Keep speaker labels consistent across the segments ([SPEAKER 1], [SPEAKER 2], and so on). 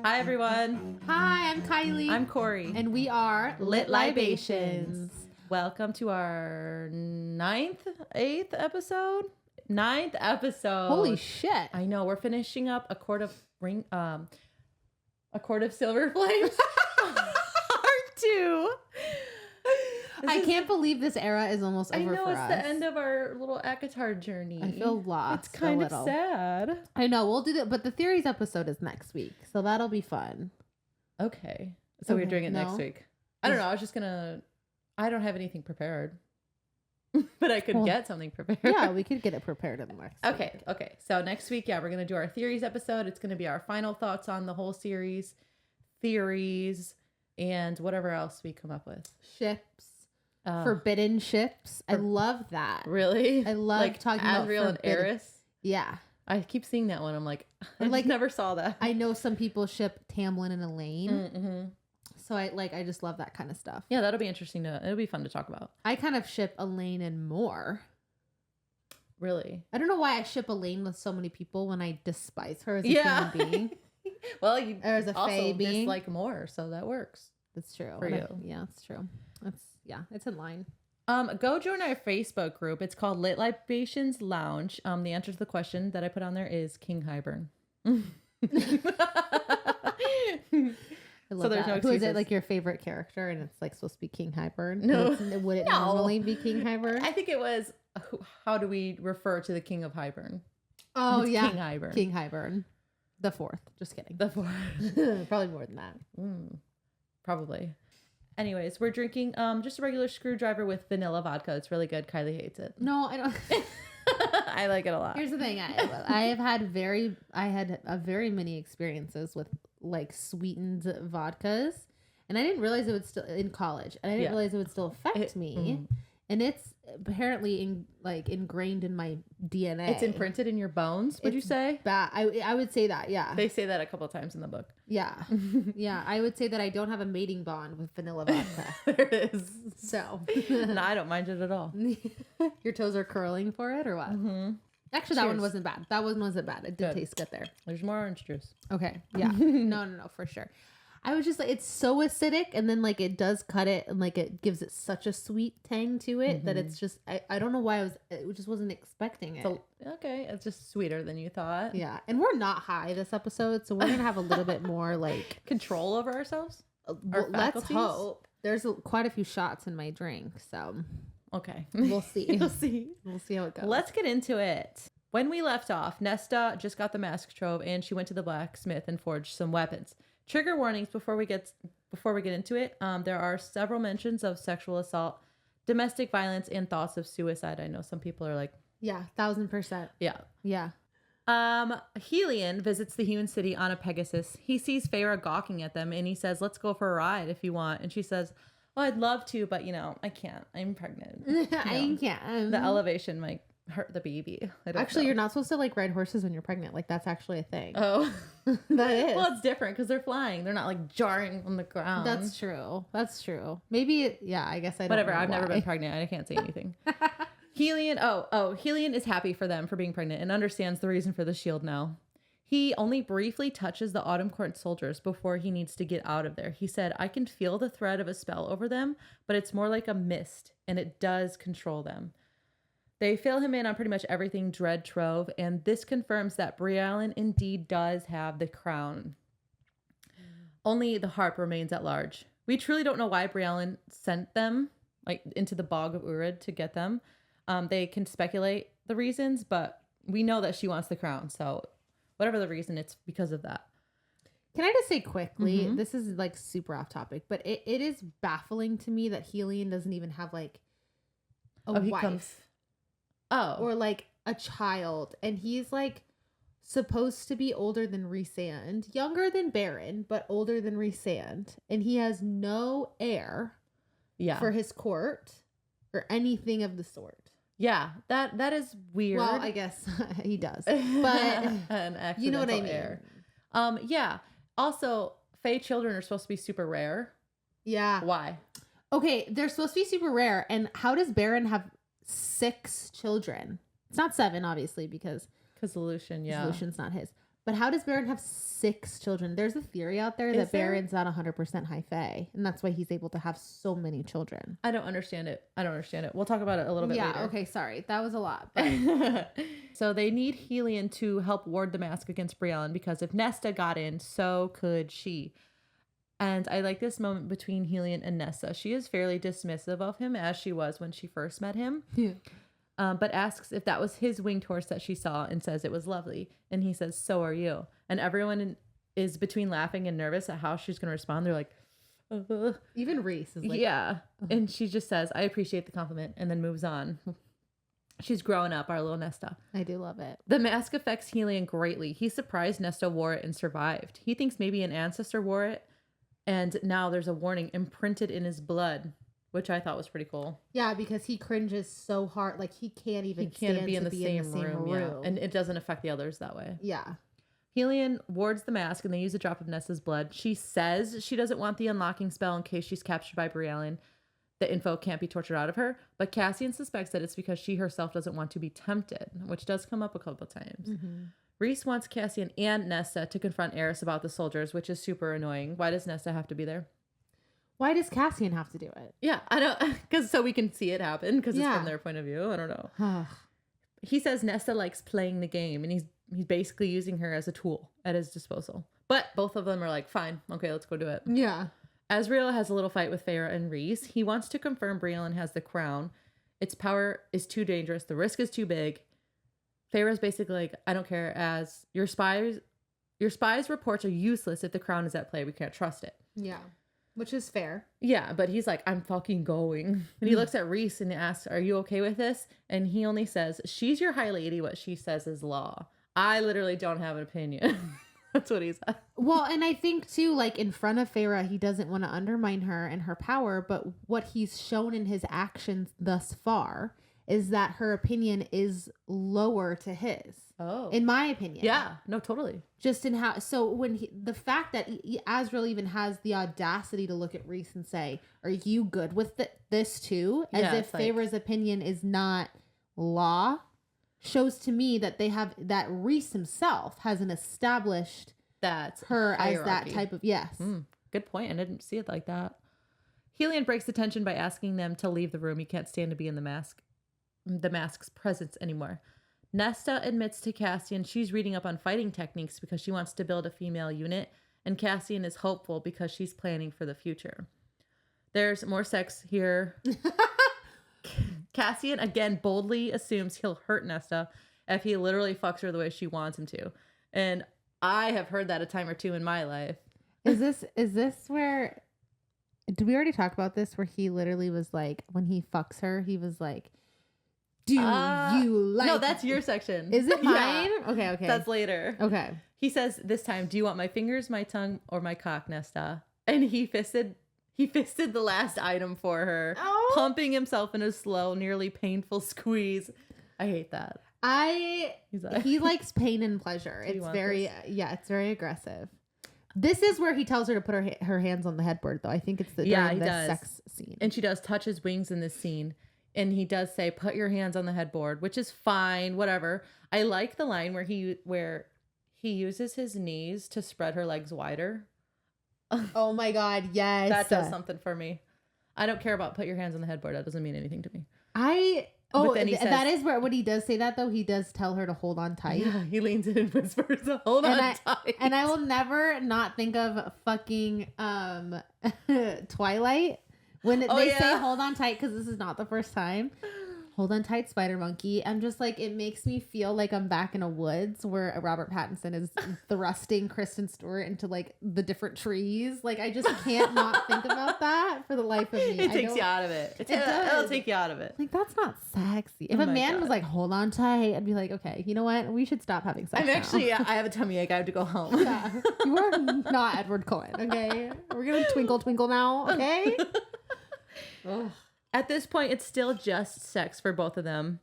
[SPEAKER 1] Hi, everyone.
[SPEAKER 2] Hi, I'm Kylie.
[SPEAKER 1] I'm Corey.
[SPEAKER 2] And we are
[SPEAKER 1] Lit Libations. Welcome to our eighth episode. Ninth episode.
[SPEAKER 2] Holy shit.
[SPEAKER 1] I know. We're finishing up a quart of silver flames. Part 2.
[SPEAKER 2] I can't believe this era is almost over for us.
[SPEAKER 1] I know, it's the end of our little ACOTAR journey.
[SPEAKER 2] I feel lost.
[SPEAKER 1] It's kind of sad.
[SPEAKER 2] I know, we'll do that, but the theories episode is next week, so that'll be fun.
[SPEAKER 1] Okay. So we're doing it next week. I don't know. I don't have anything prepared. But I could get something prepared.
[SPEAKER 2] Yeah, we could get it prepared in the next week.
[SPEAKER 1] Okay. So next week, we're going to do our theories episode. It's going to be our final thoughts on the whole series, theories, and whatever else we come up with.
[SPEAKER 2] Ships. Forbidden ships. I love that.
[SPEAKER 1] Really?
[SPEAKER 2] I love talking about
[SPEAKER 1] Adriel and Eris.
[SPEAKER 2] Yeah.
[SPEAKER 1] I keep seeing that one. I'm like, I never saw that.
[SPEAKER 2] I know some people ship Tamlin and Elaine. Mm-hmm. So I just love that kind of stuff.
[SPEAKER 1] Yeah, that'll be interesting. It'll be fun to talk about.
[SPEAKER 2] I kind of ship Elaine and more.
[SPEAKER 1] Really?
[SPEAKER 2] I don't know why I ship Elaine with so many people when I despise her as a human being.
[SPEAKER 1] Well, you
[SPEAKER 2] or as a fae being.
[SPEAKER 1] Dislike more, so that works.
[SPEAKER 2] That's true.
[SPEAKER 1] For you.
[SPEAKER 2] Yeah, that's true. It's in line.
[SPEAKER 1] Go join our Facebook group. It's called Lit Libations Lounge. The answer to the question that I put on there is King Hybern.
[SPEAKER 2] I love
[SPEAKER 1] so there's
[SPEAKER 2] that.
[SPEAKER 1] no excuses.
[SPEAKER 2] Who is it, like your favorite character, and it's like supposed to be King Hybern?
[SPEAKER 1] No,
[SPEAKER 2] would it normally be King Hybern?
[SPEAKER 1] I think it was. How do we refer to the King of Hybern?
[SPEAKER 2] Oh,
[SPEAKER 1] it's
[SPEAKER 2] yeah,
[SPEAKER 1] King Hybern.
[SPEAKER 2] King Hybern, the 4th. Just kidding.
[SPEAKER 1] The 4th.
[SPEAKER 2] Probably more than that.
[SPEAKER 1] Probably. Anyways, we're drinking just a regular screwdriver with vanilla vodka. It's really good. Kylie hates it.
[SPEAKER 2] No, I don't.
[SPEAKER 1] I like it a lot.
[SPEAKER 2] Here's the thing. I had very many experiences with like sweetened vodkas, and I didn't realize it would still in college, and I didn't realize it would still affect me. And it's apparently ingrained in my DNA.
[SPEAKER 1] It's imprinted in your bones. Would you say?
[SPEAKER 2] Bad. I would say that. Yeah.
[SPEAKER 1] They say that a couple of times in the book.
[SPEAKER 2] Yeah. Yeah. I would say that I don't have a mating bond with vanilla vodka.
[SPEAKER 1] There it is.
[SPEAKER 2] So.
[SPEAKER 1] No, I don't mind it at all.
[SPEAKER 2] Your toes are curling for it or what? Mm-hmm. Actually, that one wasn't bad. That one wasn't bad. It did taste good there.
[SPEAKER 1] There's more orange juice.
[SPEAKER 2] Okay. Yeah. No, for sure. I was just like, it's so acidic, and then like it does cut it, and like it gives it such a sweet tang to it that it's just I don't know why it just wasn't expecting it.
[SPEAKER 1] It's just sweeter than you thought.
[SPEAKER 2] Yeah, and we're not high this episode, so we're gonna have a little bit more like
[SPEAKER 1] control over ourselves.
[SPEAKER 2] Let's hope. There's quite a few shots in my drink, so
[SPEAKER 1] okay,
[SPEAKER 2] we'll see.
[SPEAKER 1] We'll see
[SPEAKER 2] how it goes.
[SPEAKER 1] Let's get into it. When we left off, Nesta just got the mask trove, and she went to the blacksmith and forged some weapons. Trigger warnings before we get into it. There are several mentions of sexual assault, domestic violence, and thoughts of suicide. I know some people are like,
[SPEAKER 2] yeah, 1000%.
[SPEAKER 1] Yeah. Helion visits the human city on a Pegasus. He sees Feyre gawking at them, and he says, "Let's go for a ride if you want." And she says, "Well, I'd love to, but I can't. I'm pregnant.
[SPEAKER 2] I can't.
[SPEAKER 1] The elevation might hurt the baby."
[SPEAKER 2] You're not supposed to like ride horses when you're pregnant. Like that's actually a thing.
[SPEAKER 1] Oh,
[SPEAKER 2] that is.
[SPEAKER 1] Well, it's different because they're flying. They're not like jarring on the ground.
[SPEAKER 2] That's true. Maybe. Yeah, I guess I don't
[SPEAKER 1] Whatever.
[SPEAKER 2] know
[SPEAKER 1] I've never
[SPEAKER 2] why.
[SPEAKER 1] been pregnant. I can't say anything. Helion. Helion is happy for them for being pregnant and understands the reason for the shield now. He only briefly touches the Autumn Court soldiers before he needs to get out of there. He said, "I can feel the thread of a spell over them, but it's more like a mist, and it does control them." They fill him in on pretty much everything Dread trove, and this confirms that Brialyn indeed does have the crown. Only the harp remains at large. We truly don't know why Brialyn sent them into the bog of Urid to get them. They can speculate the reasons, but we know that she wants the crown. So whatever the reason, it's because of that.
[SPEAKER 2] Can I just say quickly, this is like super off topic, but it is baffling to me that Helion doesn't even have like a wife. Or like a child, and he's like supposed to be older than Rhysand, younger than Baron, but older than Rhysand, and he has no heir for his court or anything of the sort.
[SPEAKER 1] Yeah, that is weird.
[SPEAKER 2] Well, I guess he does, but you know what I mean.
[SPEAKER 1] Heir. Yeah. Also, Fae children are supposed to be super rare.
[SPEAKER 2] Yeah.
[SPEAKER 1] Why?
[SPEAKER 2] Okay, they're supposed to be super rare, and how does Baron have 6 children? It's not 7, obviously, because
[SPEAKER 1] Lucian's
[SPEAKER 2] not his. But how does Baron have 6 children? There's a theory out there that Baron's not 100% high fae, and that's why he's able to have so many children.
[SPEAKER 1] I don't understand it. We'll talk about it a little bit later.
[SPEAKER 2] Yeah, okay, sorry. That was a lot. But...
[SPEAKER 1] So they need Helion to help ward the mask against Briellen, because if Nesta got in, so could she. And I like this moment between Helion and Nesta. She is fairly dismissive of him, as she was when she first met him.
[SPEAKER 2] Yeah.
[SPEAKER 1] But asks if that was his winged horse that she saw, and says it was lovely. And he says, so are you. And everyone is between laughing and nervous at how she's going to respond. They're like,
[SPEAKER 2] even Reese is like,
[SPEAKER 1] yeah. And she just says, I appreciate the compliment, and then moves on. She's growing up, our little Nesta.
[SPEAKER 2] I do love it.
[SPEAKER 1] The mask affects Helion greatly. He's surprised Nesta wore it and survived. He thinks maybe an ancestor wore it, and now there's a warning imprinted in his blood, which I thought was pretty cool.
[SPEAKER 2] Yeah, because he cringes so hard. Like, he can't even stand
[SPEAKER 1] be in
[SPEAKER 2] to
[SPEAKER 1] the
[SPEAKER 2] be
[SPEAKER 1] same
[SPEAKER 2] in the same room.
[SPEAKER 1] Yeah. And it doesn't affect the others that way.
[SPEAKER 2] Yeah.
[SPEAKER 1] Helion wards the mask, and they use a drop of Nesta's blood. She says she doesn't want the unlocking spell in case she's captured by Briellen. The info can't be tortured out of her, but Cassian suspects that it's because she herself doesn't want to be tempted, which does come up a couple times. Mm-hmm. Reese wants Cassian and Nesta to confront Eris about the soldiers, which is super annoying. Why does Nesta have to be there?
[SPEAKER 2] Why does Cassian have to do it?
[SPEAKER 1] Yeah, I don't, because so we can see it happen, because it's from their point of view. I don't know. He says Nesta likes playing the game, and he's basically using her as a tool at his disposal. But both of them are like, fine, okay, let's go do it.
[SPEAKER 2] Yeah.
[SPEAKER 1] Azriel has a little fight with Feyre and Reese. He wants to confirm Briellen has the crown. Its power is too dangerous. The risk is too big. Feyre's basically like, I don't care, as your spies reports are useless if the crown is at play. We can't trust it.
[SPEAKER 2] Yeah. Which is fair.
[SPEAKER 1] Yeah, but he's like, I'm fucking going. And he looks at Reese and asks, are you okay with this? And he only says, she's your high lady. What she says is law. I literally don't have an opinion. That's what he said.
[SPEAKER 2] Well, and I think too, like, in front of Feyre, he doesn't want to undermine her and her power, but what he's shown in his actions thus far is that her opinion is lower to his.
[SPEAKER 1] Oh.
[SPEAKER 2] In my opinion.
[SPEAKER 1] Yeah. No, totally.
[SPEAKER 2] Just in how, so when the fact that Azriel even has the audacity to look at Reese and say, are you good with this too? As if Feyre's opinion is not law, shows to me that that Reese himself has an established her hierarchy. As that type of, yes.
[SPEAKER 1] Good point. I didn't see it like that. Helion breaks the tension by asking them to leave the room. He can't stand to be in the mask's presence anymore. Nesta admits to Cassian she's reading up on fighting techniques because she wants to build a female unit, and Cassian is hopeful because she's planning for the future. There's more sex here. Cassian again boldly assumes he'll hurt Nesta if he literally fucks her the way she wants him to. And I have heard that a time or two in my life.
[SPEAKER 2] Is this where, did we already talk about this, where he literally was like, when he fucks her, he was like, do you like...
[SPEAKER 1] No, that's your section.
[SPEAKER 2] Is it mine?
[SPEAKER 1] Yeah.
[SPEAKER 2] Okay.
[SPEAKER 1] That's later.
[SPEAKER 2] Okay.
[SPEAKER 1] He says this time, do you want my fingers, my tongue, or my cock, Nesta? And he fisted the last item for her, pumping himself in a slow, nearly painful squeeze. I hate that.
[SPEAKER 2] He likes pain and pleasure. It's very, it's very aggressive. This is where he tells her to put her hands on the headboard, though. I think it's during the sex scene.
[SPEAKER 1] And she does touch his wings in this scene. And he does say, put your hands on the headboard, which is fine, whatever. I like the line where he uses his knees to spread her legs wider.
[SPEAKER 2] Oh my God, yes.
[SPEAKER 1] That does something for me. I don't care about put your hands on the headboard. That doesn't mean anything to me.
[SPEAKER 2] That is where, when he does say that, though, he does tell her to hold on tight.
[SPEAKER 1] Yeah, he leans in and whispers, hold on tight.
[SPEAKER 2] And I will never not think of fucking Twilight. When they say hold on tight, because this is not the first time. Hold on tight, spider monkey. I'm just like, it makes me feel like I'm back in a woods where Robert Pattinson is thrusting Kristen Stewart into like the different trees. Like, I just can't not think about that for the life of me.
[SPEAKER 1] It takes you out of it. It'll take you out of it.
[SPEAKER 2] Like, that's not sexy. If a man was like, hold on tight, I'd be like, okay, you know what? We should stop having sex.
[SPEAKER 1] I have a tummy ache. I have to go home.
[SPEAKER 2] Yeah. You are not Edward Cullen, okay? We're going to twinkle, twinkle now, okay?
[SPEAKER 1] At this point, it's still just sex for both of them.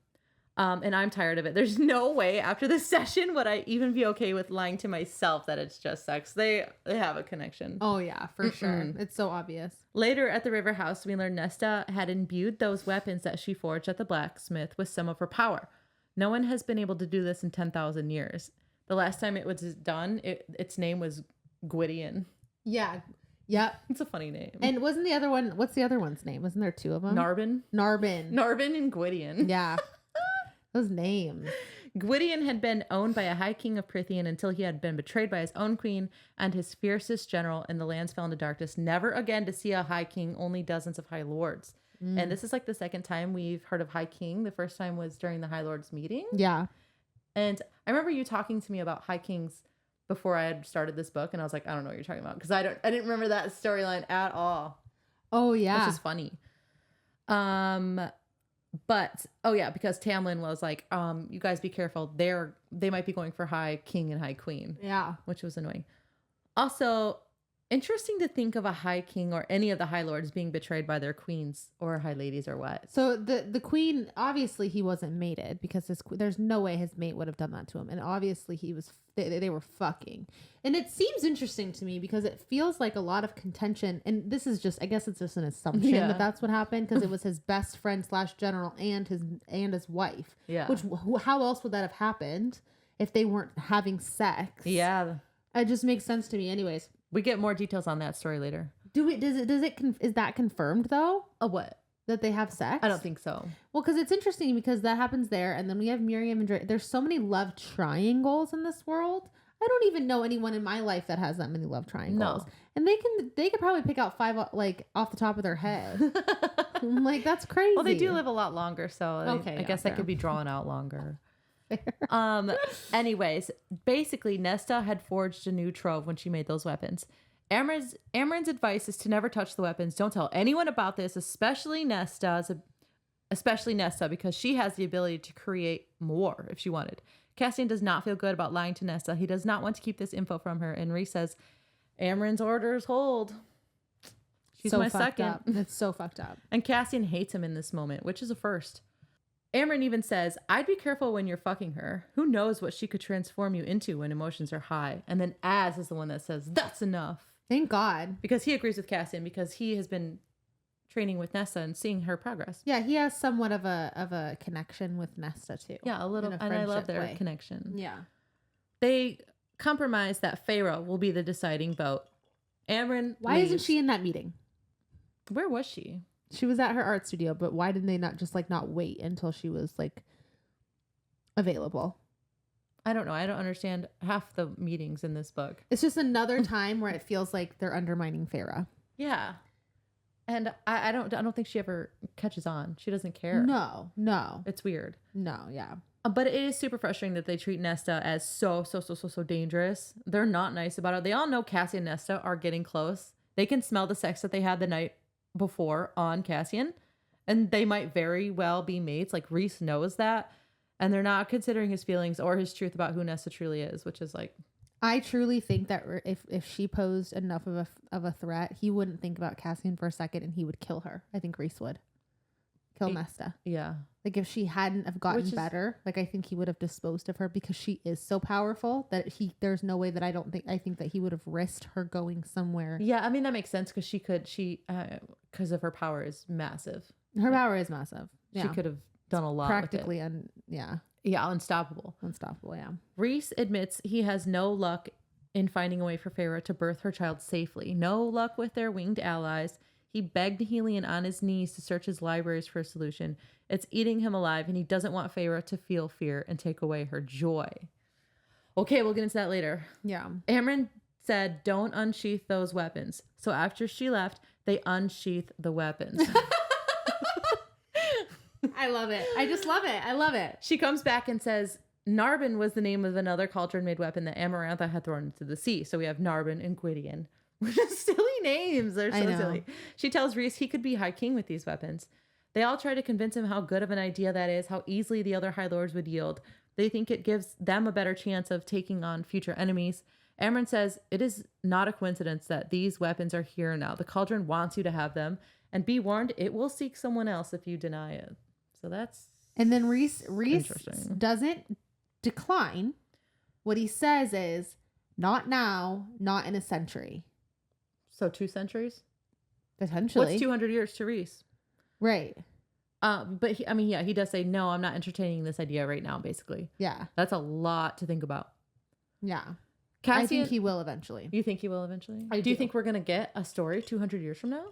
[SPEAKER 1] And I'm tired of it. There's no way after this session would I even be okay with lying to myself that it's just sex. They have a connection.
[SPEAKER 2] Oh, yeah, for sure. It's so obvious.
[SPEAKER 1] Later at the river house, we learn Nesta had imbued those weapons that she forged at the blacksmith with some of her power. No one has been able to do this in 10,000 years. The last time it was done, its name was Gwydion.
[SPEAKER 2] Yeah. Yep.
[SPEAKER 1] It's a funny name.
[SPEAKER 2] And wasn't the other one, what's the other one's name? Wasn't there two of them?
[SPEAKER 1] Narbin and Gwydion.
[SPEAKER 2] Yeah. Those names.
[SPEAKER 1] Gwydion had been owned by a high king of Prythian until he had been betrayed by his own queen and his fiercest general, and the lands fell into darkness, never again to see a high king, only dozens of high lords. And this is like the second time we've heard of high king. The first time was during the high lords meeting.
[SPEAKER 2] Yeah.
[SPEAKER 1] And I remember you talking to me about high kings before I had started this book, and I was like, I don't know what you're talking about, because I didn't remember that storyline at all.
[SPEAKER 2] Oh yeah.
[SPEAKER 1] Which is funny. But because Tamlin was like, you guys be careful. They might be going for high king and high queen.
[SPEAKER 2] Yeah.
[SPEAKER 1] Which was annoying. Also, interesting to think of a high king or any of the high lords being betrayed by their queens or high ladies or what.
[SPEAKER 2] So the queen, obviously he wasn't mated, because there's no way his mate would have done that to him. And obviously they were fucking. And it seems interesting to me because it feels like a lot of contention. And this is just, I guess it's just an assumption that that's what happened, because it was his best friend / general and his wife. Yeah. Which, how else would that have happened if they weren't having sex?
[SPEAKER 1] Yeah.
[SPEAKER 2] It just makes sense to me. Anyways.
[SPEAKER 1] We get more details on that story later.
[SPEAKER 2] Is that confirmed though?
[SPEAKER 1] What?
[SPEAKER 2] That they have sex?
[SPEAKER 1] I don't think so.
[SPEAKER 2] Well, because it's interesting because that happens there, and then we have Miriam and Drake. There's so many love triangles in this world. I don't even know anyone in my life that has that many love triangles. No. And they could probably pick out 5 like off the top of their head. Like, that's crazy.
[SPEAKER 1] Well, they do live a lot longer, so I guess that could be drawn out longer. Anyways, basically Nesta had forged a new trove when she made those weapons. Amren's advice is to never touch the weapons. Don't tell anyone about this, especially Nesta, because she has the ability to create more if she wanted. Cassian does not feel good about lying to Nesta. He does not want to keep this info from her, and Rhys says Amren's orders hold. She's so my second.
[SPEAKER 2] Up. It's so fucked up.
[SPEAKER 1] And Cassian hates him in this moment, which is a first. Amren even says, I'd be careful when you're fucking her. Who knows what she could transform you into when emotions are high? And then Az is the one that says, that's enough.
[SPEAKER 2] Thank God.
[SPEAKER 1] Because he agrees with Cassian, because he has been training with Nesta and seeing her progress.
[SPEAKER 2] Yeah, he has somewhat of a connection with Nesta too.
[SPEAKER 1] Yeah, a little. And I love their connection.
[SPEAKER 2] Yeah.
[SPEAKER 1] They compromise that Feyre will be the deciding vote. Amren
[SPEAKER 2] Why isn't she in that meeting?
[SPEAKER 1] Where was she?
[SPEAKER 2] She was at her art studio, but why didn't they not just not wait until she was available?
[SPEAKER 1] I don't know. I don't understand half the meetings in this book.
[SPEAKER 2] It's just another time where it feels like they're undermining Feyre.
[SPEAKER 1] Yeah. And I don't think she ever catches on. She doesn't care.
[SPEAKER 2] No.
[SPEAKER 1] It's weird.
[SPEAKER 2] No, yeah.
[SPEAKER 1] But it is super frustrating that they treat Nesta as so dangerous. They're not nice about it. They all know Cassian and Nesta are getting close. They can smell the sex that they had the night before on Cassian, and they might very well be mates. Like, Rhys knows that, and they're not considering his feelings or his truth about who Nesta truly is, which is like,
[SPEAKER 2] I truly think that if she posed enough of a threat, he wouldn't think about Cassian for a second, and he would kill her. I think Rhys would kill Nesta.
[SPEAKER 1] Yeah.
[SPEAKER 2] Like, if she hadn't have gotten better, I think he would have disposed of her, because she is so powerful that there's no way that I think that he would have risked her going somewhere.
[SPEAKER 1] Yeah, I mean, that makes sense, because because of her power is massive.
[SPEAKER 2] Her power is massive. Yeah.
[SPEAKER 1] She could have done a lot
[SPEAKER 2] practically
[SPEAKER 1] with it.
[SPEAKER 2] Yeah,
[SPEAKER 1] unstoppable.
[SPEAKER 2] Yeah.
[SPEAKER 1] Rhys admits he has no luck in finding a way for Feyre to birth her child safely. No luck with their winged allies. He begged Helion on his knees to search his libraries for a solution. It's eating him alive, and he doesn't want Feyre to feel fear and take away her joy. Okay, we'll get into that later.
[SPEAKER 2] Yeah.
[SPEAKER 1] Amren said, don't unsheath those weapons. So after she left, they unsheath the weapons.
[SPEAKER 2] I love it. I just love it. I love it.
[SPEAKER 1] She comes back and says, Narbin was the name of another cauldron-made weapon that Amarantha had thrown into the sea. So we have Narbin and Gwydion. Which is silly names. They're so silly. She tells Rhys he could be High King with these weapons. They all try to convince him how good of an idea that is, how easily the other High Lords would yield. They think it gives them a better chance of taking on future enemies. Amren says, it is not a coincidence that these weapons are here now. The cauldron wants you to have them. And be warned, it will seek someone else if you deny it. So that's...
[SPEAKER 2] And then Rhys doesn't decline. What he says is, not now, not in a century.
[SPEAKER 1] So 2 centuries?
[SPEAKER 2] Potentially.
[SPEAKER 1] What's 200 years to Rhys?
[SPEAKER 2] Right.
[SPEAKER 1] But he does say, no, I'm not entertaining this idea right now, basically.
[SPEAKER 2] Yeah.
[SPEAKER 1] That's a lot to think about.
[SPEAKER 2] Yeah.
[SPEAKER 1] Cassian,
[SPEAKER 2] I think he will eventually.
[SPEAKER 1] You think he will eventually?
[SPEAKER 2] I
[SPEAKER 1] do. You think we're going to get a story 200 years from now?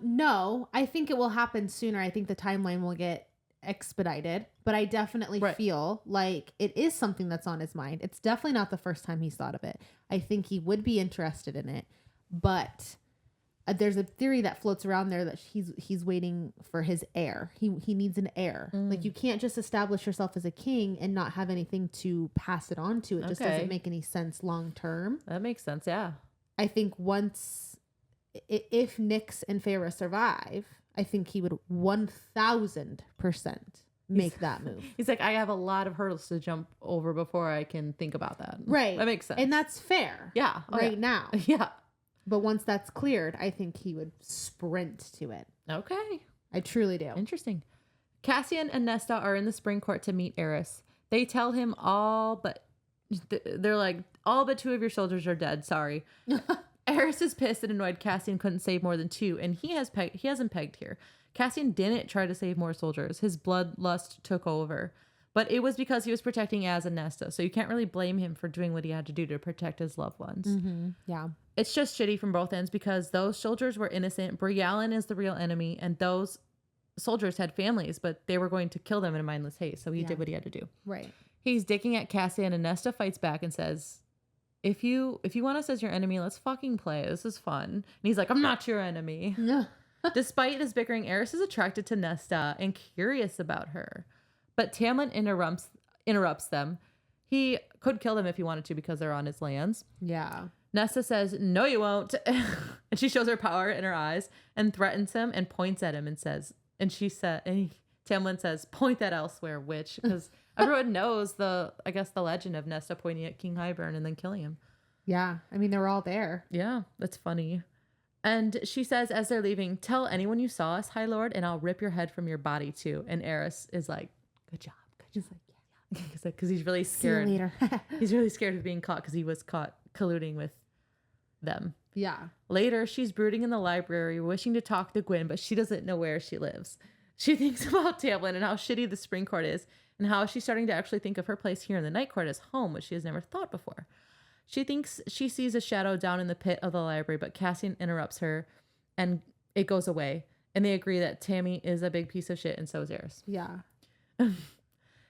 [SPEAKER 2] No, I think it will happen sooner. I think the timeline will get expedited, but I definitely feel like it is something that's on his mind. It's definitely not the first time he's thought of it. I think he would be interested in it, but there's a theory that floats around there that he's waiting for his heir. He needs an heir. Like, you can't just establish yourself as a king and not have anything to pass it on to. It just doesn't make any sense long term.
[SPEAKER 1] That makes sense. Yeah.
[SPEAKER 2] I think if Nyx and Feyre survive, I think he would 1000% make that move.
[SPEAKER 1] He's like, I have a lot of hurdles to jump over before I can think about that.
[SPEAKER 2] Right.
[SPEAKER 1] That makes sense.
[SPEAKER 2] And that's fair.
[SPEAKER 1] Yeah.
[SPEAKER 2] Now.
[SPEAKER 1] Yeah.
[SPEAKER 2] But once that's cleared, I think he would sprint to it.
[SPEAKER 1] Okay.
[SPEAKER 2] I truly do.
[SPEAKER 1] Interesting. Cassian and Nesta are in the spring court to meet Eris. They tell him they're like, all but 2 of your soldiers are dead. Sorry. Eris is pissed and annoyed Cassian couldn't save more than 2, and he hasn't pegged here. Cassian didn't try to save more soldiers. His bloodlust took over. But it was because he was protecting Az and Nesta, so you can't really blame him for doing what he had to do to protect his loved ones.
[SPEAKER 2] Mm-hmm. Yeah.
[SPEAKER 1] It's just shitty from both ends because those soldiers were innocent. Briallen is the real enemy, and those soldiers had families, but they were going to kill them in a mindless haste, so he did what he had to do.
[SPEAKER 2] Right.
[SPEAKER 1] He's dicking at Cassian, and Nesta fights back and says, if you want us as your enemy, let's fucking play. This is fun. And he's like, I'm not your enemy.
[SPEAKER 2] No.
[SPEAKER 1] Despite this bickering, Eris is attracted to Nesta and curious about her. But Tamlin interrupts them. He could kill them if he wanted to because they're on his lands.
[SPEAKER 2] Yeah.
[SPEAKER 1] Nesta says, no, you won't. And she shows her power in her eyes and threatens him and points at him and Tamlin says, point that elsewhere, witch. Because everyone knows the legend of Nesta pointing at King Hybern and then killing him.
[SPEAKER 2] Yeah. I mean, they were all there.
[SPEAKER 1] Yeah, that's funny. And she says, as they're leaving, tell anyone you saw us, High Lord, and I'll rip your head from your body too. And Eris is like, good job. He's like, yeah. Because he's really scared.
[SPEAKER 2] See you later.
[SPEAKER 1] He's really scared of being caught because he was caught colluding with them.
[SPEAKER 2] Yeah.
[SPEAKER 1] Later, she's brooding in the library, wishing to talk to Gwyn, but she doesn't know where she lives. She thinks about Tamlin and how shitty the spring court is, and how she's starting to actually think of her place here in the night court as home, which she has never thought before. She thinks she sees a shadow down in the pit of the library, but Cassian interrupts her, and it goes away. And they agree that Tammy is a big piece of shit, and so is Eris.
[SPEAKER 2] Yeah.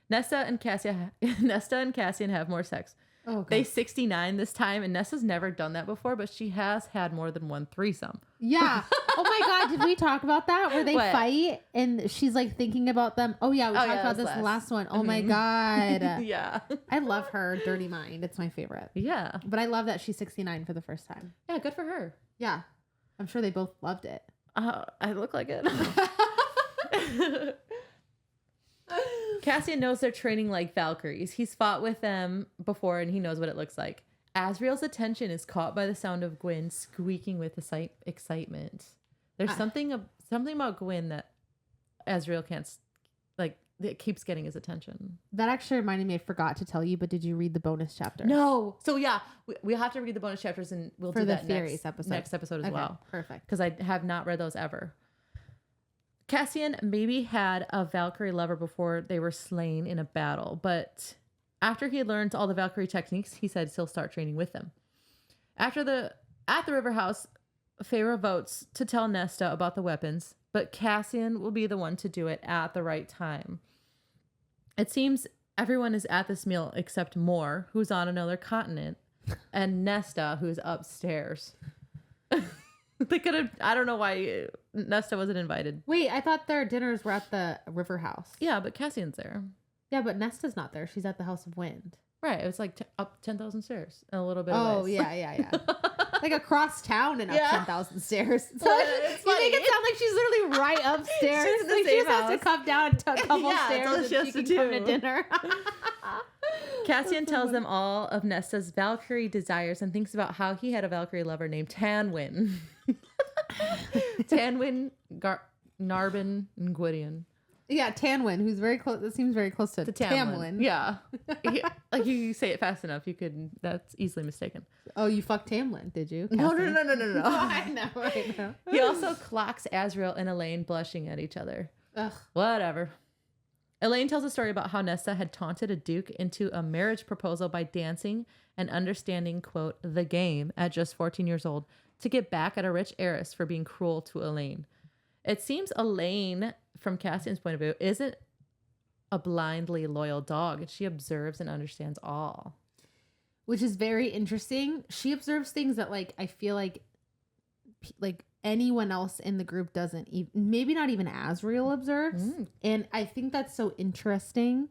[SPEAKER 1] Nesta and Cassian have more sex. Oh, they 69 this time, and Nesta's never done that before, but she has had more than one threesome.
[SPEAKER 2] Yeah. Oh my God, did we talk about that? Where they fight and she's like thinking about them. Oh yeah, we talked about this last one. Oh my God.
[SPEAKER 1] Yeah.
[SPEAKER 2] I love her dirty mind. It's my favorite.
[SPEAKER 1] Yeah.
[SPEAKER 2] But I love that she's 69 for the first time.
[SPEAKER 1] Yeah, good for her.
[SPEAKER 2] Yeah. I'm sure they both loved it.
[SPEAKER 1] I look like it. Cassian knows they're training like Valkyries. He's fought with them before and he knows what it looks like. Asriel's attention is caught by the sound of Gwyn squeaking with excitement. There's something about Gwyn that Asriel can't, it keeps getting his attention.
[SPEAKER 2] That actually reminded me, I forgot to tell you, but did you read the bonus chapter?
[SPEAKER 1] No. So yeah, we have to read the bonus chapters and we'll do that next episode as well.
[SPEAKER 2] Perfect.
[SPEAKER 1] Because I have not read those ever. Cassian maybe had a Valkyrie lover before they were slain in a battle, but after he learned all the Valkyrie techniques, he said he'll start training with them. At the river house, Feyre votes to tell Nesta about the weapons, but Cassian will be the one to do it at the right time. It seems everyone is at this meal except Mor, who's on another continent, and Nesta, who's upstairs. They could have, I don't know why Nesta wasn't invited.
[SPEAKER 2] Wait, I thought their dinners were at the river house.
[SPEAKER 1] Yeah, but Cassian's there.
[SPEAKER 2] Yeah, but Nesta's not there. She's at the House of Wind.
[SPEAKER 1] Right. It was like up 10,000 stairs and a little bit
[SPEAKER 2] of
[SPEAKER 1] ways.
[SPEAKER 2] Yeah. Like across town and up 10,000 stairs. So you make it sound like she's literally right upstairs.
[SPEAKER 1] She's in the
[SPEAKER 2] like
[SPEAKER 1] same
[SPEAKER 2] she just has to come down a couple stairs and she can come to dinner.
[SPEAKER 1] Cassian tells them all of Nesta's Valkyrie desires and thinks about how he had a Valkyrie lover named Tanwyn. Tanwyn, Narbin, and Gwydion.
[SPEAKER 2] Yeah, Tanwyn, who's very close. That seems very close to Tamlin.
[SPEAKER 1] Yeah. Like you say it fast enough, that's easily mistaken.
[SPEAKER 2] Oh, you fucked Tamlin, did you?
[SPEAKER 1] No.
[SPEAKER 2] I know.
[SPEAKER 1] He also clocks Asriel and Elaine blushing at each other.
[SPEAKER 2] Ugh.
[SPEAKER 1] Whatever. Elaine tells a story about how Nesta had taunted a duke into a marriage proposal by dancing and understanding, quote, the game at just 14 years old to get back at a rich heiress for being cruel to Elaine. It seems Elaine, from Cassian's point of view, isn't a blindly loyal dog. She observes and understands all.
[SPEAKER 2] Which is very interesting. She observes things that, like, I feel like anyone else in the group doesn't even, maybe not even Azriel observes. And I think that's so interesting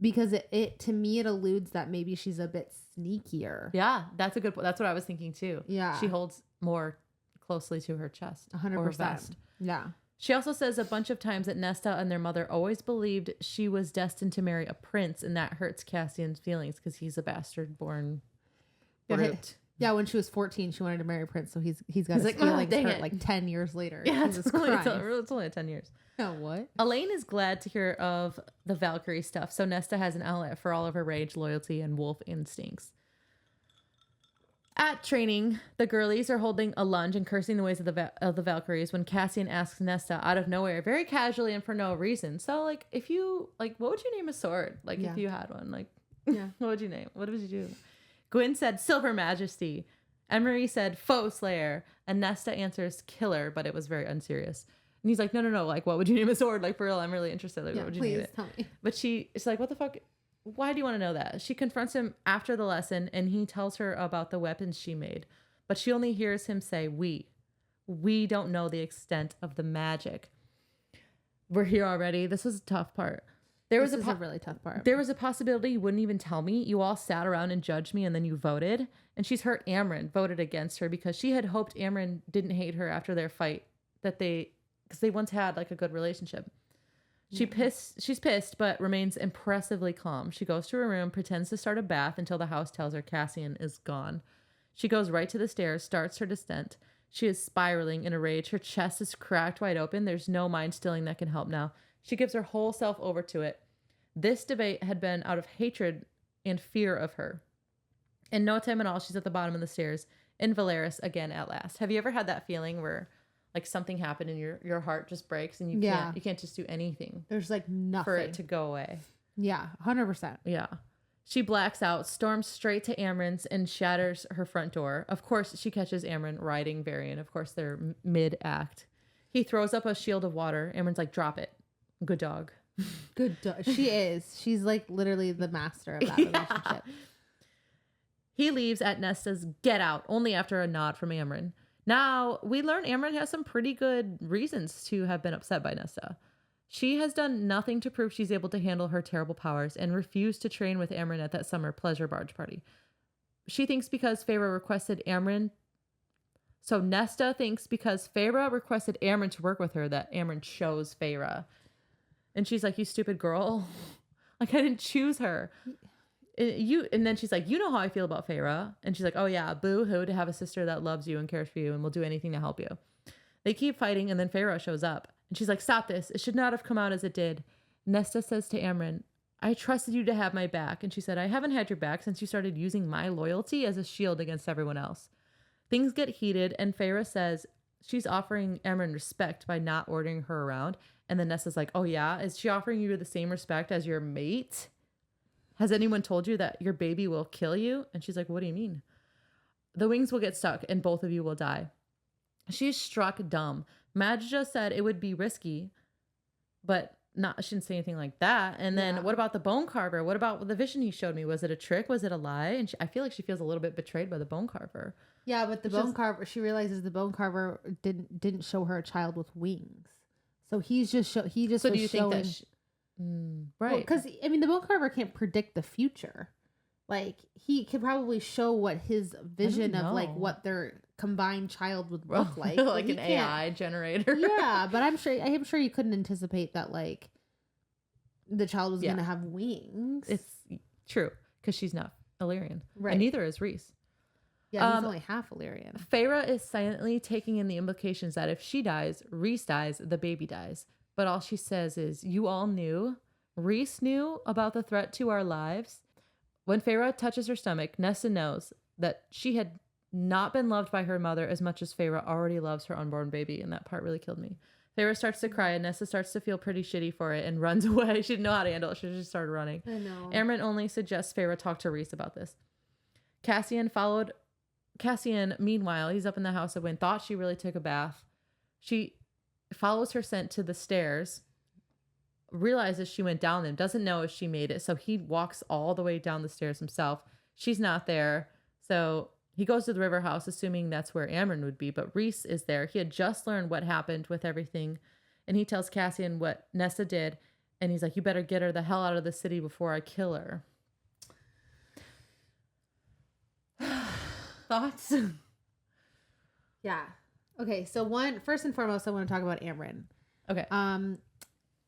[SPEAKER 2] because it to me, it alludes that maybe she's a bit sneakier.
[SPEAKER 1] Yeah, that's a good point. That's what I was thinking too.
[SPEAKER 2] Yeah.
[SPEAKER 1] She holds more closely to her chest.
[SPEAKER 2] 100%. Yeah.
[SPEAKER 1] She also says a bunch of times that Nesta and their mother always believed she was destined to marry a prince, and that hurts Cassian's feelings because he's a bastard born brute.
[SPEAKER 2] Yeah, when she was 14, she wanted to marry a prince, so he's got his feelings hurt like 10 years later.
[SPEAKER 1] Yeah, it's only 10 years.
[SPEAKER 2] Oh, what?
[SPEAKER 1] Elaine is glad to hear of the Valkyrie stuff, so Nesta has an outlet for all of her rage, loyalty, and wolf instincts. At training, the girlies are holding a lunge and cursing the ways of the Valkyries when Cassian asks Nesta out of nowhere, very casually and for no reason. So, like, if you, like, what would you name a sword? Like, if you had one, like, what would you name? What would you do? Gwyn said Silver Majesty. Emery said Foe Slayer. And Nesta answers Killer, but it was very unserious. And he's like, no. Like, what would you name a sword? Like, for real, I'm really interested. Like, what would you name it?
[SPEAKER 2] Tell me.
[SPEAKER 1] But she's like, what the fuck? Why do you want to know that? She confronts him after the lesson, and he tells her about the weapons she made. But she only hears him say, we. We don't know the extent of the magic. We're here already. This was a tough part.
[SPEAKER 2] This is a really tough part.
[SPEAKER 1] There was a possibility you wouldn't even tell me. You all sat around and judged me, and then you voted. And she's hurt Amryn voted against her because she had hoped Amryn didn't hate her after their fight, because they once had like a good relationship. She's pissed, but remains impressively calm. She goes to her room, pretends to start a bath until the house tells her Cassian is gone. She goes right to the stairs, starts her descent. She is spiraling in a rage. Her chest is cracked wide open. There's no mind stilling that can help now. She gives her whole self over to it. This debate had been out of hatred and fear of her. In no time at all, she's at the bottom of the stairs in Valeris again at last. Have you ever had that feeling where like something happened and your heart just breaks and you can't just do anything?
[SPEAKER 2] There's like nothing
[SPEAKER 1] for it to go away.
[SPEAKER 2] Yeah, 100%.
[SPEAKER 1] Yeah. She blacks out, storms straight to Amryn's, and shatters her front door. Of course, she catches Amryn riding Varian. Of course, they're mid-act. He throws up a shield of water. Amryn's like, drop it. Good dog.
[SPEAKER 2] Good dog. She is. She's like literally the master of that relationship.
[SPEAKER 1] He leaves at Nesta's get out, only after a nod from Amryn. Now, we learn Amryn has some pretty good reasons to have been upset by Nesta. She has done nothing to prove she's able to handle her terrible powers and refused to train with Amryn at that summer pleasure barge party. She thinks because Feyre requested Amryn... So Nesta thinks because Feyre requested Amryn to work with her that Amryn chose Feyre. And she's like, you stupid girl. Like, I didn't choose her. And then she's like, you know how I feel about Feyre. And she's like, oh yeah, boo-hoo to have a sister that loves you and cares for you and will do anything to help you. They keep fighting, and then Feyre shows up. And she's like, stop this. It should not have come out as it did. Nesta says to Amryn, I trusted you to have my back. And she said, I haven't had your back since you started using my loyalty as a shield against everyone else. Things get heated, and Feyre says she's offering Amryn respect by not ordering her around. And then Nesta's like, oh yeah? Is she offering you the same respect as your mate? Has anyone told you that your baby will kill you? And she's like, what do you mean? The wings will get stuck and both of you will die. She's struck dumb. Madja said it would be risky, but she didn't say anything like that. And then what about the bone carver? What about the vision he showed me? Was it a trick? Was it a lie? And I feel like she feels a little bit betrayed by the bone carver.
[SPEAKER 2] Yeah, but the bone carver, she realizes the bone carver didn't show her a child with wings. So he's just so do you think that right? Because I mean, the bone carver can't predict the future. Like he could probably show what his vision of like what their combined child would look like,
[SPEAKER 1] like an AI generator.
[SPEAKER 2] Yeah, but I'm sure you couldn't anticipate that like the child was going to have wings.
[SPEAKER 1] It's true because she's not Illyrian,
[SPEAKER 2] right?
[SPEAKER 1] And neither is Rhys.
[SPEAKER 2] Yeah, he's only half Illyrian.
[SPEAKER 1] Feyre is silently taking in the implications that if she dies, Rhys dies, the baby dies. But all she says is, you all knew. Rhys knew about the threat to our lives. When Feyre touches her stomach, Nesta knows that she had not been loved by her mother as much as Feyre already loves her unborn baby. And that part really killed me. Feyre starts to cry, and Nesta starts to feel pretty shitty for it and runs away. She didn't know how to handle it. She just started running.
[SPEAKER 2] I know.
[SPEAKER 1] Amren only suggests Feyre talk to Rhys about this. Cassian, meanwhile, he's up in the House of Wind, thought she really took a bath. She follows her scent to the stairs, realizes she went down them, doesn't know if she made it, so he walks all the way down the stairs himself. She's not there, so he goes to the river house, assuming that's where Amren would be, but Rhys is there. He had just learned what happened with everything, and he tells Cassian what Nesta did, and he's like, you better get her the hell out of the city before I kill her. Thoughts?
[SPEAKER 2] Yeah. Okay, so first and foremost, I want to talk about Amren.
[SPEAKER 1] Okay.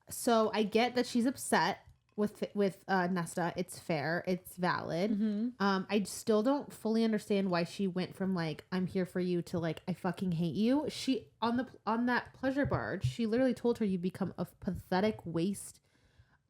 [SPEAKER 2] So I get that she's upset with Nesta. It's fair. It's valid.
[SPEAKER 1] Mm-hmm.
[SPEAKER 2] I still don't fully understand why she went from like, I'm here for you to like, I fucking hate you. She on that pleasure barge, she literally told her you become a pathetic waste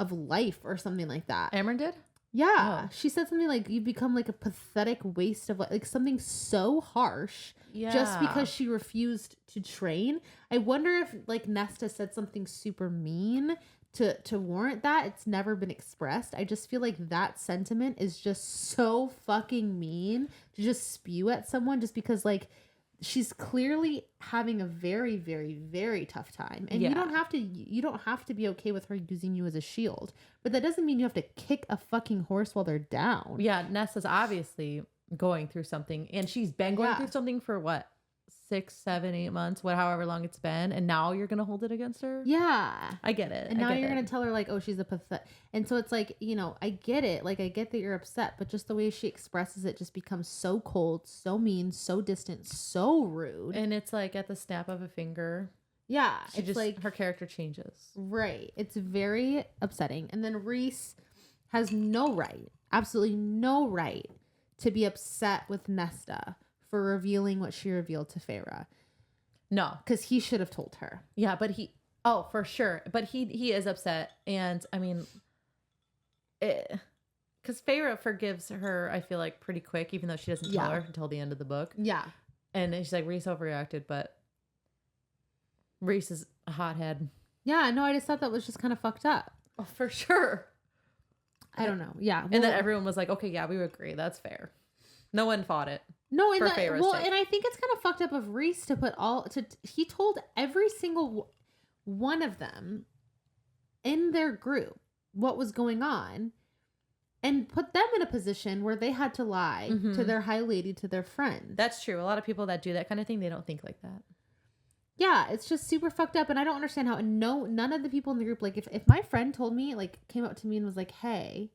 [SPEAKER 2] of life or something like that.
[SPEAKER 1] Amren did?
[SPEAKER 2] Yeah.
[SPEAKER 1] Oh.
[SPEAKER 2] She said something like, you become like a pathetic waste of like something so harsh.
[SPEAKER 1] Yeah.
[SPEAKER 2] Just because she refused to train. I wonder if like Nesta said something super mean to warrant that. It's never been expressed. I just feel like that sentiment is just so fucking mean to just spew at someone just because like she's clearly having a very, very, very tough time. And you don't have to be okay with her using you as a shield. But that doesn't mean you have to kick a fucking horse while they're down.
[SPEAKER 1] Yeah, Nesta's obviously going through something, and she's been going through something for what, 6, 7, 8 months, however long it's been, and now you're gonna hold it against her.
[SPEAKER 2] Yeah,
[SPEAKER 1] I get it.
[SPEAKER 2] And now you're gonna tell her like, oh, she's a pathetic. And so it's like, you know, I get it. Like I get that you're upset, but just the way she expresses it just becomes so cold, so mean, so distant, so rude.
[SPEAKER 1] And it's like at the snap of a finger.
[SPEAKER 2] Yeah,
[SPEAKER 1] it's just like her character changes.
[SPEAKER 2] Right. It's very upsetting. And then Rhys has no right, absolutely no right, to be upset with Nesta for revealing what she revealed to Feyre.
[SPEAKER 1] No.
[SPEAKER 2] Because he should have told her.
[SPEAKER 1] Yeah, but for sure. But he is upset. And I mean, because Feyre forgives her, I feel like pretty quick, even though she doesn't tell her until the end of the book.
[SPEAKER 2] Yeah.
[SPEAKER 1] And she's like, Rhys overreacted, but Rhys is a hothead.
[SPEAKER 2] Yeah, no, I just thought that was just kind of fucked up.
[SPEAKER 1] Oh, for sure.
[SPEAKER 2] I don't know. Yeah. Well,
[SPEAKER 1] and then everyone was like, okay, yeah, we agree. That's fair. No one fought it.
[SPEAKER 2] No, and and I think it's kind of fucked up of Rhys to put he told every single one of them in their group what was going on and put them in a position where they had to lie to their high lady, to their friend.
[SPEAKER 1] That's true. A lot of people that do that kind of thing, they don't think like that.
[SPEAKER 2] Yeah, it's just super fucked up, and I don't understand how. And none of the people in the group, like, if my friend told me, like, came up to me and was like, "Hey,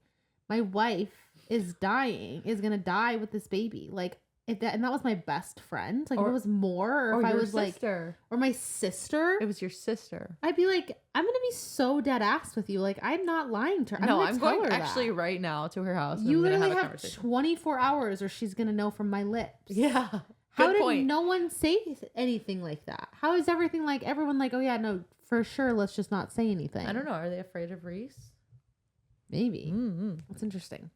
[SPEAKER 2] my wife is gonna die with this baby," like, and that was my best friend, like, if it was more, or if I was sister. Like, or my sister,
[SPEAKER 1] it was your sister,
[SPEAKER 2] I'd be like, I'm gonna be so dead ass with you, like, I'm not lying to her. I'm going
[SPEAKER 1] actually right now to her house.
[SPEAKER 2] You literally have 24 hours, or she's gonna know from my lips.
[SPEAKER 1] Yeah.
[SPEAKER 2] How did no one say anything like that? How is everyone like, oh yeah, no, for sure, let's just not say anything?
[SPEAKER 1] I don't know. Are they afraid of Rhys?
[SPEAKER 2] Maybe. Mm-hmm. That's interesting.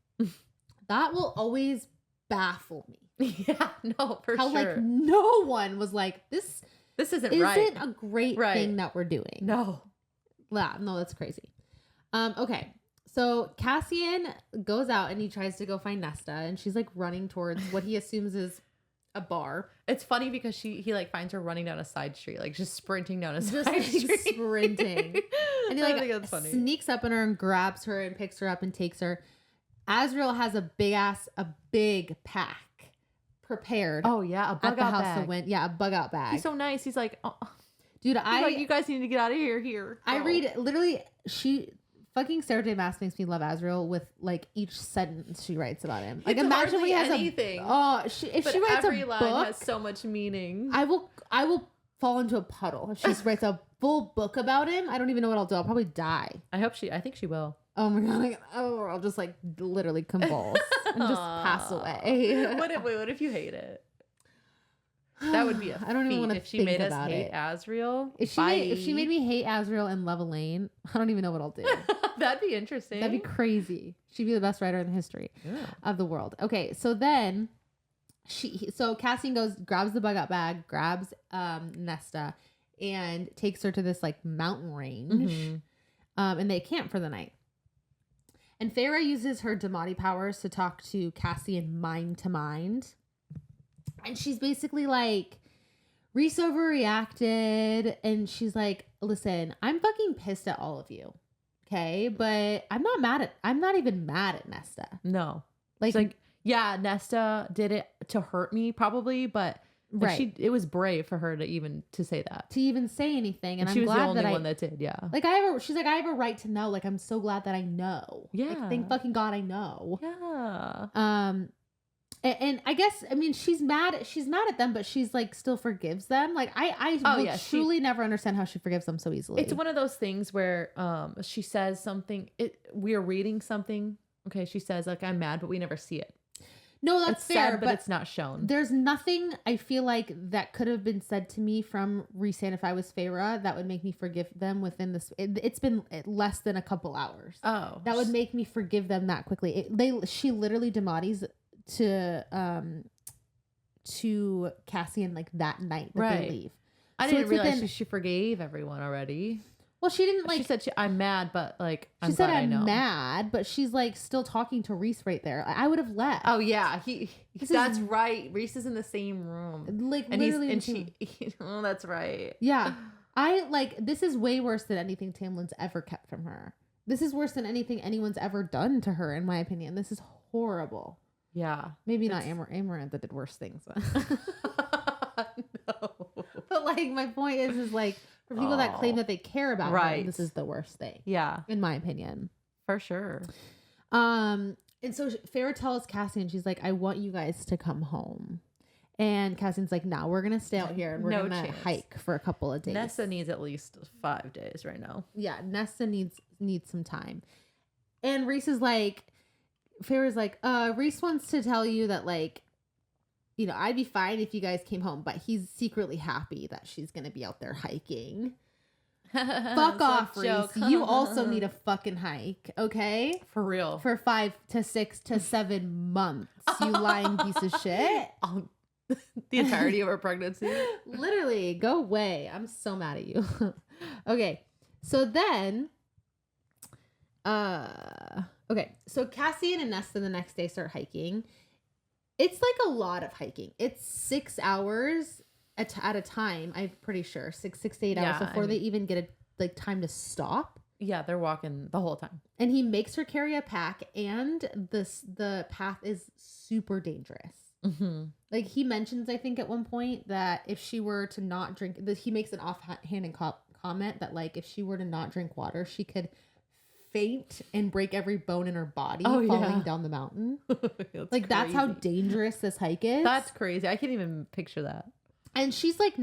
[SPEAKER 2] That will always baffle me.
[SPEAKER 1] Yeah, no, for sure. How
[SPEAKER 2] like no one was like, this isn't a great thing that we're doing.
[SPEAKER 1] No.
[SPEAKER 2] Yeah, no, that's crazy. Okay. So Cassian goes out and he tries to go find Nesta, and she's like running towards what he assumes is a bar.
[SPEAKER 1] It's funny because he like finds her running down a side street, like just sprinting down a side street.
[SPEAKER 2] Sprinting. And he like sneaks up on her and grabs her and picks her up and takes her. Azriel has a big pack prepared.
[SPEAKER 1] Oh yeah, a bug out bag.
[SPEAKER 2] Yeah, a bug out bag.
[SPEAKER 1] He's so nice. He's like, oh.
[SPEAKER 2] Dude,
[SPEAKER 1] like, you guys need to get out of here. Here.
[SPEAKER 2] I read literally. Fucking Sarah J. Maas makes me love Azriel with like each sentence she writes about him. Like, imagine if he has
[SPEAKER 1] anything.
[SPEAKER 2] If she writes
[SPEAKER 1] every
[SPEAKER 2] a
[SPEAKER 1] line
[SPEAKER 2] book,
[SPEAKER 1] has so much meaning.
[SPEAKER 2] I will fall into a puddle if she writes a full book about him. I don't even know what I'll do. I'll probably die.
[SPEAKER 1] I think she will.
[SPEAKER 2] Oh my god! I'll just like literally convulse and just pass away.
[SPEAKER 1] What if you hate it? That would be a
[SPEAKER 2] I don't even want to
[SPEAKER 1] if she made us hate Azriel.
[SPEAKER 2] If she made me hate Azriel and love Elaine, I don't even know what I'll do.
[SPEAKER 1] That'd be interesting.
[SPEAKER 2] That'd be crazy. She'd be the best writer in the history of the world. Okay, so then Cassian grabs the bug out bag, grabs Nesta, and takes her to this like mountain range. And they camp for the night. And Feyre uses her Damati powers to talk to Cassian mind to mind. And she's basically like, Rhys overreacted. And she's like, listen, I'm fucking pissed at all of you. Okay. But I'm not even mad at Nesta.
[SPEAKER 1] No. Like, yeah, Nesta did it to hurt me probably, but right. It was brave for her to say that.
[SPEAKER 2] To even say anything. And
[SPEAKER 1] she
[SPEAKER 2] I'm
[SPEAKER 1] was
[SPEAKER 2] glad
[SPEAKER 1] the only
[SPEAKER 2] that
[SPEAKER 1] one that did, yeah.
[SPEAKER 2] Like, she's like, I have a right to know. Like, I'm so glad that I know.
[SPEAKER 1] Yeah.
[SPEAKER 2] Like, thank fucking God I know.
[SPEAKER 1] Yeah.
[SPEAKER 2] And I guess, I mean, she's mad at them, but she's like, still forgives them. Like, I truly never understand how she forgives them so easily.
[SPEAKER 1] It's one of those things where she says something, we're reading something. Okay, she says, like, I'm mad, but we never see it.
[SPEAKER 2] No, that's fair,
[SPEAKER 1] said, but it's not shown.
[SPEAKER 2] There's nothing I feel like that could have been said to me from Rhys if I was Feyre that would make me forgive them within this. It's been less than a couple hours.
[SPEAKER 1] Oh,
[SPEAKER 2] that would make me forgive them that quickly. She literally Damatis to Cassian like that night that they leave.
[SPEAKER 1] I didn't realize she forgave everyone already.
[SPEAKER 2] Well, she didn't like.
[SPEAKER 1] She said, "I'm mad, but like
[SPEAKER 2] I'm glad I know." Mad, but she's like still talking to Rhys right there. I would have left.
[SPEAKER 1] Oh yeah, that's right. Rhys is in the same room,
[SPEAKER 2] like
[SPEAKER 1] and
[SPEAKER 2] literally.
[SPEAKER 1] Oh, that's right.
[SPEAKER 2] Yeah, this is way worse than anything Tamlin's ever kept from her. This is worse than anything anyone's ever done to her, in my opinion. This is horrible.
[SPEAKER 1] Yeah,
[SPEAKER 2] maybe not Amarantha did worse things.
[SPEAKER 1] No,
[SPEAKER 2] but like my point is like. For people that claim that they care about her, this is the worst thing.
[SPEAKER 1] Yeah.
[SPEAKER 2] In my opinion.
[SPEAKER 1] For sure.
[SPEAKER 2] And so Feyre tells Cassian, she's like, I want you guys to come home. And Cassian's like, no, we're going to stay out here and we're going to hike for a couple of days.
[SPEAKER 1] Nesta needs at least 5 days right now.
[SPEAKER 2] Yeah, Nesta needs some time. And Rhys is like, Feyre's like, Rhys wants to tell you that like, you know, I'd be fine if you guys came home, but he's secretly happy that she's going to be out there hiking. Fuck off, Rhys. You also need a fucking hike, okay?
[SPEAKER 1] For real.
[SPEAKER 2] For 5 to 6 to 7 months, you lying piece of shit.
[SPEAKER 1] The entirety of her pregnancy.
[SPEAKER 2] Literally, go away. I'm so mad at you. Okay, so then... so Cassian and Nesta the next day start hiking. It's like a lot of hiking. It's 6 hours at a time. I'm pretty sure 6 to 8 hours before they even get time to stop.
[SPEAKER 1] Yeah, they're walking the whole time.
[SPEAKER 2] And he makes her carry a pack, and the path is super dangerous.
[SPEAKER 1] Mm-hmm.
[SPEAKER 2] Like he mentions, I think at one point that if she were to not drink, he makes an offhanded comment that like if she were to not drink water, she could faint and break every bone in her body falling down the mountain. That's how dangerous this hike is.
[SPEAKER 1] That's crazy. I can't even picture that.
[SPEAKER 2] And she's like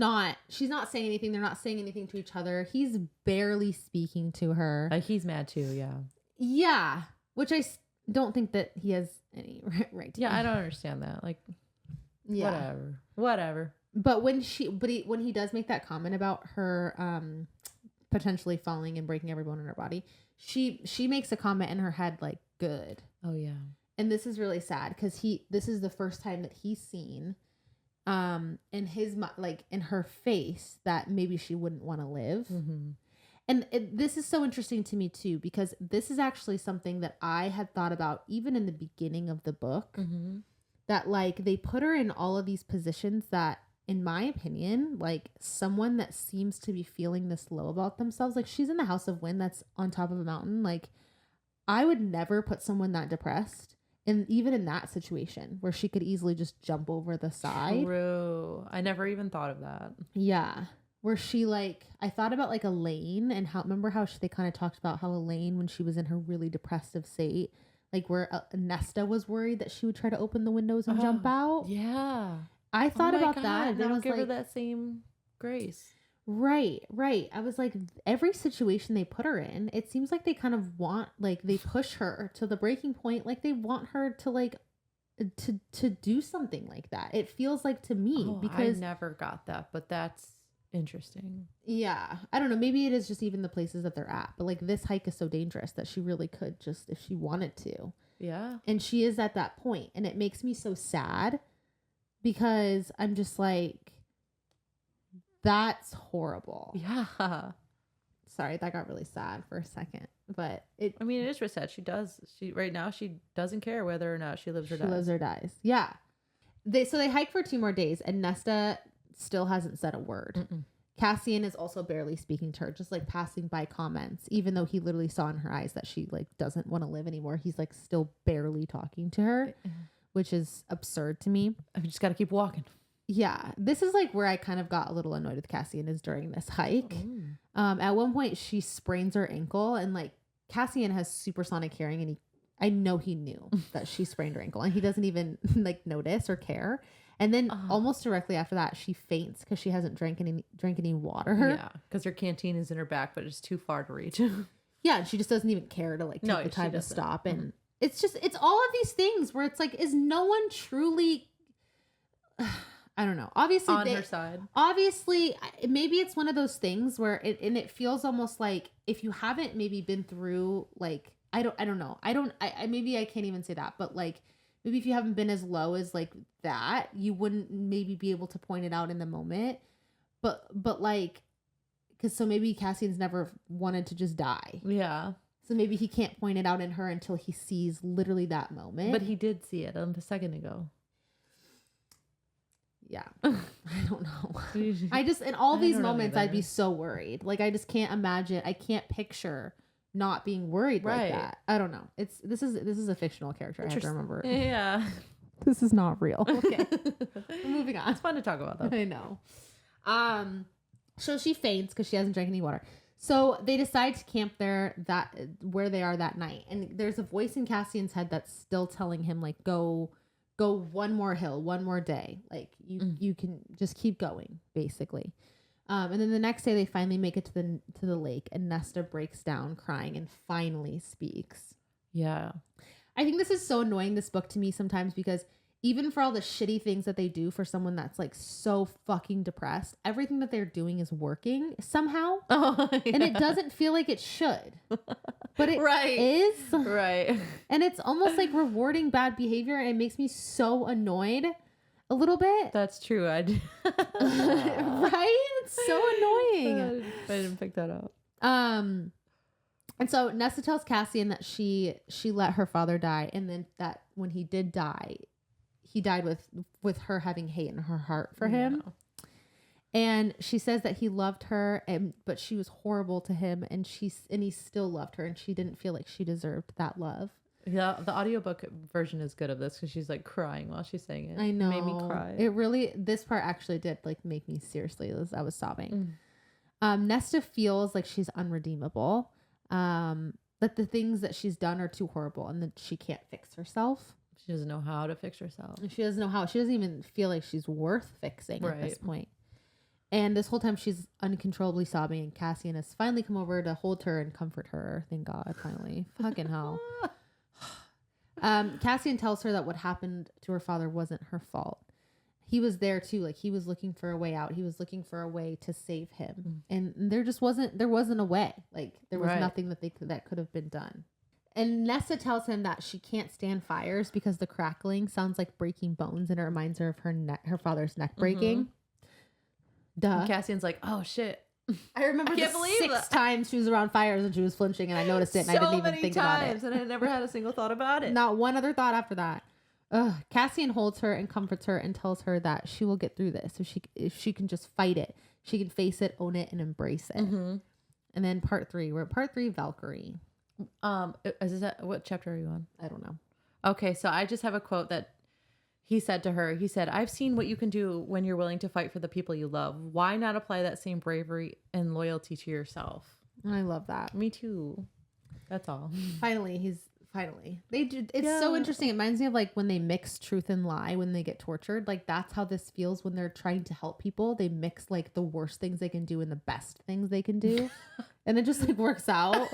[SPEAKER 2] she's not saying anything. They're not saying anything to each other. He's barely speaking to her.
[SPEAKER 1] He's mad too. Yeah.
[SPEAKER 2] Yeah. Which I don't think that he has any right to.
[SPEAKER 1] Yeah. I don't understand that. Like, whatever.
[SPEAKER 2] But when he does make that comment about her, potentially falling and breaking every bone in her body, she makes a comment in her head like, good.
[SPEAKER 1] Oh yeah.
[SPEAKER 2] And this is really sad because this is the first time that he's seen in his like in her face that maybe she wouldn't want to live.
[SPEAKER 1] Mm-hmm.
[SPEAKER 2] And this is so interesting to me too, because this is actually something that I had thought about even in the beginning of the book.
[SPEAKER 1] Mm-hmm.
[SPEAKER 2] That like they put her in all of these positions that, in my opinion, like someone that seems to be feeling this low about themselves, like she's in the House of Wind that's on top of a mountain. Like I would never put someone that depressed, and even in that situation where she could easily just jump over the side.
[SPEAKER 1] True. I never even thought of that.
[SPEAKER 2] Yeah. Where she like, I thought about like Elaine and remember how they kind of talked about how Elaine, when she was in her really depressive state, like where Nesta was worried that she would try to open the windows and jump out.
[SPEAKER 1] Yeah.
[SPEAKER 2] I thought about that.
[SPEAKER 1] They don't give her that same grace.
[SPEAKER 2] Right. I was like, every situation they put her in, it seems like they kind of want, like they push her to the breaking point. Like they want her to like, to do something like that. It feels like to me because
[SPEAKER 1] I never got that, but that's interesting.
[SPEAKER 2] Yeah. I don't know. Maybe it is just even the places that they're at, but like this hike is so dangerous that she really could just, if she wanted to.
[SPEAKER 1] Yeah. And
[SPEAKER 2] she is at that point, and it makes me so sad because I'm just like, That's horrible.
[SPEAKER 1] Yeah.
[SPEAKER 2] Sorry, that got really sad for a second. But
[SPEAKER 1] it is really sad. Right now she doesn't care whether or not she lives or dies.
[SPEAKER 2] She lives or dies. Yeah. They hike for 2 more days, and Nesta still hasn't said a word. Mm-mm. Cassian is also barely speaking to her, just like passing by comments, even though he literally saw in her eyes that she like doesn't want to live anymore. He's like still barely talking to her, which is absurd to me.
[SPEAKER 1] I just got to keep walking.
[SPEAKER 2] Yeah, this is like where I kind of got a little annoyed with Cassian is during this hike. At one point she sprains her ankle, and like Cassian has supersonic hearing, and I know he knew that she sprained her ankle, and he doesn't even like notice or care. And then almost directly after that, she faints because she hasn't drank any water.
[SPEAKER 1] Yeah, because her canteen is in her back, but it's too far to reach.
[SPEAKER 2] Yeah, and she just doesn't even care to like take the time to stop. And it's all of these things where it's like, is no one truly... I don't know. Obviously,
[SPEAKER 1] on her side.
[SPEAKER 2] Obviously, maybe it's one of those things where it feels almost like if you haven't maybe been through like I don't know. Maybe I can't even say that, but like maybe if you haven't been as low as like that, you wouldn't maybe be able to point it out in the moment. But like, because so maybe Cassian's never wanted to just die.
[SPEAKER 1] Yeah.
[SPEAKER 2] So maybe he can't point it out in her until he sees literally that moment.
[SPEAKER 1] But he did see it a second ago.
[SPEAKER 2] Yeah. I don't know. I just, in all these moments, I'd be so worried. Like, I just can't imagine. I can't picture not being worried like that. I don't know. This is a fictional character. I have to remember.
[SPEAKER 1] Yeah.
[SPEAKER 2] This is not real. Okay. Moving on.
[SPEAKER 1] It's fun to talk about though.
[SPEAKER 2] I know. So she faints because she hasn't drank any water. So they decide to camp there where they are that night. And there's a voice in Cassian's head that's still telling him like, go one more hill, one more day. Like you can just keep going, basically. And then the next day they finally make it to the lake, and Nesta breaks down crying and finally speaks.
[SPEAKER 1] Yeah.
[SPEAKER 2] I think this is so annoying, this book, to me sometimes, because even for all the shitty things that they do for someone that's like so fucking depressed, everything that they're doing is working somehow. Oh, yeah. And it doesn't feel like it should. But it is.
[SPEAKER 1] Right.
[SPEAKER 2] And it's almost like rewarding bad behavior, and it makes me so annoyed a little bit.
[SPEAKER 1] That's true.
[SPEAKER 2] Right? It's so annoying.
[SPEAKER 1] I didn't pick that up.
[SPEAKER 2] And so Nesta tells Cassian that she let her father die, and then that when he did die, he died with her having hate in her heart for him. And she says that he loved her, but she was horrible to him, and he still loved her, and she didn't feel like she deserved that love.
[SPEAKER 1] Yeah, the audiobook version is good of this because she's like crying while she's saying it.
[SPEAKER 2] I know.
[SPEAKER 1] It made me cry.
[SPEAKER 2] This part actually did like make me seriously, I was sobbing. Nesta feels like she's unredeemable. That the things that she's done are too horrible, and that she can't fix herself.
[SPEAKER 1] She doesn't know how to fix herself.
[SPEAKER 2] She doesn't know how. She doesn't even feel like she's worth fixing at this point. And this whole time she's uncontrollably sobbing, and Cassian has finally come over to hold her and comfort her. Thank God, finally. Fucking hell. Cassian tells her that what happened to her father wasn't her fault. He was there too. Like, he was looking for a way out. He was looking for a way to save him. And there wasn't a way. Like, there was nothing that could have been done. And Nesta tells him that she can't stand fires because the crackling sounds like breaking bones, and it reminds her of her father's neck breaking. Duh.
[SPEAKER 1] And Cassian's like, oh shit.
[SPEAKER 2] I remember the 6 times she was around fires and she was flinching, and I noticed it, and I didn't even think about it.
[SPEAKER 1] And I never had a single thought about it.
[SPEAKER 2] Not one other thought after that. Cassian holds her and comforts her and tells her that she will get through this. If she can just fight it, she can face it, own it, and embrace it. And then part 3. We're at part 3, Valkyrie.
[SPEAKER 1] What chapter are you on?
[SPEAKER 2] I don't know.
[SPEAKER 1] Okay, so I just have a quote that he said to her. He said, I've seen what you can do when you're willing to fight for the people you love. Why not apply that same bravery and loyalty to yourself?
[SPEAKER 2] I love that.
[SPEAKER 1] Me too. That's all.
[SPEAKER 2] Finally. They do. It's so interesting. It reminds me of like when they mix truth and lie when they get tortured. Like, that's how this feels when they're trying to help people. They mix like the worst things they can do and the best things they can do. And it just like works out.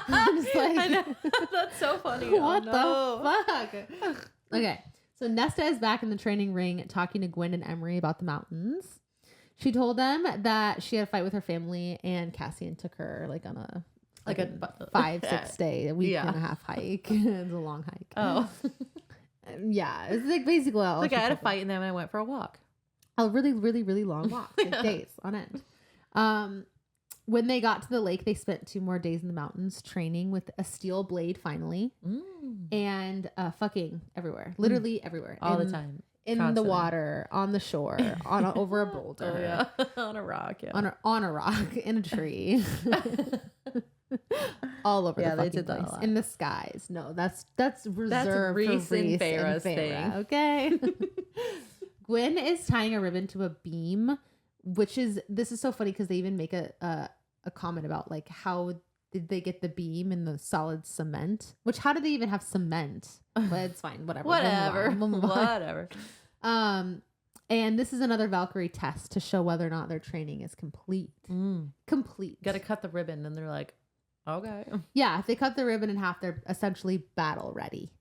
[SPEAKER 2] I'm just like,
[SPEAKER 1] I know. That's so funny.
[SPEAKER 2] What the fuck? Okay. So Nesta is back in the training ring talking to Gwen and Emery about the mountains. She told them that she had a fight with her family, and Cassian took her like on a 5-6 day, a week and a half hike. It's a long hike.
[SPEAKER 1] Oh.
[SPEAKER 2] Yeah. It's like basically all
[SPEAKER 1] like I had a fight and then I went for a walk.
[SPEAKER 2] A really, really, really long walk, like days on end. When they got to the lake, they spent 2 more days in the mountains training with a steel blade finally. And fucking everywhere. Literally everywhere.
[SPEAKER 1] All the time.
[SPEAKER 2] In Constantly. The water, on the shore, over a boulder.
[SPEAKER 1] Oh, yeah. On a rock, yeah.
[SPEAKER 2] On a rock, in a tree. All over the fucking place. In the skies. No, that's reserved
[SPEAKER 1] Reese
[SPEAKER 2] for Reese
[SPEAKER 1] and Farrah's thing.
[SPEAKER 2] Okay? Gwen is tying a ribbon to a beam, this is so funny because they even make a comment about like how did they get the beam in the solid cement? Which how do they even have cement? But it's fine, whatever.
[SPEAKER 1] Whatever.
[SPEAKER 2] And this is another Valkyrie test to show whether or not their training is complete. Complete.
[SPEAKER 1] Got to cut the ribbon, and they're like, okay.
[SPEAKER 2] Yeah, if they cut the ribbon in half, they're essentially battle ready.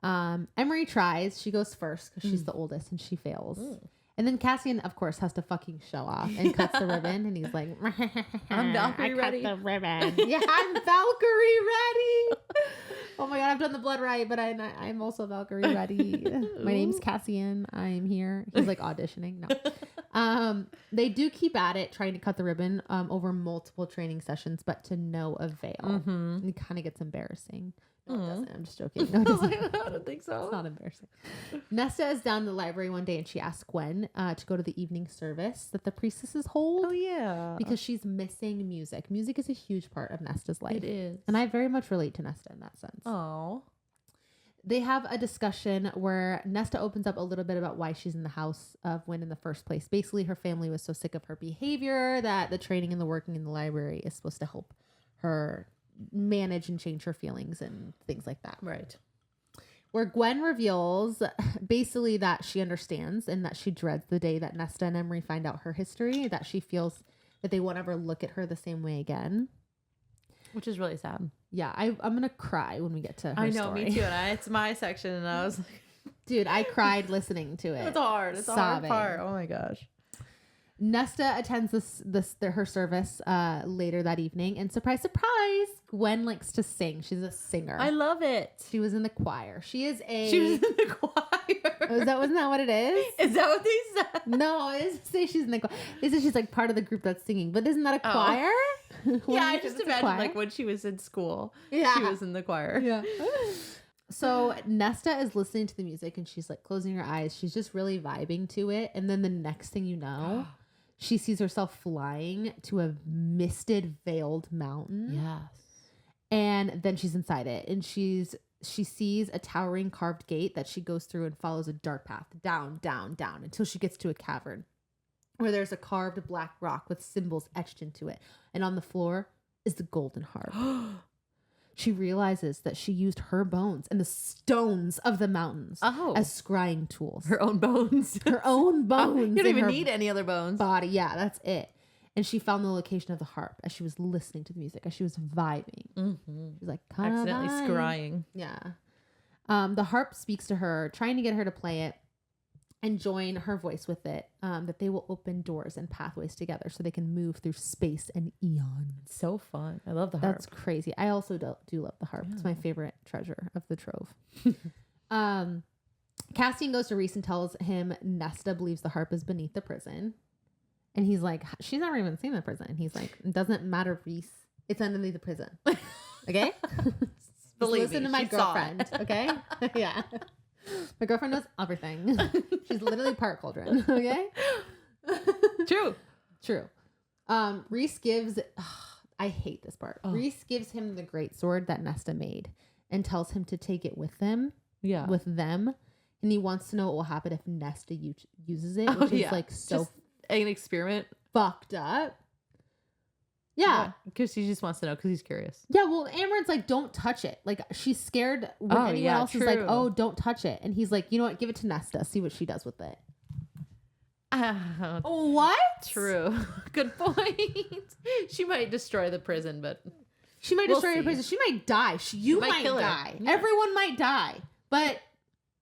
[SPEAKER 2] Emery tries. She goes first because she's the oldest, and she fails. And then Cassian, of course, has to fucking show off and cuts the ribbon. And he's like,
[SPEAKER 1] I'm Valkyrie ready.
[SPEAKER 2] Cut the ribbon. Yeah, I'm Valkyrie ready. Oh my God, I've done the blood right, but I'm also Valkyrie ready. My name's Cassian. I'm here. He's like auditioning. No. They do keep at it, trying to cut the ribbon over multiple training sessions, but to no avail. It kind of gets embarrassing. No, it doesn't. I'm just joking. No, it doesn't.
[SPEAKER 1] I don't think so.
[SPEAKER 2] It's not embarrassing. Nesta is down in the library one day and she asks Gwen to go to the evening service that the priestesses hold.
[SPEAKER 1] Oh, yeah.
[SPEAKER 2] Because she's missing music. Music is a huge part of Nesta's life.
[SPEAKER 1] It is.
[SPEAKER 2] And I very much relate to Nesta in that sense.
[SPEAKER 1] Oh.
[SPEAKER 2] They have a discussion where Nesta opens up a little bit about why she's in the house of Gwen in the first place. Basically, her family was so sick of her behavior that the training and the working in the library is supposed to help her manage and change her feelings and things like that.
[SPEAKER 1] Right.
[SPEAKER 2] Where Gwen reveals basically that she understands and that she dreads the day that Nesta and Emery find out her history, that she feels that they won't ever look at her the same way again.
[SPEAKER 1] Which is really sad.
[SPEAKER 2] Yeah, I'm going to cry when we get to her story.
[SPEAKER 1] Me too. And it's my section and I was like...
[SPEAKER 2] Dude, I cried listening to it.
[SPEAKER 1] It's hard. It's sobbing. A hard part. Oh my gosh.
[SPEAKER 2] Nesta attends her service later that evening, and surprise, surprise, Gwen likes to sing. She's a singer.
[SPEAKER 1] I love it.
[SPEAKER 2] She was in the choir. She was in
[SPEAKER 1] the choir.
[SPEAKER 2] Wasn't that what it is?
[SPEAKER 1] Is that what they said?
[SPEAKER 2] No, it doesn't say she's in the choir. They say she's like part of the group that's singing. But isn't that a choir?
[SPEAKER 1] Yeah, I just imagine like when she was in school. Yeah. She was in the choir.
[SPEAKER 2] Yeah. So Nesta is listening to the music and she's like closing her eyes. She's just really vibing to it. And then the next thing you know, she sees herself flying to a misted, veiled mountain.
[SPEAKER 1] Yes.
[SPEAKER 2] And then she's inside it. And she sees a towering carved gate that she goes through and follows a dark path down, down, down until she gets to a cavern where there's a carved black rock with symbols etched into it. And on the floor is the golden harp. She realizes that she used her bones and the stones of the mountains as scrying tools.
[SPEAKER 1] Her own bones.
[SPEAKER 2] Her own bones.
[SPEAKER 1] You don't even need any other bones.
[SPEAKER 2] Body. Yeah, that's it. And she found the location of the harp as she was listening to the music, as she was vibing.
[SPEAKER 1] Mm-hmm.
[SPEAKER 2] She's like,
[SPEAKER 1] accidentally scrying.
[SPEAKER 2] Yeah. The harp speaks to her, trying to get her to play it and join her voice with it, that they will open doors and pathways together so they can move through space and eons.
[SPEAKER 1] So fun. I love the harp.
[SPEAKER 2] That's crazy. I also do love the harp. Yeah. It's my favorite treasure of the trove. Castian goes to Reese and tells him Nesta believes the harp is beneath the prison. And he's like, she's never even seen the prison. And he's like, it doesn't matter, Reese. It's underneath the prison. Okay? Listen to my girlfriend. Okay? Yeah. My girlfriend knows everything. She's literally part cauldron. Okay? True. Reese gives... I hate this part. Reese gives him the great sword that Nesta made and tells him to take it with them. Yeah. With them. And he wants to know what will happen if Nesta uses it, which is like so...
[SPEAKER 1] Just an experiment.
[SPEAKER 2] Fucked up. Yeah.
[SPEAKER 1] Because he just wants to know because he's curious.
[SPEAKER 2] Yeah, well, Amaranth's like, don't touch it. Like, she's scared when anyone else is like, oh, don't touch it. And he's like, you know what? Give it to Nesta. See what she does with it. What?
[SPEAKER 1] True. Good point. She might destroy the prison, but...
[SPEAKER 2] She might destroy the prison. She might die. You might die. Yeah. Everyone might die. But...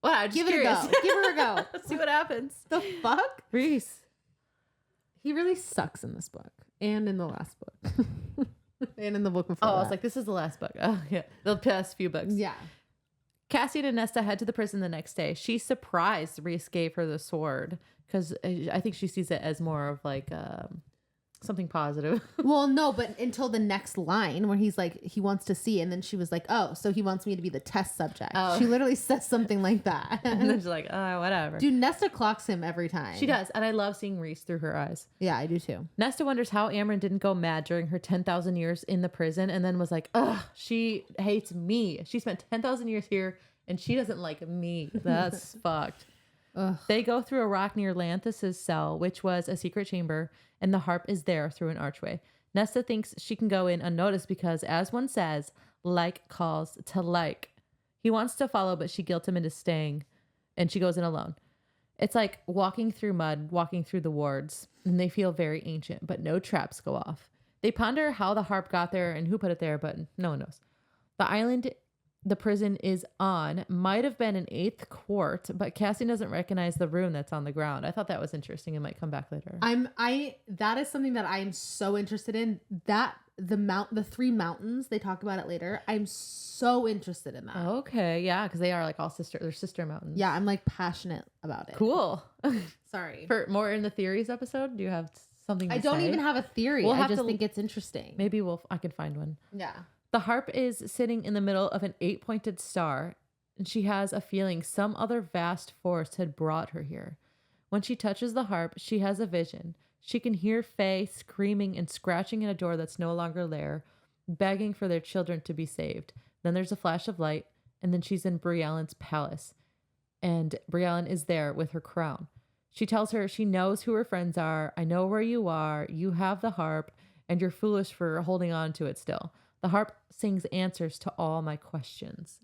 [SPEAKER 1] Wow,
[SPEAKER 2] give it a go. Give her a go.
[SPEAKER 1] See what happens.
[SPEAKER 2] The fuck?
[SPEAKER 1] Reese.
[SPEAKER 2] He really sucks in this book. And in the last book. And in the book before
[SPEAKER 1] I was like, this is the last book. Oh, yeah. The past few books.
[SPEAKER 2] Yeah.
[SPEAKER 1] Cassian and Nesta head to the prison the next day. She's surprised Reese gave her the sword because I think she sees it as more of like something positive.
[SPEAKER 2] Well, no, but until the next line where he's like, he wants to see, and then she was like, oh, so he wants me to be the test subject. Oh. She literally says something like that.
[SPEAKER 1] And then she's like, oh, whatever.
[SPEAKER 2] Dude, Nesta clocks him every time.
[SPEAKER 1] She does. And I love seeing Reese through her eyes.
[SPEAKER 2] Yeah, I do too.
[SPEAKER 1] Nesta wonders how Amren didn't go mad during her 10,000 years in the prison and then was like, ugh, she hates me. She spent 10,000 years here and she doesn't like me. That's fucked. Ugh. They go through a rock near Lanthus's cell, which was a secret chamber, and the harp is there through an archway. Nesta thinks she can go in unnoticed because, as one says, like calls to like. He wants to follow, but she guilts him into staying, and she goes in alone. It's like walking through mud, walking through the wards, and they feel very ancient, but no traps go off. They ponder how the harp got there and who put it there, but no one knows. The island the prison is on might have been an 8th quart, but Cassie doesn't recognize the rune that's on the ground. I thought that was interesting. It might come back later.
[SPEAKER 2] That is something that I'm so interested in. That the 3 mountains, they talk about it later. I'm so interested in that.
[SPEAKER 1] Okay, yeah, because they are like all they're sister mountains.
[SPEAKER 2] Yeah, I'm like passionate about it.
[SPEAKER 1] Cool.
[SPEAKER 2] Sorry.
[SPEAKER 1] For more in the theories episode, do you have something to
[SPEAKER 2] I don't
[SPEAKER 1] say?
[SPEAKER 2] even have a theory. I just think it's interesting.
[SPEAKER 1] Maybe I can find one.
[SPEAKER 2] Yeah.
[SPEAKER 1] The harp is sitting in the middle of an 8-pointed star, and she has a feeling some other vast force had brought her here. When she touches the harp, she has a vision. She can hear Faye screaming and scratching at a door that's no longer there, begging for their children to be saved. Then there's a flash of light, and then she's in Briellen's palace, and Briellen is there with her crown. She tells her she knows who her friends are. I know where you are. You have the harp, and you're foolish for holding on to it still. The harp sings answers to all my questions.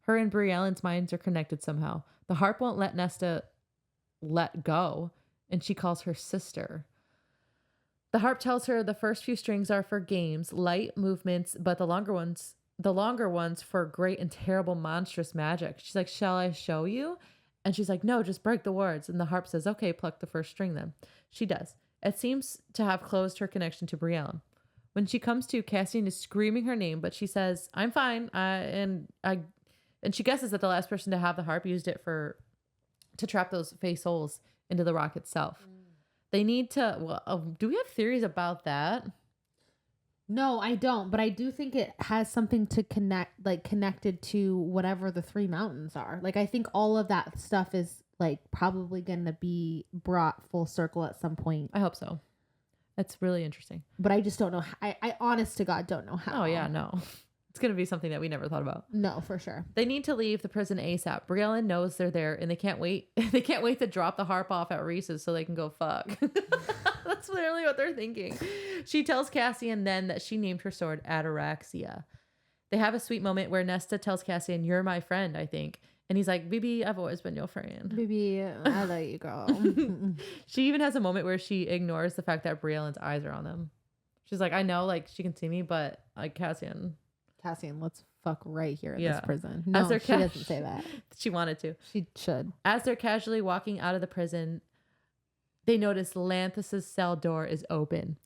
[SPEAKER 1] Her and Briellen's minds are connected somehow. The harp won't let Nesta let go, and she calls her sister. The harp tells her the first few strings are for games, light movements, but the longer ones for great and terrible monstrous magic. She's like, shall I show you? And she's like, no, just break the words. And the harp says, okay, pluck the first string then. She does. It seems to have closed her connection to Briellen. When she comes to, Cassian is screaming her name, but she says, I'm fine. And she guesses that the last person to have the harp used it to trap those Fae souls into the rock itself. They need to, do we have theories about that?
[SPEAKER 2] No, I don't, but I do think it has something to connected to whatever the 3 mountains are. Like, I think all of that stuff is like probably going to be brought full circle at some point.
[SPEAKER 1] I hope so. That's really interesting.
[SPEAKER 2] But I just don't know. I honest to God don't know how.
[SPEAKER 1] Oh, yeah, no. It's going to be something that we never thought about.
[SPEAKER 2] No, for sure.
[SPEAKER 1] They need to leave the prison ASAP. Briellen knows they're there, and they can't wait. They can't wait to drop the harp off at Reese's so they can go fuck. That's literally what they're thinking. She tells Cassian then that she named her sword Ataraxia. They have a sweet moment where Nesta tells Cassian, you're my friend, I think. And he's like, baby, I've always been your friend.
[SPEAKER 2] Baby, I love you, girl.
[SPEAKER 1] She even has a moment where she ignores the fact that Briellen's eyes are on them. She's like, I know, like, she can see me, but like, Cassian,
[SPEAKER 2] let's fuck right here in this prison. No, she doesn't say that.
[SPEAKER 1] She wanted to.
[SPEAKER 2] She should.
[SPEAKER 1] As they're casually walking out of the prison, they notice Lanthus's cell door is open.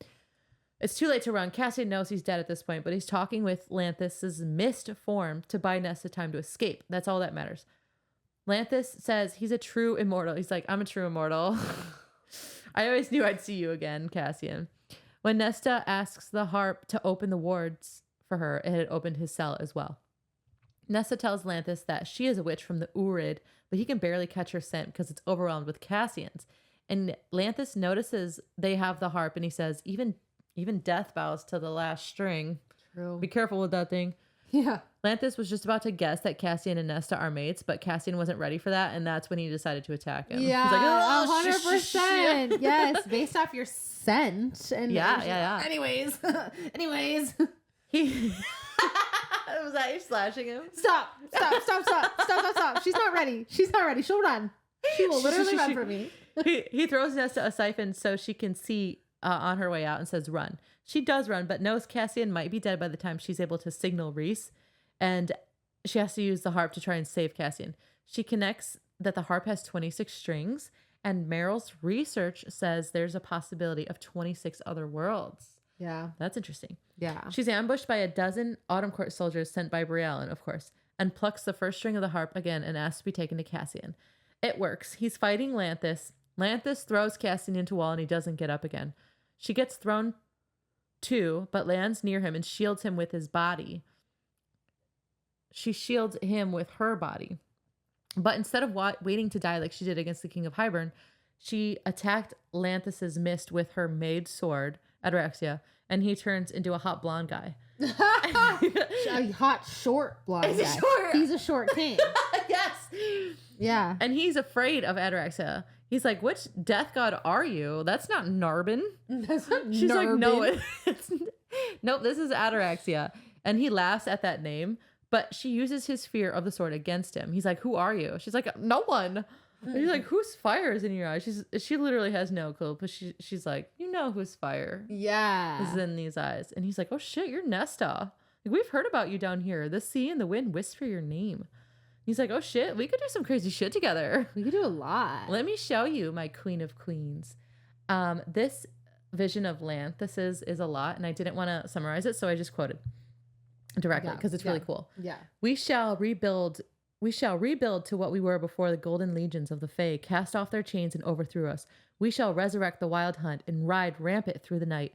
[SPEAKER 1] It's too late to run. Cassian knows he's dead at this point, but he's talking with Lanthus's mist form to buy Nesta time to escape. That's all that matters. Lanthus says he's a true immortal. He's like, I'm a true immortal. I always knew I'd see you again, Cassian. When Nesta asks the harp to open the wards for her, it had opened his cell as well. Nesta tells Lanthus that she is a witch from the Urid, but he can barely catch her scent because it's overwhelmed with Cassian's. And Lanthus notices they have the harp, and he says, even death bows to the last string.
[SPEAKER 2] True.
[SPEAKER 1] Be careful with that thing.
[SPEAKER 2] Yeah.
[SPEAKER 1] Lanthus was just about to guess that Cassian and Nesta are mates, but Cassian wasn't ready for that, and that's when he decided to attack him.
[SPEAKER 2] Yeah,
[SPEAKER 1] he's like,
[SPEAKER 2] 100%. Yes, based off your scent. And
[SPEAKER 1] yeah.
[SPEAKER 2] Anyways.
[SPEAKER 1] He was that you slashing him?
[SPEAKER 2] Stop. She's not ready. She'll run. She will literally run for me.
[SPEAKER 1] He throws Nesta a siphon so she can see on her way out and says, run. She does run, but knows Cassian might be dead by the time she's able to signal Reese, and she has to use the harp to try and save Cassian. She connects that the harp has 26 strings, and Meryl's research says there's a possibility of 26 other worlds.
[SPEAKER 2] Yeah.
[SPEAKER 1] That's interesting.
[SPEAKER 2] Yeah.
[SPEAKER 1] She's ambushed by a dozen Autumn Court soldiers sent by Briellen, of course. and plucks the first string of the harp again and asks to be taken to Cassian. It works. He's fighting Lanthus. Lanthus throws Cassian into a wall and he doesn't get up again. She gets thrown too, but lands near him and shields him with his body. She shields him with her body. But instead of waiting to die like she did against the King of Hybern, she attacked Lanthus's mist with her maid sword, Ataraxia, and he turns into a hot blonde guy.
[SPEAKER 2] A hot, short blonde guy. He's a short king.
[SPEAKER 1] Yes.
[SPEAKER 2] Yeah.
[SPEAKER 1] And he's afraid of Ataraxia. He's like, which death god are you? That's not Narbin.
[SPEAKER 2] That's not
[SPEAKER 1] She's
[SPEAKER 2] Narbin.
[SPEAKER 1] like, no, nope, this is Ataraxia. And he laughs at that name, but she uses his fear of the sword against him. He's like, who are you? She's like, no one. And he's like, whose fire is in your eyes? She literally has no clue, but she's like, you know whose fire is in these eyes. And he's like, oh shit, you're Nesta. Like, we've heard about you down here. The sea and the wind whisper your name. He's like, oh shit, we could do some crazy shit together.
[SPEAKER 2] We could do a lot.
[SPEAKER 1] Let me show you, my queen of queens. This vision of Lanthus is a lot, and I didn't want to summarize it, so I just quoted directly because it's really cool.
[SPEAKER 2] Yeah.
[SPEAKER 1] We shall rebuild to what we were before the golden legions of the Fae cast off their chains and overthrew us. We shall resurrect the wild hunt and ride rampant through the night.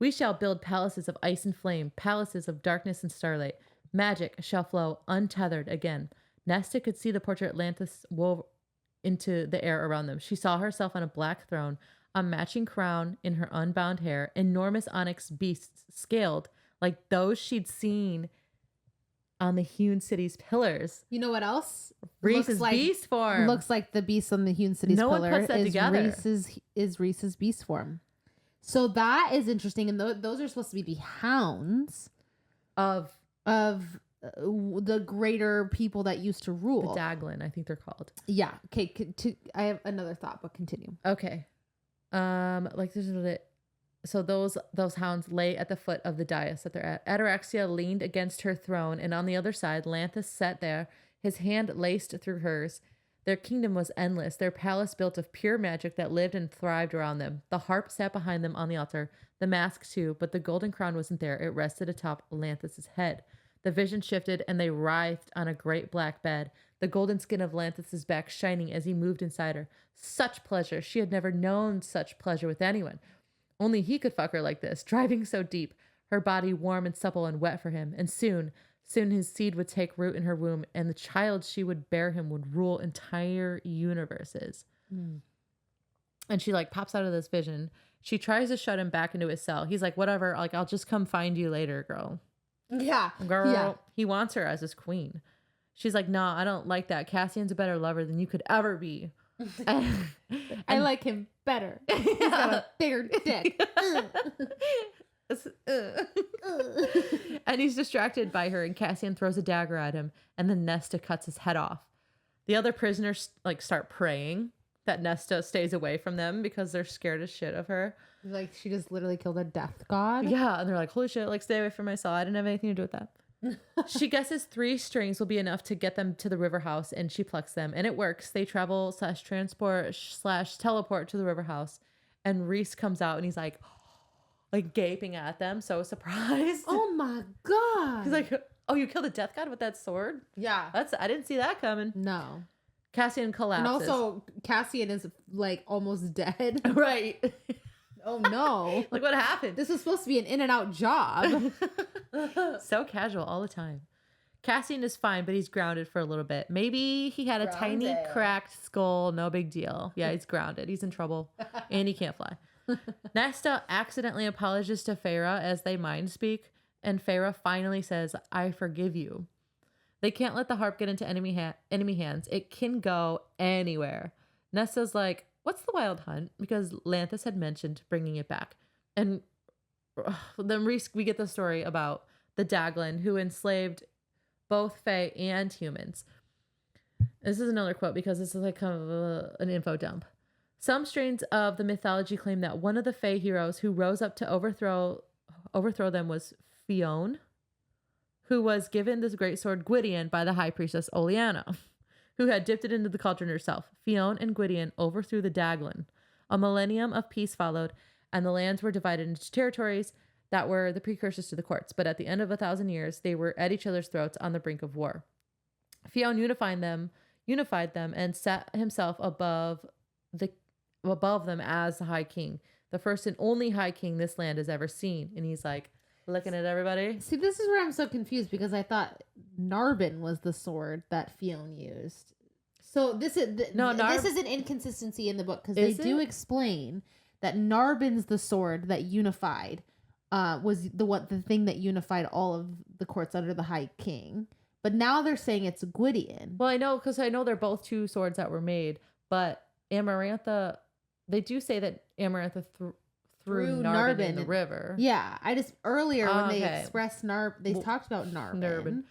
[SPEAKER 1] We shall build palaces of ice and flame, palaces of darkness and starlight. Magic shall flow untethered again. Nesta could see the portrait Lanthus wove into the air around them. She saw herself on a black throne, a matching crown in her unbound hair, enormous onyx beasts scaled like those she'd seen on the hewn city's pillars.
[SPEAKER 2] You know what else?
[SPEAKER 1] Reese's beast form.
[SPEAKER 2] Looks like the beast on the hewn city's pillar.
[SPEAKER 1] No one puts that together.
[SPEAKER 2] Reese's beast form. So that is interesting. And those are supposed to be the hounds of the greater people that used to rule.
[SPEAKER 1] The Daglin, I think they're called.
[SPEAKER 2] Yeah. Okay. I have another thought, but continue.
[SPEAKER 1] Okay. So those hounds lay at the foot of the dais that they're at. Ataraxia leaned against her throne, and on the other side, Lanthus sat there, his hand laced through hers. Their kingdom was endless, their palace built of pure magic that lived and thrived around them. The harp sat behind them on the altar, the mask too, but the golden crown wasn't there. It rested atop Lanthus's head. The vision shifted, and they writhed on a great black bed, the golden skin of Lanthus's back shining as he moved inside her. Such pleasure. She had never known such pleasure with anyone. Only he could fuck her like this, driving so deep, her body warm and supple and wet for him. And soon his seed would take root in her womb, and the child she would bear him would rule entire universes. And she pops out of this vision. She tries to shut him back into his cell. He's like, whatever, I'll just come find you later, girl.
[SPEAKER 2] Yeah.
[SPEAKER 1] Girl.
[SPEAKER 2] Yeah.
[SPEAKER 1] He wants her as his queen. She's like, nah, I don't like that. Cassian's a better lover than you could ever be.
[SPEAKER 2] I like him better. He's got a bigger dick.
[SPEAKER 1] And he's distracted by her, and Cassian throws a dagger at him, and then Nesta cuts his head off. The other prisoners start praying that Nesta stays away from them because they're scared as shit of her.
[SPEAKER 2] Like she just literally killed a death god.
[SPEAKER 1] Yeah, and they're like, holy shit, stay away from my cell. I didn't have anything to do with that. She guesses 3 strings will be enough to get them to the river house, and she plucks them, and it works. They travel / transport / teleport to the river house, and Reese comes out, and he's like gaping at them, so surprised.
[SPEAKER 2] Oh my god!
[SPEAKER 1] He's like, oh, you killed a death god with that sword?
[SPEAKER 2] Yeah,
[SPEAKER 1] I didn't see that coming.
[SPEAKER 2] No.
[SPEAKER 1] Cassian collapses,
[SPEAKER 2] and also Cassian is almost dead.
[SPEAKER 1] Right.
[SPEAKER 2] Oh no.
[SPEAKER 1] What happened?
[SPEAKER 2] This was supposed to be an in and out job.
[SPEAKER 1] So casual all the time. Cassian is fine, but he's grounded for a little bit. Maybe he had a tiny cracked skull. No big deal. Yeah, he's grounded. He's in trouble. And he can't fly. Nesta accidentally apologizes to Feyre as they mind speak. And Feyre finally says, I forgive you. They can't let the harp get into enemy hands. It can go anywhere. Nesta's like, what's the wild hunt? Because Lanthus had mentioned bringing it back. And then we get the story about the Daglin who enslaved both Fae and humans. This is another quote because this is kind of an info dump. Some strains of the mythology claim that one of the Fae heroes who rose up to overthrow them was Fionn, who was given this great sword Gwydion by the high priestess Oleana, who had dipped it into the cauldron herself. Fionn and Gwydion overthrew the Daglin. A millennium of peace followed, and the lands were divided into territories that were the precursors to the courts. But at the end of 1,000 years, they were at each other's throats on the brink of war. Fionn unified them and set himself above them as the High King, the first and only High King this land has ever seen. And he's like looking at everybody.
[SPEAKER 2] See, this is where I'm so confused because I thought Narbin was the sword that Fionn used. So this is this is an inconsistency in the book because they do explain that Narbin's the sword that unified, was the thing that unified all of the courts under the High King. But now they're saying it's Gwydion.
[SPEAKER 1] Well, I know because I know they're both two swords that were made, but Amarantha, they do say that Amarantha threw Narbin in the river.
[SPEAKER 2] Yeah, I just earlier when they expressed they talked about Narbin.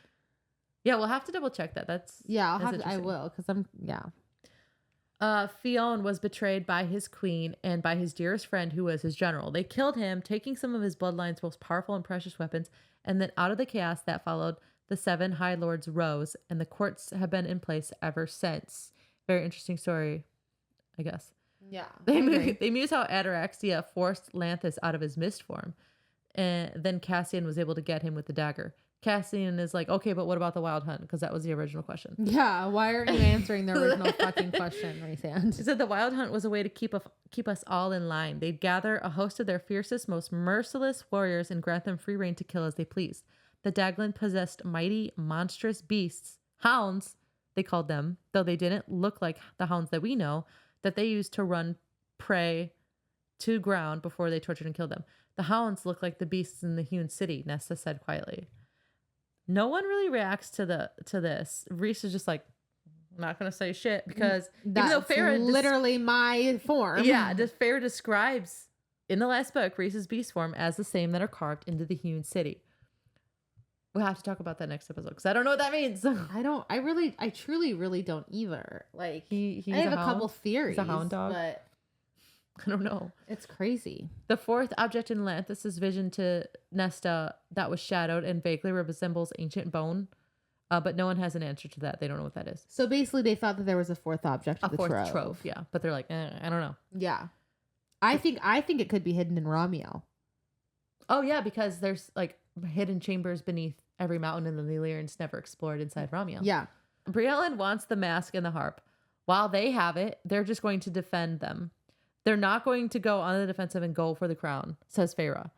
[SPEAKER 1] Yeah, we'll have to double check that. I will because Fionn was betrayed by his queen and by his dearest friend, who was his general. They killed him, taking some of his bloodline's most powerful and precious weapons, and then out of the chaos that followed, the 7 High Lords rose, and the courts have been in place ever since. Very interesting story, I guess.
[SPEAKER 2] Yeah.
[SPEAKER 1] They muse how Ataraxia forced Lanthus out of his mist form, and then Cassian was able to get him with the dagger. Cassian is like, okay, but what about the Wild Hunt? Because that was the original question.
[SPEAKER 2] Yeah, why aren't you answering the original fucking question, Rhysand?
[SPEAKER 1] He said the Wild Hunt was a way to keep us all in line. They'd gather a host of their fiercest, most merciless warriors and grant them free reign to kill as they pleased. The Daglan possessed mighty, monstrous beasts, hounds, they called them, though they didn't look like the hounds that we know, that they used to run prey to ground before they tortured and killed them. The hounds look like the beasts in the hewn city, Nesta said quietly. No one really reacts to this. Rhys is just like, I'm not going to say shit because
[SPEAKER 2] that's even though Farrah literally my form.
[SPEAKER 1] Yeah, Farrah describes in the last book Rhys's beast form as the same that are carved into the hewn city. We'll have to talk about that next episode because I don't know what that means.
[SPEAKER 2] I truly really don't either. Like I have a couple theories.
[SPEAKER 1] He's a hound dog,
[SPEAKER 2] but
[SPEAKER 1] I don't know.
[SPEAKER 2] It's crazy.
[SPEAKER 1] The 4th object in Lanthus's vision to Nesta that was shadowed and vaguely resembles ancient bone, but no one has an answer to that. They don't know what that is.
[SPEAKER 2] So basically, they thought that there was a 4th object.
[SPEAKER 1] A 4th trove. Yeah, but they're like, I don't know.
[SPEAKER 2] Yeah, I think it could be hidden in Ramiel.
[SPEAKER 1] Oh yeah, because there's like hidden chambers beneath every mountain in the Lillierns never explored inside Ramiel.
[SPEAKER 2] Yeah,
[SPEAKER 1] Briellen wants the mask and the harp. While they have it, they're just going to defend them. They're not going to go on the defensive and go for the crown, says Farrah.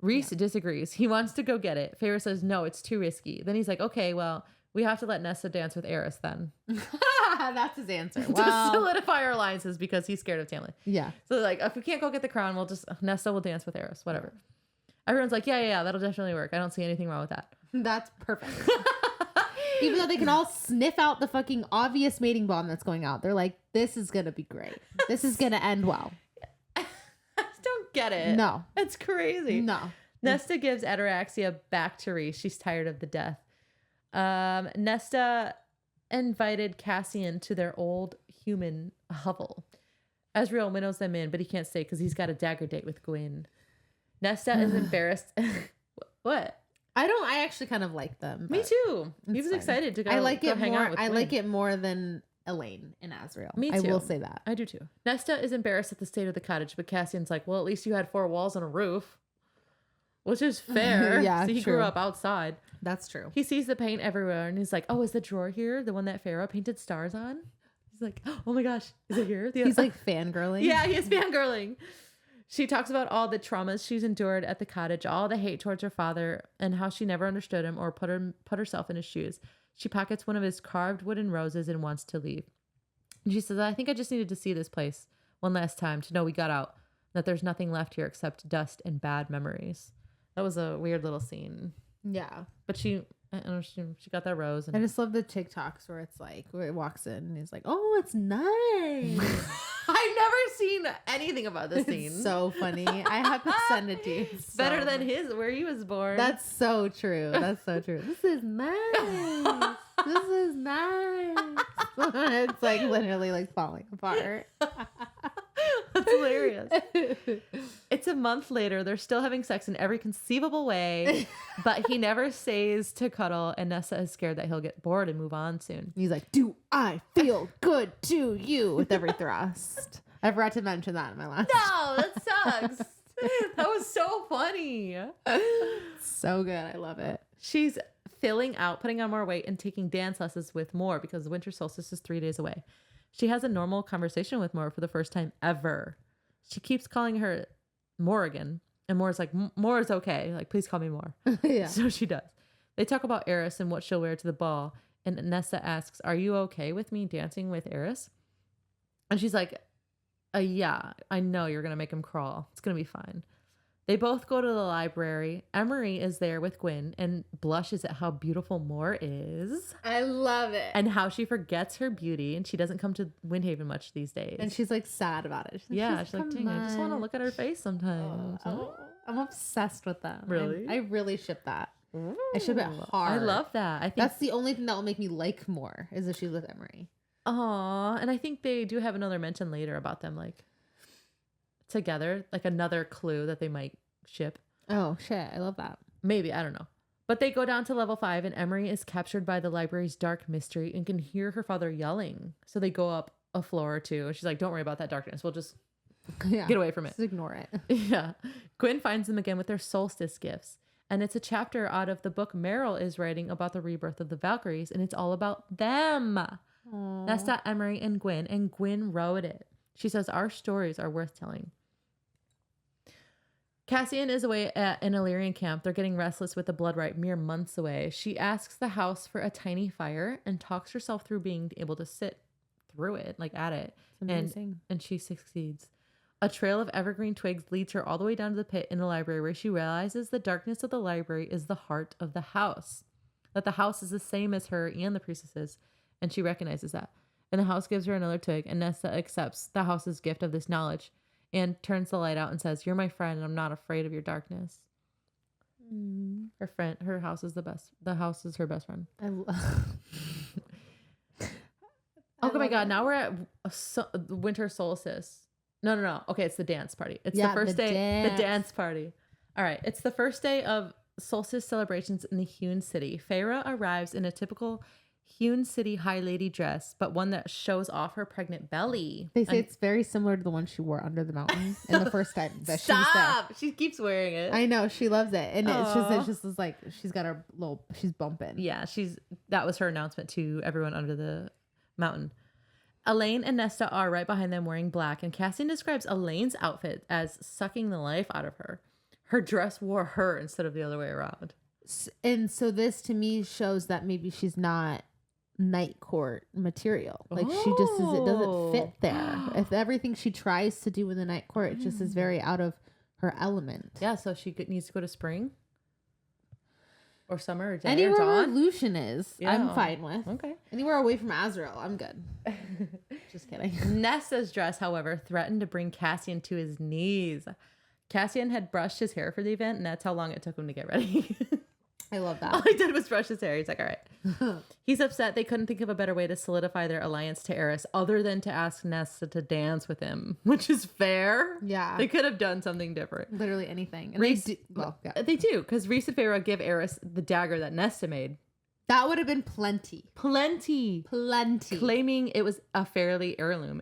[SPEAKER 1] Rhys disagrees. He wants to go get it. Farrah says, no, it's too risky. Then he's like, okay, well, we have to let Nesta dance with Eris then.
[SPEAKER 2] That's his answer.
[SPEAKER 1] To solidify our alliances because he's scared of Tamlin.
[SPEAKER 2] Yeah.
[SPEAKER 1] So like, if we can't go get the crown, Nesta will dance with Eris, whatever. Everyone's like, yeah, that'll definitely work. I don't see anything wrong with that.
[SPEAKER 2] That's perfect. Even though they can all sniff out the fucking obvious mating bond that's going out. They're like, this is going to be great. This is going to end well.
[SPEAKER 1] I just don't get it.
[SPEAKER 2] No.
[SPEAKER 1] It's crazy.
[SPEAKER 2] No.
[SPEAKER 1] Nesta gives Ataraxia back to Rhys. She's tired of the death. Nesta invited Cassian to their old human hovel. Ezreal winnows them in, but he can't stay because he's got a dagger date with Gwyn. Nesta is embarrassed. What?
[SPEAKER 2] I actually kind of like them.
[SPEAKER 1] Me too. He was excited to go.
[SPEAKER 2] I like it
[SPEAKER 1] hang
[SPEAKER 2] more.
[SPEAKER 1] out with
[SPEAKER 2] I
[SPEAKER 1] Gwyn.
[SPEAKER 2] like it more than Elaine and Azriel.
[SPEAKER 1] Me too.
[SPEAKER 2] I will say that.
[SPEAKER 1] I do too. Nesta is embarrassed at the state of the cottage, but Cassian's like, well, at least you had 4 walls and a roof, which is fair.
[SPEAKER 2] Yeah,
[SPEAKER 1] so he grew up outside.
[SPEAKER 2] That's true.
[SPEAKER 1] He sees the paint everywhere and he's like, oh, is the drawer here the one that Farrah painted stars on? He's like, oh my gosh, is it here?
[SPEAKER 2] He's like fangirling.
[SPEAKER 1] Yeah, he is fangirling. She talks about all the traumas she's endured at the cottage, all the hate towards her father, and how she never understood him or put herself in his shoes. She pockets one of his carved wooden roses and wants to leave. And she says, I think I just needed to see this place one last time to know we got out, that there's nothing left here except dust and bad memories. That was a weird little scene.
[SPEAKER 2] Yeah.
[SPEAKER 1] But she got that rose. And
[SPEAKER 2] I just love the TikToks where it's like, where it walks in and he's like, oh, it's nice.
[SPEAKER 1] I've never seen anything about this scene.
[SPEAKER 2] It's so funny. I have to send it to you.
[SPEAKER 1] It's better than where he was born.
[SPEAKER 2] That's so true. That's so true. This is nice. This is nice. It's like literally like falling apart.
[SPEAKER 1] That's hilarious. It's a month later. They're still having sex in every conceivable way, but he never stays to cuddle, and Nesta is scared that he'll get bored and move on soon.
[SPEAKER 2] He's like, do I feel good to you with every thrust? I forgot to mention that in my last.
[SPEAKER 1] No, that sucks. That was so funny.
[SPEAKER 2] So good. I love it.
[SPEAKER 1] She's filling out, putting on more weight, and taking dance lessons with Moore because the winter solstice is 3 days away. She has a normal conversation with Moore for the first time ever. She keeps calling her Morrigan, and Moore's like, Moore's okay. Like, please call me Moore.
[SPEAKER 2] Yeah.
[SPEAKER 1] So she does. They talk about Eris and what she'll wear to the ball, and Nesta asks, are you okay with me dancing with Eris? And she's like, yeah, I know you're going to make him crawl. It's going to be fine. They both go to the library. Emery is there with Gwen and blushes at how beautiful Moore is.
[SPEAKER 2] I love it.
[SPEAKER 1] And how she forgets her beauty and she doesn't come to Windhaven much these days.
[SPEAKER 2] And she's like sad about it.
[SPEAKER 1] She's like, dang, I just want to look at her face sometimes.
[SPEAKER 2] I'm obsessed with them.
[SPEAKER 1] Really?
[SPEAKER 2] I really ship that. I ship it hard.
[SPEAKER 1] I love that. I think
[SPEAKER 2] that's the only thing that will make me like more is if she's with Emery.
[SPEAKER 1] Aw, and I think they do have another mention later about them like together, like another clue that they might ship.
[SPEAKER 2] Oh shit, I love that.
[SPEAKER 1] Maybe, I don't know. But they go down to level 5 and Emery is captured by the library's dark mystery and can hear her father yelling. So they go up a floor or two and she's like, don't worry about that darkness. We'll just get away from it.
[SPEAKER 2] Just ignore it.
[SPEAKER 1] Yeah. Gwen finds them again with their solstice gifts. And it's a chapter out of the book Meryl is writing about the rebirth of the Valkyries. And it's all about them.
[SPEAKER 2] Aww.
[SPEAKER 1] Nesta, Emery, and Gwen wrote it. She says, our stories are worth telling. Cassian is away at an Illyrian camp. They're getting restless with the blood rite mere months away. She asks the house for a tiny fire and talks herself through being able to sit through it, like at it.
[SPEAKER 2] It's amazing.
[SPEAKER 1] And she succeeds. A trail of evergreen twigs leads her all the way down to the pit in the library where she realizes the darkness of the library is the heart of the house. That the house is the same as her and the priestesses. And she recognizes that. And the house gives her another twig, and Nesta accepts the house's gift of this knowledge and turns the light out and says, you're my friend, and I'm not afraid of your darkness. Her house is the best. The house is her best friend. Oh my God, now we're at winter solstice. No. Okay, it's the dance party. It's the first day, the dance party. All right, it's the first day of solstice celebrations in the Hewn City. Feyre arrives in a typical Hewn City high lady dress, but one that shows off her pregnant belly.
[SPEAKER 2] They say it's very similar to the one she wore under the mountain in the first time that she was there.
[SPEAKER 1] She keeps wearing it.
[SPEAKER 2] I know, she loves it. And it's just like she's got her little, she's bumping.
[SPEAKER 1] Yeah, that was her announcement to everyone under the mountain. Elaine and Nesta are right behind them wearing black, and Cassian describes Elaine's outfit as sucking the life out of her. Her dress wore her instead of the other way around.
[SPEAKER 2] And so this to me shows that maybe she's not night court material. Like she just is, it doesn't fit there. If everything she tries to do in the night court, it just is very out of her element.
[SPEAKER 1] Yeah, so she needs to go to spring or summer or day
[SPEAKER 2] anywhere
[SPEAKER 1] or dawn.
[SPEAKER 2] Where Lucian is, yeah. I'm fine with.
[SPEAKER 1] Okay.
[SPEAKER 2] Anywhere away from Azrael, I'm good. Just kidding.
[SPEAKER 1] Nesta's dress, however, threatened to bring Cassian to his knees. Cassian had brushed his hair for the event, and that's how long it took him to get ready.
[SPEAKER 2] I love that.
[SPEAKER 1] All he did was brush his hair. He's like, all right. He's upset they couldn't think of a better way to solidify their alliance to Eris other than to ask Nesta to dance with him, which is fair.
[SPEAKER 2] Yeah.
[SPEAKER 1] They could have done something different.
[SPEAKER 2] Literally anything. And
[SPEAKER 1] Reese, they do, because Reese and Feyre give Eris the dagger that Nesta made.
[SPEAKER 2] That would have been plenty.
[SPEAKER 1] Claiming it was a Fairly heirloom.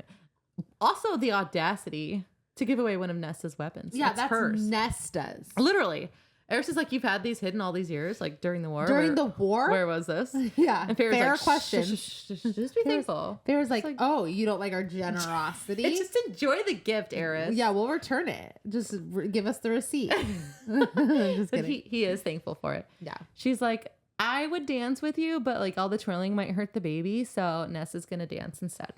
[SPEAKER 1] Also, the audacity to give away one of Nesta's weapons.
[SPEAKER 2] Yeah, that's
[SPEAKER 1] hers.
[SPEAKER 2] Nesta's.
[SPEAKER 1] Literally. Eris is like, you've had these hidden all these years, like during the war.
[SPEAKER 2] The war?
[SPEAKER 1] Where was this?
[SPEAKER 2] Yeah.
[SPEAKER 1] And Fair like,
[SPEAKER 2] question.
[SPEAKER 1] Just be thankful.
[SPEAKER 2] Fair's like, oh, you don't like our generosity?
[SPEAKER 1] Just enjoy the gift, Eris.
[SPEAKER 2] Yeah, we'll return it. Just give us the receipt. Just kidding.
[SPEAKER 1] He is thankful for it.
[SPEAKER 2] Yeah.
[SPEAKER 1] She's like, I would dance with you, but like all the twirling might hurt the baby, so Nessa's gonna dance instead.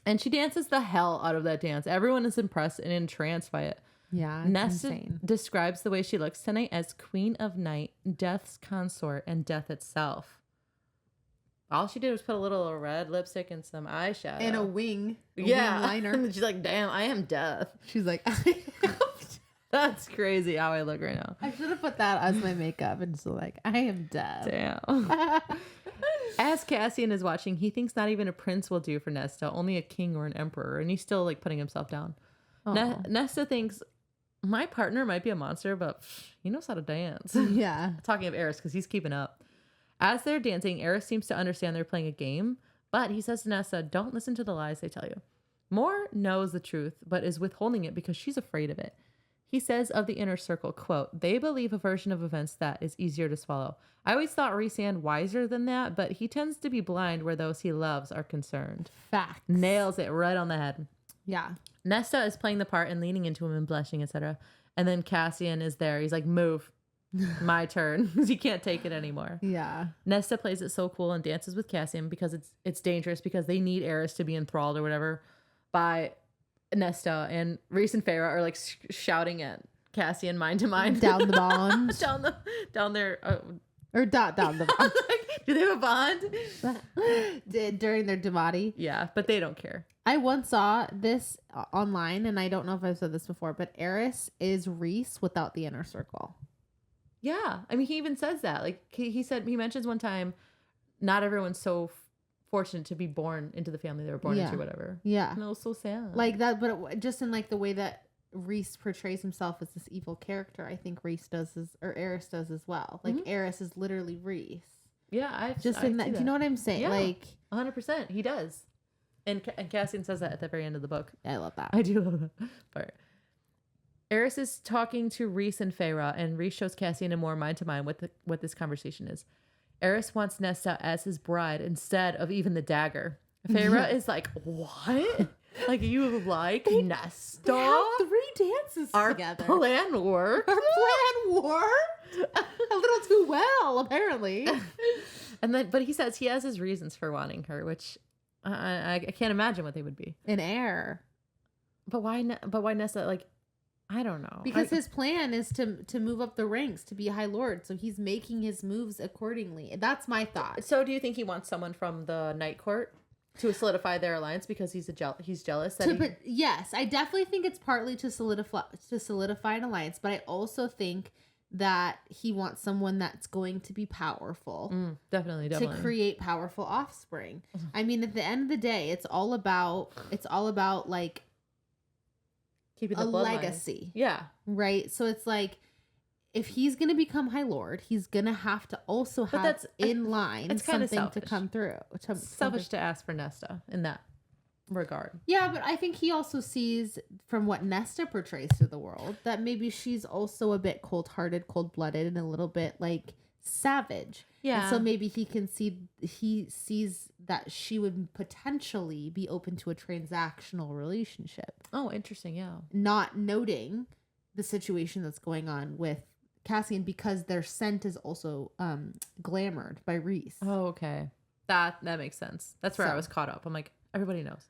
[SPEAKER 1] And she dances the hell out of that dance. Everyone is impressed and entranced by it.
[SPEAKER 2] Yeah,
[SPEAKER 1] Nesta describes the way she looks tonight as Queen of Night, Death's consort, and Death itself. All she did was put a little red lipstick and some eyeshadow.
[SPEAKER 2] And a wing.
[SPEAKER 1] Wing liner. She's like, damn, I am Death.
[SPEAKER 2] She's like,
[SPEAKER 1] that's crazy how I look right now.
[SPEAKER 2] I should have put that as my makeup and so like, I am Death.
[SPEAKER 1] Damn. As Cassian is watching, he thinks not even a prince will do for Nesta, only a king or an emperor, and he's still like putting himself down. Nesta thinks, my partner might be a monster, but he knows how to dance.
[SPEAKER 2] Yeah.
[SPEAKER 1] Talking of Eris, because he's keeping up. As they're dancing, Eris seems to understand they're playing a game, but he says to Nesta, don't listen to the lies they tell you. Moore knows the truth, but is withholding it because she's afraid of it. He says of the inner circle, quote, they believe a version of events that is easier to swallow. I always thought Rhysand wiser than that, but he tends to be blind where those he loves are concerned.
[SPEAKER 2] Facts.
[SPEAKER 1] Nails it right on the head.
[SPEAKER 2] Yeah.
[SPEAKER 1] Nesta is playing the part and leaning into him and blushing, etc. And then Cassian is there. He's like, move. My turn. He can't take it anymore.
[SPEAKER 2] Yeah.
[SPEAKER 1] Nesta plays it so cool and dances with Cassian because it's dangerous because they need Eris to be enthralled or whatever by Nesta, and Rhys and Feyre are like shouting at Cassian mind to mind
[SPEAKER 2] down the bond.
[SPEAKER 1] down there
[SPEAKER 2] or down the bond.
[SPEAKER 1] Do they have a bond?
[SPEAKER 2] During their Damati.
[SPEAKER 1] Yeah, but they don't care.
[SPEAKER 2] I once saw this online, and I don't know if I've said this before, but Eris is Rhys without the inner circle.
[SPEAKER 1] Yeah. I mean, he even says that. Like, he mentions one time, not everyone's so fortunate to be born into the family they were born into, whatever.
[SPEAKER 2] Yeah.
[SPEAKER 1] And it was so sad.
[SPEAKER 2] Like that, but just in like the way that Rhys portrays himself as this evil character, I think Eris does as well. Like, Eris is literally Rhys.
[SPEAKER 1] Yeah. I
[SPEAKER 2] do you know what I'm saying?
[SPEAKER 1] Yeah,
[SPEAKER 2] like
[SPEAKER 1] 100%. He does. And Cassian says that at the very end of the book.
[SPEAKER 2] I love that.
[SPEAKER 1] I do love that part. Eris is talking to Rhys and Feyre, and Rhys shows Cassian a more mind-to-mind what this conversation is. Eris wants Nesta as his bride instead of even the dagger. Feyre is like, what? Like, you like Nesta?
[SPEAKER 2] They have 3 dances
[SPEAKER 1] Our
[SPEAKER 2] together.
[SPEAKER 1] plan worked.
[SPEAKER 2] Our plan worked? A little too well, apparently.
[SPEAKER 1] But he says he has his reasons for wanting her, which I can't imagine what they would be.
[SPEAKER 2] An heir.
[SPEAKER 1] But why Nesta? Like, I don't know.
[SPEAKER 2] Because his plan is to move up the ranks to be High Lord, so he's making his moves accordingly. That's my thought.
[SPEAKER 1] So do you think he wants someone from the Night Court to solidify their alliance because he's jealous that
[SPEAKER 2] yes, I definitely think it's partly to solidify an alliance, but I also think that he wants someone that's going to be powerful.
[SPEAKER 1] Definitely.
[SPEAKER 2] To create powerful offspring. I mean, at the end of the day, it's all about like
[SPEAKER 1] keeping the
[SPEAKER 2] legacy.
[SPEAKER 1] Yeah.
[SPEAKER 2] Right? So it's like, if he's going to become High Lord, he's going to have to also have in line something to come through.
[SPEAKER 1] Selfish to ask for Nesta in that regard.
[SPEAKER 2] Yeah, but I think he also sees from what Nesta portrays to the world that maybe she's also a bit cold-hearted, cold-blooded, and a little bit like savage.
[SPEAKER 1] Yeah.
[SPEAKER 2] And so maybe he sees that she would potentially be open to a transactional relationship.
[SPEAKER 1] Oh, interesting. Yeah.
[SPEAKER 2] Not noting the situation that's going on with Cassian because their scent is also glamoured by Rhys.
[SPEAKER 1] Oh, okay. That makes sense. That's where I was caught up. I'm like, everybody knows.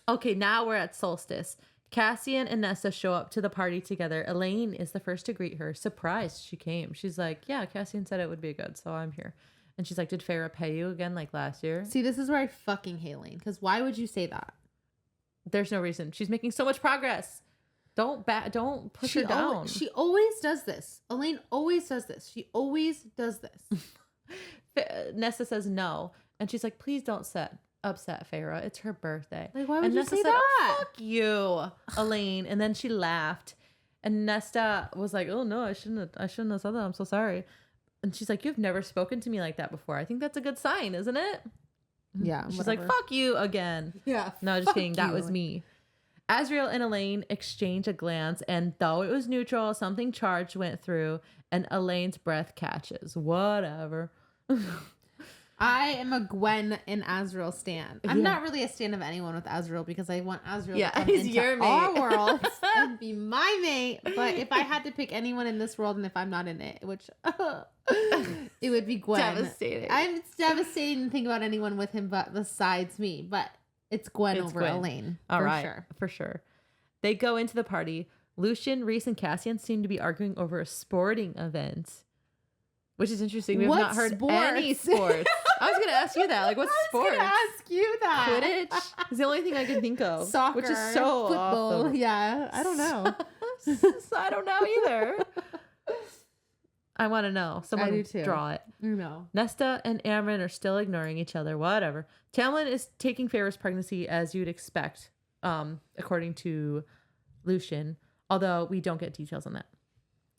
[SPEAKER 1] Okay, now we're at Solstice. Cassian and Nesta show up to the party together. Elaine is the first to greet her. Surprised she came. She's like, yeah, Cassian said it would be good, so I'm here. And she's like, did Feyre pay you again like last year?
[SPEAKER 2] See, this is where I fucking hate Elaine, because why would you say that?
[SPEAKER 1] There's no reason. She's making so much progress. Don't push her down.
[SPEAKER 2] She always does this. Elaine always does this. She always does this.
[SPEAKER 1] Nesta says no. And she's like, please don't upset Feyre. It's her birthday.
[SPEAKER 2] Like, why would you
[SPEAKER 1] Nesta
[SPEAKER 2] say
[SPEAKER 1] said,
[SPEAKER 2] that?
[SPEAKER 1] Fuck you, Elaine. And then she laughed. And Nesta was like, oh no, I shouldn't have said that. I'm so sorry. And she's like, you've never spoken to me like that before. I think that's a good sign, isn't it?
[SPEAKER 2] Yeah.
[SPEAKER 1] She's like, fuck you again.
[SPEAKER 2] Yeah.
[SPEAKER 1] No, just kidding. That was me. Azriel and Elaine exchange a glance, and though it was neutral, something charged went through, and Elaine's breath catches. Whatever.
[SPEAKER 2] I am a Gwen and Azriel stan. I'm not really a stan of anyone with Azriel because I want Azriel to come into our world and be my mate. But if I had to pick anyone in this world, and if I'm not in it, which it would be Gwen.
[SPEAKER 1] Devastating.
[SPEAKER 2] It's devastating to think about anyone with him, but besides me. But it's Gwen over Elaine.
[SPEAKER 1] For sure. They go into the party. Lucien, Rhys, and Cassian seem to be arguing over a sporting event, which is interesting. We have not heard any sports. I was going to ask you that. Like, what's sports?
[SPEAKER 2] I was going to ask you that.
[SPEAKER 1] Quidditch is the only thing I can think of.
[SPEAKER 2] Soccer.
[SPEAKER 1] Which is so
[SPEAKER 2] football.
[SPEAKER 1] awesome.
[SPEAKER 2] Yeah. I don't know.
[SPEAKER 1] I don't know either. I want to know. Someone
[SPEAKER 2] I do too.
[SPEAKER 1] Draw it.
[SPEAKER 2] No.
[SPEAKER 1] Nesta and Amren are still ignoring each other. Whatever. Tamlin is taking Feyre's pregnancy as you'd expect, according to Lucien, although we don't get details on that.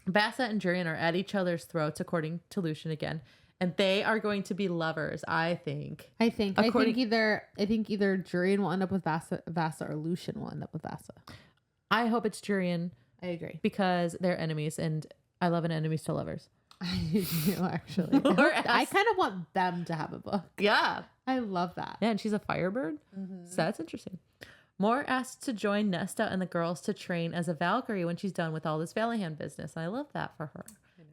[SPEAKER 1] Bassa and Jurian are at each other's throats, according to Lucien again, and they are going to be lovers, I think.
[SPEAKER 2] I think either Jurian will end up with Vassa or Lucien will end up with Vassa.
[SPEAKER 1] I hope it's Jurian.
[SPEAKER 2] I agree.
[SPEAKER 1] Because they're enemies, and I love an enemies to lovers.
[SPEAKER 2] I do, actually. I kind of want them to have a book.
[SPEAKER 1] Yeah.
[SPEAKER 2] I love that.
[SPEAKER 1] Yeah, and she's a firebird. So that's interesting. Moore asks to join Nesta and the girls to train as a Valkyrie when she's done with all this Valiant business. I love that for her.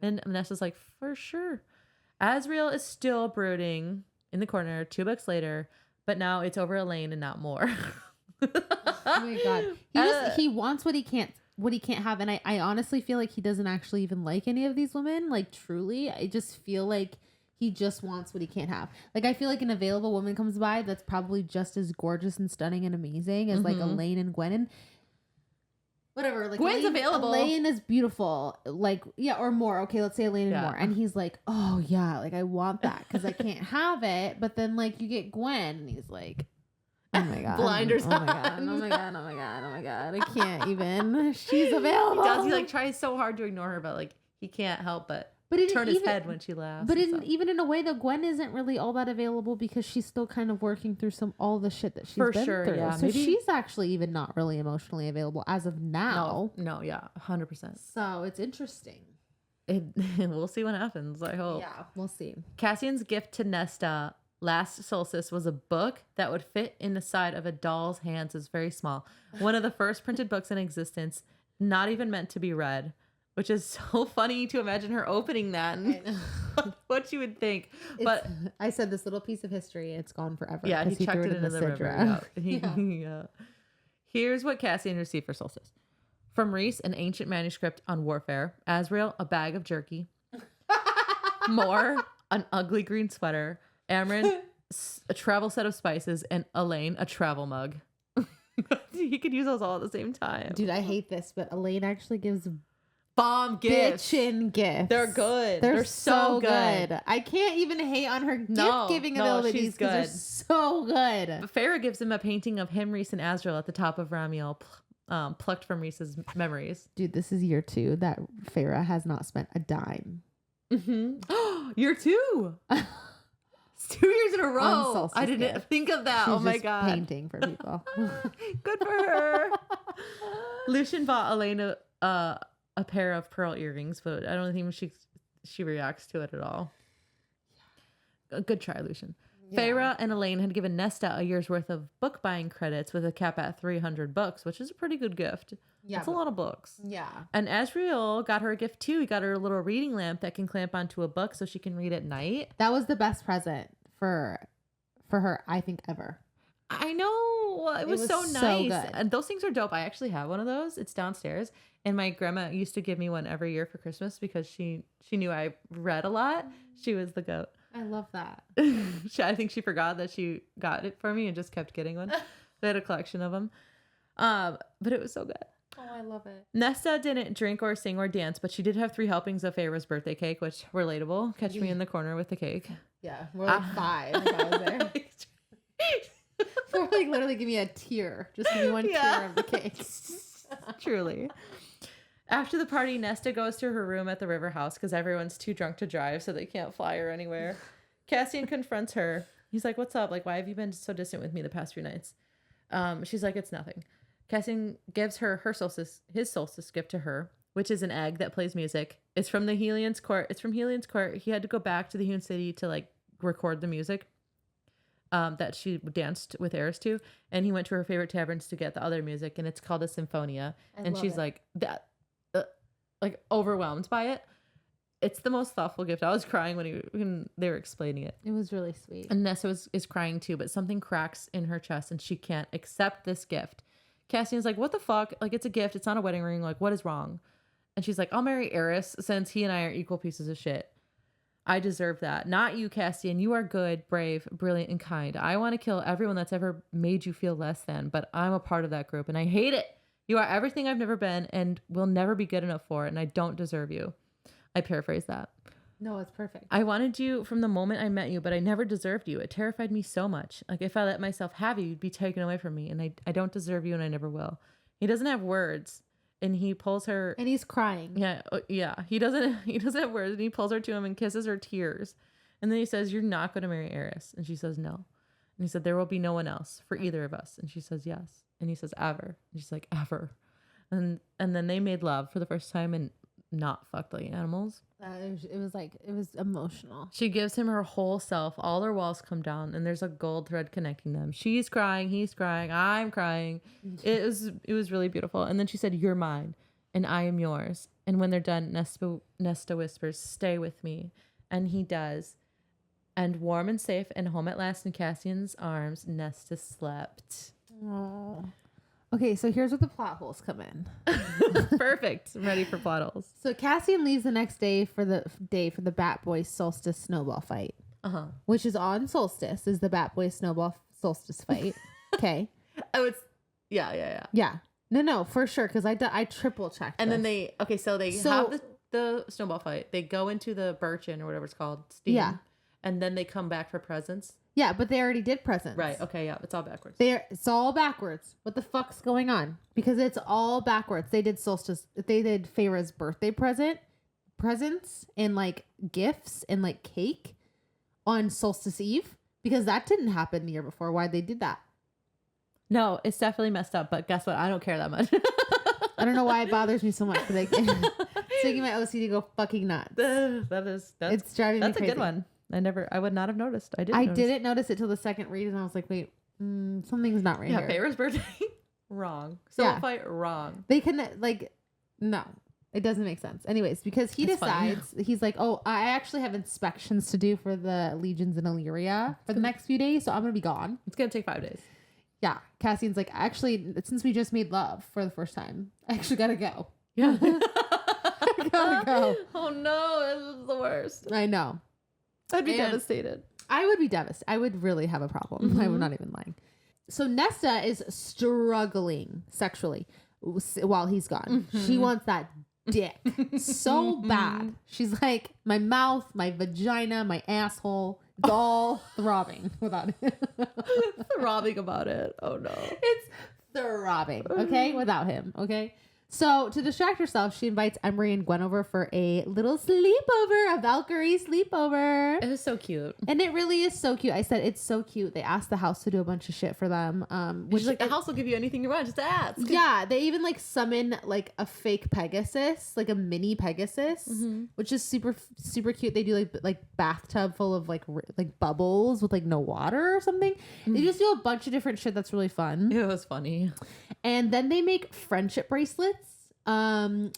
[SPEAKER 1] And Nesta's like, for sure. Azriel is still brooding in the corner 2 books later, but now it's over Elaine and not Moore.
[SPEAKER 2] Oh my god. He wants what he can't have, and I honestly feel like he doesn't actually even like any of these women. Like, truly, I just feel like he just wants what he can't have. Like, I feel like an available woman comes by that's probably just as gorgeous and stunning and amazing as like Elaine and Gwen. Whatever, like
[SPEAKER 1] Gwen's available.
[SPEAKER 2] Elaine is beautiful, like, yeah, or more. Okay, let's say Elaine and more. And he's like, oh yeah, like I want that because I can't have it. But then like you get Gwen, and he's like, oh my god,
[SPEAKER 1] blinders
[SPEAKER 2] on. Oh my god, I can't even. She's available.
[SPEAKER 1] He does. He like tries so hard to ignore her, but like he can't help but turn his head when she laughs.
[SPEAKER 2] But even in a way, though, Gwen isn't really all that available because she's still kind of working through all the shit that she's been through.
[SPEAKER 1] Yeah,
[SPEAKER 2] so she's actually even not really emotionally available as of now.
[SPEAKER 1] No, yeah, 100%.
[SPEAKER 2] So it's interesting.
[SPEAKER 1] We'll see what happens. I hope.
[SPEAKER 2] Yeah, we'll see.
[SPEAKER 1] Cassian's gift to Nesta last solstice was a book that would fit in the side of a doll's hands. It's very small. One of the first printed books in existence, not even meant to be read. Which is so funny to imagine her opening that and what you would think. But
[SPEAKER 2] I said this little piece of history, it's gone forever.
[SPEAKER 1] Yeah, he chucked it into the river. Yeah. Here's what Cassian received for solstice. From Reese, an ancient manuscript on warfare. Azriel, a bag of jerky. Moore, an ugly green sweater. Amryn, a travel set of spices. And Elaine, a travel mug. He could use those all at the same time.
[SPEAKER 2] Dude, I hate this, but Elaine actually gives
[SPEAKER 1] bomb gifts.
[SPEAKER 2] Bitchin' gifts.
[SPEAKER 1] They're good. They're so good.
[SPEAKER 2] I can't even hate on her gift-giving abilities because they're so good.
[SPEAKER 1] But Farah gives him a painting of him, Reese, and Azriel at the top of Ramiel, plucked from Reese's memories.
[SPEAKER 2] Dude, this is year 2 that Farah has not spent a dime.
[SPEAKER 1] Year 2? It's 2 years in a row. I didn't think of that.
[SPEAKER 2] She's
[SPEAKER 1] oh my
[SPEAKER 2] just
[SPEAKER 1] god.
[SPEAKER 2] Painting for people.
[SPEAKER 1] Good for her. Lucian bought Elena a pair of pearl earrings, but I don't think she reacts to it at all. A good try, Lucian. Yeah. Farah and Elaine had given Nesta a year's worth of book buying credits with a cap at 300 books, which is a pretty good gift. Yeah, that's a lot of books.
[SPEAKER 2] Yeah.
[SPEAKER 1] And Azriel got her a gift too. He got her a little reading lamp that can clamp onto a book so she can read at night.
[SPEAKER 2] That was the best present for her, I think, ever.
[SPEAKER 1] I know. It was so nice. Good. And those things are dope. I actually have one of those. It's downstairs. And my grandma used to give me one every year for Christmas because she knew I read a lot. She was the goat.
[SPEAKER 2] I love that.
[SPEAKER 1] I think she forgot that she got it for me and just kept getting one. They had a collection of them. But it was so good.
[SPEAKER 2] Oh, I love it.
[SPEAKER 1] Nesta didn't drink or sing or dance, but she did have 3 helpings of Farah's birthday cake, which relatable. Catch me in the corner with the cake.
[SPEAKER 2] Yeah, we're like 5 if I was there. Or like literally give me a tear. Just give me one tear of the cake.
[SPEAKER 1] Truly. After the party, Nesta goes to her room at the river house because everyone's too drunk to drive, so they can't fly her anywhere. Cassian confronts her. He's like, what's up? Like, why have you been so distant with me the past few nights? She's like, it's nothing. Cassian gives her his solstice gift to her, which is an egg that plays music. It's from the Helion's court. It's from Helion's court. He had to go back to the Hewn City to like record the music that she danced with Eris to, and he went to her favorite taverns to get the other music, and it's called a Symphonia. And she's like that. Like overwhelmed by it. It's the most thoughtful gift. I was crying when they were explaining it.
[SPEAKER 2] It was really sweet.
[SPEAKER 1] And Nessa is crying too, but something cracks in her chest and she can't accept this gift. Cassian's like, what the fuck? Like, it's a gift. It's not a wedding ring. Like, what is wrong? And she's like, I'll marry Eris since he and I are equal pieces of shit. I deserve that. Not you, Cassian. You are good, brave, brilliant, and kind. I want to kill everyone that's ever made you feel less than, but I'm a part of that group and I hate it. You are everything I've never been and will never be good enough for, and I don't deserve you. I paraphrase that.
[SPEAKER 2] No, it's perfect.
[SPEAKER 1] I wanted you from the moment I met you, but I never deserved you. It terrified me so much. Like, if I let myself have you, you'd be taken away from me, and I don't deserve you, and I never will. He doesn't have words, and he pulls her...
[SPEAKER 2] And he's crying.
[SPEAKER 1] Yeah. He doesn't have words, and he pulls her to him and kisses her tears. And then he says, you're not going to marry Eris. And she says, no. And he said, there will be no one else for either of us. And she says, yes. And he says, ever. And she's like, ever. and then they made love for the first time and not fucked like animals.
[SPEAKER 2] It was emotional.
[SPEAKER 1] She gives him her whole self. All her walls come down, and there's a gold thread connecting them. She's crying, he's crying, I'm crying. It was really beautiful. And then she said, "You're mine, and I am yours." And when they're done, Nesta whispers, "Stay with me," and he does. And warm and safe and home at last in Cassian's arms, Nesta slept.
[SPEAKER 2] Oh. Okay, so here's where the plot holes come in.
[SPEAKER 1] Perfect. I'm ready for plot holes.
[SPEAKER 2] So Cassian leaves the next day for the Bat Boy Solstice snowball fight. Which is on Solstice, is the Bat Boy snowball Solstice fight. Okay.
[SPEAKER 1] Oh, it's yeah.
[SPEAKER 2] Yeah. No, for sure, because I triple checked.
[SPEAKER 1] And then they have the snowball fight. They go into the Birchin or whatever it's called. Steam, yeah. And then they come back for presents.
[SPEAKER 2] Yeah, but they already did presents.
[SPEAKER 1] Right. Okay. Yeah. It's all backwards.
[SPEAKER 2] It's all backwards. What the fuck's going on? Because it's all backwards. They did Solstice. They did Feyre's birthday presents and like gifts and like cake on Solstice Eve, because that didn't happen the year before. Why they did that? No,
[SPEAKER 1] it's definitely messed up. But guess what? I don't care that much.
[SPEAKER 2] I don't know why it bothers me so much. But it's making my OCD go fucking nuts. It's driving me crazy. That's a good one.
[SPEAKER 1] I would not have noticed. I
[SPEAKER 2] didn't notice it till the second read, and I was like, wait, something's not right here.
[SPEAKER 1] Yeah, Feyre's birthday, wrong. Fight, wrong.
[SPEAKER 2] They can, no, it doesn't make sense. Anyways, because he decides, he's like, oh, I actually have inspections to do for the legions in Illyria for the next few days, so I'm going to be gone.
[SPEAKER 1] It's going to take 5 days.
[SPEAKER 2] Yeah. Cassian's like, actually, since we just made love for the first time, I actually got to go.
[SPEAKER 1] Yeah. I gotta go. Oh no, this is the worst.
[SPEAKER 2] I know.
[SPEAKER 1] I'd be devastated.
[SPEAKER 2] I would be devastated. I would really have a problem. Mm-hmm. I would not even lying. So Nesta is struggling sexually while he's gone. Mm-hmm. She wants that dick so bad. She's like, my mouth, my vagina, my asshole, it's all throbbing without it.
[SPEAKER 1] Throbbing about it. Oh no.
[SPEAKER 2] It's throbbing. Okay. Without him. Okay. So to distract herself, she invites Emery and Gwen over for a little sleepover, a Valkyrie sleepover.
[SPEAKER 1] It was so cute.
[SPEAKER 2] And it really is so cute. I said, it's so cute. They asked the house to do a bunch of shit for them.
[SPEAKER 1] Which like, the house will give you anything you want, just ask.
[SPEAKER 2] Yeah. They even like summon like a fake Pegasus, like a mini Pegasus, which is super, super cute. They do like bathtub full of like bubbles with like no water or something. They just do a bunch of different shit that's really fun.
[SPEAKER 1] It was funny.
[SPEAKER 2] And then they make friendship bracelets.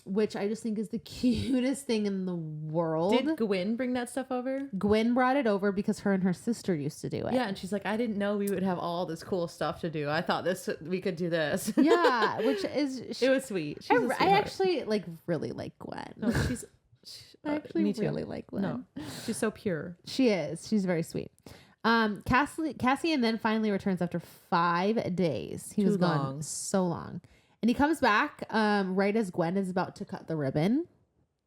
[SPEAKER 2] Which I just think is the cutest thing in the world.
[SPEAKER 1] Did Gwen bring that stuff over?
[SPEAKER 2] Gwen brought it over because her and her sister used to do it.
[SPEAKER 1] Yeah, and she's like, I didn't know we would have all this cool stuff to do. I thought we could do this.
[SPEAKER 2] Yeah, which is...
[SPEAKER 1] it was sweet.
[SPEAKER 2] I actually really like Gwen.
[SPEAKER 1] No,
[SPEAKER 2] I actually really like Gwen.
[SPEAKER 1] No, she's so pure.
[SPEAKER 2] She is. She's very sweet. Cassian then finally returns after 5 days. He was gone so long. And he comes back right as Gwen is about to cut the ribbon.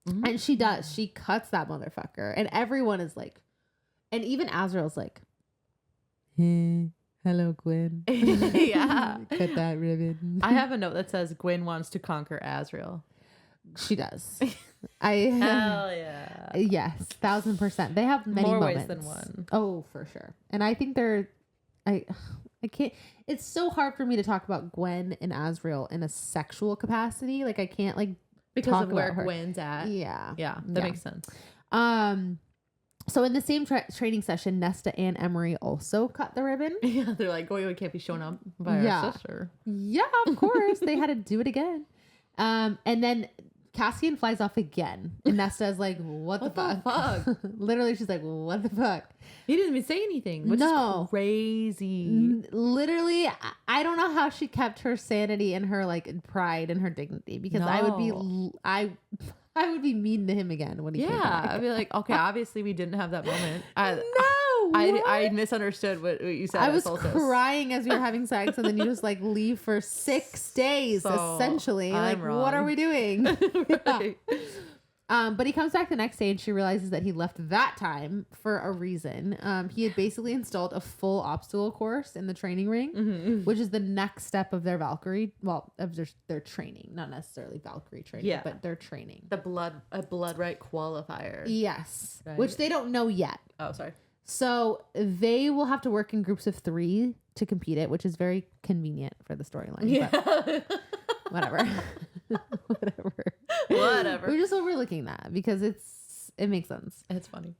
[SPEAKER 2] Mm-hmm. And she does. She cuts that motherfucker. And everyone is like... And even Azrael's like... Hey, hello, Gwen.
[SPEAKER 1] Yeah.
[SPEAKER 2] Cut that ribbon.
[SPEAKER 1] I have a note that says Gwen wants to conquer Azrael.
[SPEAKER 2] She does.
[SPEAKER 1] Hell yeah.
[SPEAKER 2] Yes, 1,000%. They have many
[SPEAKER 1] more
[SPEAKER 2] moments.
[SPEAKER 1] Ways than one.
[SPEAKER 2] Oh, for sure. And I think they're... I can't. It's so hard for me to talk about Gwen and Azrael in a sexual capacity. Like I can't
[SPEAKER 1] because
[SPEAKER 2] talk
[SPEAKER 1] of where
[SPEAKER 2] about her.
[SPEAKER 1] Gwen's at.
[SPEAKER 2] Yeah,
[SPEAKER 1] that makes sense.
[SPEAKER 2] So in the same training session, Nesta and Emery also cut the ribbon.
[SPEAKER 1] Yeah, they're like, we can't be shown up by our sister.
[SPEAKER 2] Yeah, of course they had to do it again. And then Cassian flies off again, and Nesta's like, "What the fuck?" Literally, she's like, "What the fuck?"
[SPEAKER 1] He didn't even say anything, which is crazy.
[SPEAKER 2] Literally, I don't know how she kept her sanity and her pride and her dignity, because I would be mean to him again when he came back.
[SPEAKER 1] I'd be like, okay, obviously we didn't have that moment.
[SPEAKER 2] No,
[SPEAKER 1] I misunderstood what you said.
[SPEAKER 2] I was crying as we were having sex, and then you just leave for 6 days, essentially.
[SPEAKER 1] I'm wrong.
[SPEAKER 2] What are we doing?
[SPEAKER 1] Right.
[SPEAKER 2] But he comes back the next day, and she realizes that he left that time for a reason. He had basically installed a full obstacle course in the training ring, which is the next step of their Valkyrie. Well, of their training, not necessarily Valkyrie training, but their training.
[SPEAKER 1] A blood right qualifier.
[SPEAKER 2] Yes,
[SPEAKER 1] right.
[SPEAKER 2] Which they don't know yet.
[SPEAKER 1] Oh, sorry.
[SPEAKER 2] So they will have to work in groups of 3 to compete it, which is very convenient for the storyline. Yeah. But whatever. Whatever.
[SPEAKER 1] Whatever.
[SPEAKER 2] We're just overlooking that because it makes sense.
[SPEAKER 1] It's funny.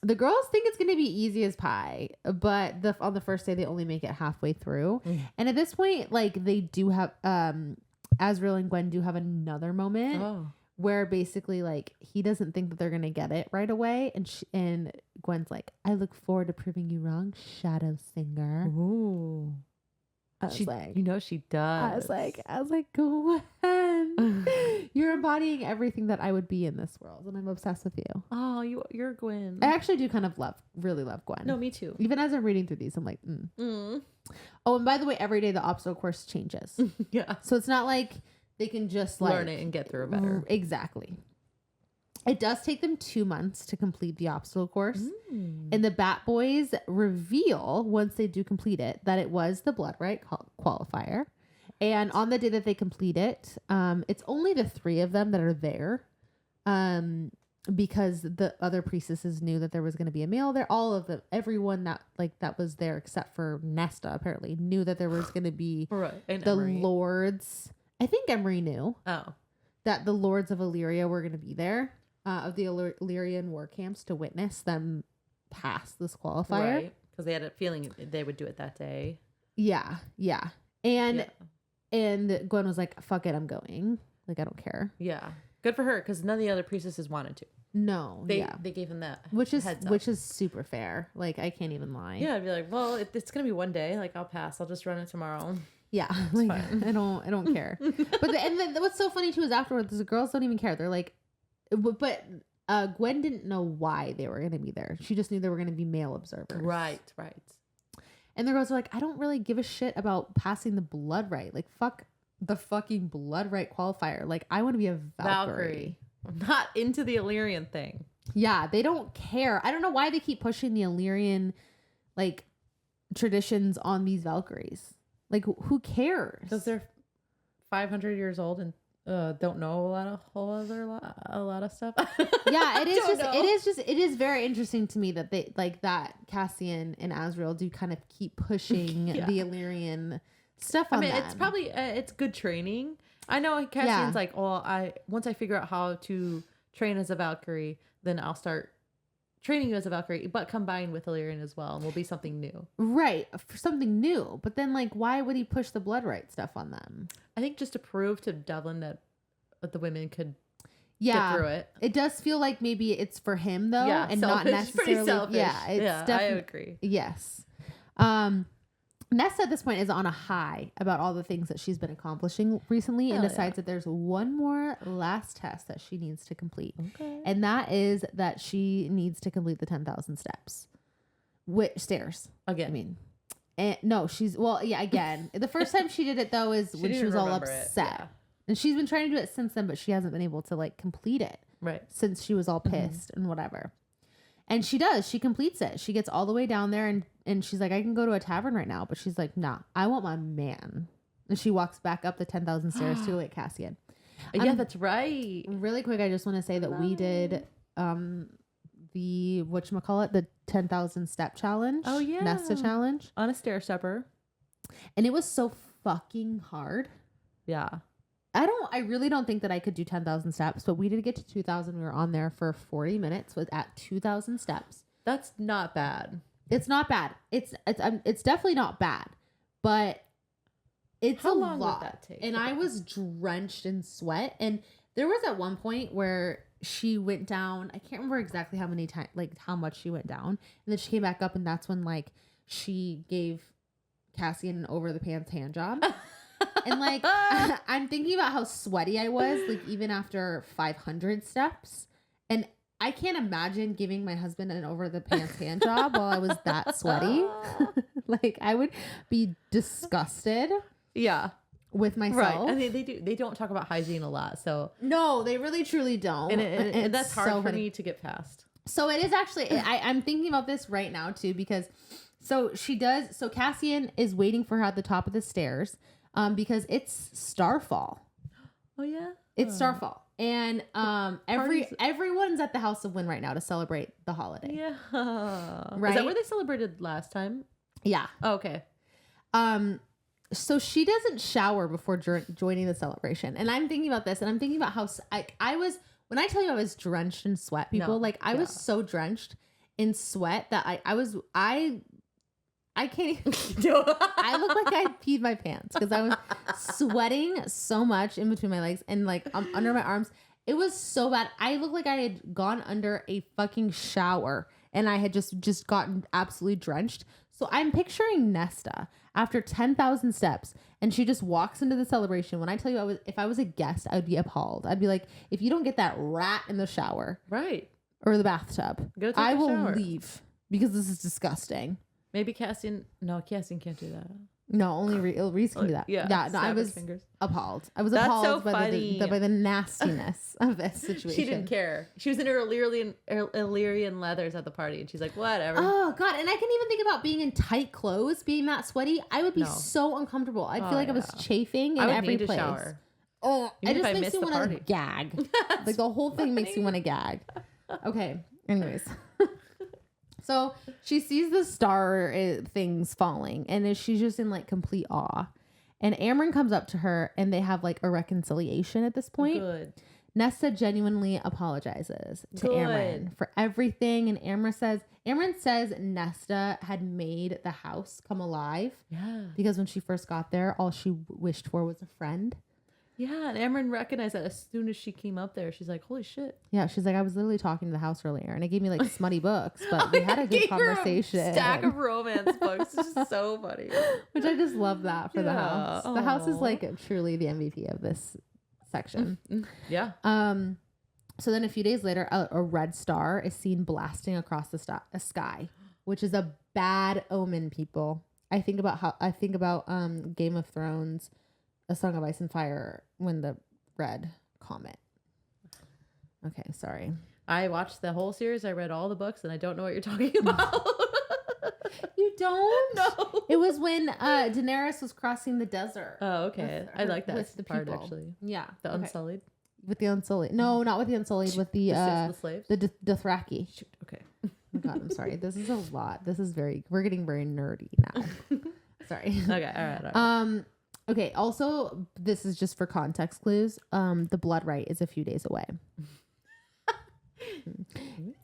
[SPEAKER 2] The girls think it's going to be easy as pie, but on the first day they only make it halfway through. And at this point, like they do have, Azriel and Gwen do have another moment where basically like he doesn't think that they're going to get it right away. And Gwen's like, I look forward to proving you wrong, Shadow Singer.
[SPEAKER 1] Ooh.
[SPEAKER 2] I was like,
[SPEAKER 1] she does.
[SPEAKER 2] I was like, Gwen, you're embodying everything that I would be in this world, and I'm obsessed with you.
[SPEAKER 1] Oh, you're Gwen.
[SPEAKER 2] I actually do kind of really love Gwen.
[SPEAKER 1] No, me too.
[SPEAKER 2] Even as I'm reading through these, I'm like, Oh, and by the way, every day the obstacle course changes.
[SPEAKER 1] Yeah.
[SPEAKER 2] So it's not like they can just like
[SPEAKER 1] learn it and get through it better.
[SPEAKER 2] Exactly. It does take them 2 months to complete the obstacle course. And the Bat Boys reveal, once they do complete it, that it was the Blood Right qualifier. And on the day that they complete it, it's only the 3 of them that are there. Because the other priestesses knew that there was going to be a male there. All of them, everyone that was there except for Nesta apparently knew that there was going to be
[SPEAKER 1] and
[SPEAKER 2] the
[SPEAKER 1] Emery.
[SPEAKER 2] Lords. I think Emery knew that the Lords of Illyria were going to be there. Of the Illyrian war camps to witness them pass this qualifier.
[SPEAKER 1] Right. Because they had a feeling they would do it that day.
[SPEAKER 2] Yeah. And Gwen was like, fuck it, I'm going. Like, I don't care.
[SPEAKER 1] Yeah. Good for her, because none of the other priestesses wanted to.
[SPEAKER 2] No.
[SPEAKER 1] They gave him that
[SPEAKER 2] which is super fair. Like, I can't even lie.
[SPEAKER 1] Yeah, I'd be like, well, it's going to be one day. Like, I'll pass. I'll just run it tomorrow.
[SPEAKER 2] Yeah. Like, I don't care. But then what's so funny too is afterwards, the girls don't even care. They're like, but Gwen didn't know why they were going to be there. She just knew there were going to be male observers.
[SPEAKER 1] Right.
[SPEAKER 2] And the girls are like, I don't really give a shit about passing the Blood Right. Like, fuck the fucking Blood Right qualifier. Like, I want to be a Valkyrie.
[SPEAKER 1] I'm not into the Illyrian thing.
[SPEAKER 2] Yeah, they don't care. I don't know why they keep pushing the Illyrian, like, traditions on these Valkyries. Like, who cares?
[SPEAKER 1] Because they're 500 years old and don't know a lot of stuff.
[SPEAKER 2] Yeah, it is very interesting to me that they like that Cassian and Azriel do kind of keep pushing the Illyrian stuff on them.
[SPEAKER 1] It's probably it's good training. I know Cassian's like, well, once I figure out how to train as a Valkyrie, then I'll start training you as a Valkyrie, but combined with Illyrian as well, and will be something new. Right,
[SPEAKER 2] for something new. But then, like, why would he push the Blood Right stuff on them?
[SPEAKER 1] I think just to prove to Devlin that the women could get through it.
[SPEAKER 2] It does feel like maybe it's for him though, and not necessarily.
[SPEAKER 1] Pretty selfish.
[SPEAKER 2] Yeah,
[SPEAKER 1] I agree.
[SPEAKER 2] Yes. Nesta at this point is on a high about all the things that she's been accomplishing recently and decides that there's one more last test that she needs to complete. Okay. And that is that she needs to complete the 10,000 steps. Stairs.
[SPEAKER 1] Again.
[SPEAKER 2] I mean, no, again. The first time she did it though is when she was all upset. Yeah. And she's been trying to do it since then, but she hasn't been able to like complete it.
[SPEAKER 1] Right.
[SPEAKER 2] Since she was all pissed and whatever. And she does. She completes it. She gets all the way down there and she's like, I can go to a tavern right now. But she's like, nah, I want my man. And she walks back up the 10,000 stairs to wait Cassian.
[SPEAKER 1] Yeah, that's right.
[SPEAKER 2] Really quick, I just want to say that we did the, whatchamacallit, the 10,000 step challenge.
[SPEAKER 1] Oh, yeah.
[SPEAKER 2] Nesta challenge.
[SPEAKER 1] On a stair stepper.
[SPEAKER 2] And it was so fucking hard.
[SPEAKER 1] Yeah.
[SPEAKER 2] I really don't think that I could do 10,000 steps, but we did get to 2,000. We were on there for 40 minutes at 2,000 steps.
[SPEAKER 1] That's not bad.
[SPEAKER 2] It's not bad. It's definitely not bad, but it's
[SPEAKER 1] How
[SPEAKER 2] a
[SPEAKER 1] long
[SPEAKER 2] lot.
[SPEAKER 1] Would that take?
[SPEAKER 2] And I was drenched in sweat. And there was at one point where she went down. I can't remember exactly how many times, like how much she went down. And then she came back up, and that's when like she gave Cassian an over the pants hand job. And like, I'm thinking about how sweaty I was, like even after 500 steps. And I can't imagine giving my husband an over the pants hand job while I was that sweaty. Like I would be disgusted.
[SPEAKER 1] Yeah.
[SPEAKER 2] With myself.
[SPEAKER 1] Right. I mean, they don't talk about hygiene a lot. So
[SPEAKER 2] no, they really truly don't.
[SPEAKER 1] And that's hard for me to get past.
[SPEAKER 2] So it is actually, I'm thinking about this right now too, because so Cassian is waiting for her at the top of the stairs. Because it's Starfall.
[SPEAKER 1] Oh yeah,
[SPEAKER 2] it's Starfall, and everyone's at the House of Wind right now to celebrate the holiday.
[SPEAKER 1] Yeah,
[SPEAKER 2] right.
[SPEAKER 1] Is that where they celebrated last time?
[SPEAKER 2] Yeah.
[SPEAKER 1] Oh, okay.
[SPEAKER 2] So she doesn't shower before joining the celebration. And I'm thinking about this, and I'm thinking about how I was, when I tell you I was drenched in sweat, people, I was so drenched in sweat that I can't even, I look like I peed my pants because I was sweating so much in between my legs and under my arms. It was so bad. I looked like I had gone under a fucking shower and I had just gotten absolutely drenched. So I'm picturing Nesta after 10,000 steps, and she just walks into the celebration. When I tell you, if I was a guest, I would be appalled. I'd be like, if you don't get that rat in the shower,
[SPEAKER 1] right,
[SPEAKER 2] or the bathtub, I will leave because this is disgusting.
[SPEAKER 1] Maybe Cassian. No, Cassian can't do that.
[SPEAKER 2] No, only Reese can do that. Yeah. No, I was appalled. I was appalled by the nastiness of this situation.
[SPEAKER 1] She didn't care. She was in her Illyrian leathers at the party, and she's like, whatever.
[SPEAKER 2] Oh, God. And I can even think about being in tight clothes, being that sweaty. I would be so uncomfortable. I'd feel like I was chafing in every place. Shower. Oh, it just makes me want to gag. The whole thing makes me want to gag. Okay. Anyways. So she sees the star things falling, and she's just in complete awe. And Amren comes up to her, and they have a reconciliation at this point.
[SPEAKER 1] Good.
[SPEAKER 2] Nesta genuinely apologizes to Amren for everything, and Amren says Nesta had made the house come alive.
[SPEAKER 1] Yeah.
[SPEAKER 2] Because when she first got there, all she wished for was a friend.
[SPEAKER 1] Yeah, and Amren recognized that as soon as she came up there. She's like, holy shit.
[SPEAKER 2] Yeah, she's like, I was literally talking to the house earlier, and it gave me smutty books, but we had a good conversation.
[SPEAKER 1] Her a stack of romance books. It's just so funny.
[SPEAKER 2] Which I just love that for the house. Aww. The house is truly the MVP of this section.
[SPEAKER 1] Yeah.
[SPEAKER 2] So then a few days later, a red star is seen blasting across the sky, which is a bad omen, people. I think about Game of Thrones, A Song of Ice and Fire, when the red comet. Okay, sorry.
[SPEAKER 1] I watched the whole series. I read all the books, and I don't know what you're talking about.
[SPEAKER 2] You don't?
[SPEAKER 1] No.
[SPEAKER 2] It was when Daenerys was crossing the desert.
[SPEAKER 1] Oh, okay. I like that part, actually.
[SPEAKER 2] Yeah.
[SPEAKER 1] The Unsullied?
[SPEAKER 2] With the Unsullied. No, not with the Unsullied. With the
[SPEAKER 1] slaves?
[SPEAKER 2] The Dothraki.
[SPEAKER 1] Shoot. Okay.
[SPEAKER 2] Oh my God, I'm sorry. This is a lot. We're getting very nerdy now. Sorry.
[SPEAKER 1] Okay, all right.
[SPEAKER 2] Okay, also, this is just for context clues. The blood rite is a few days away.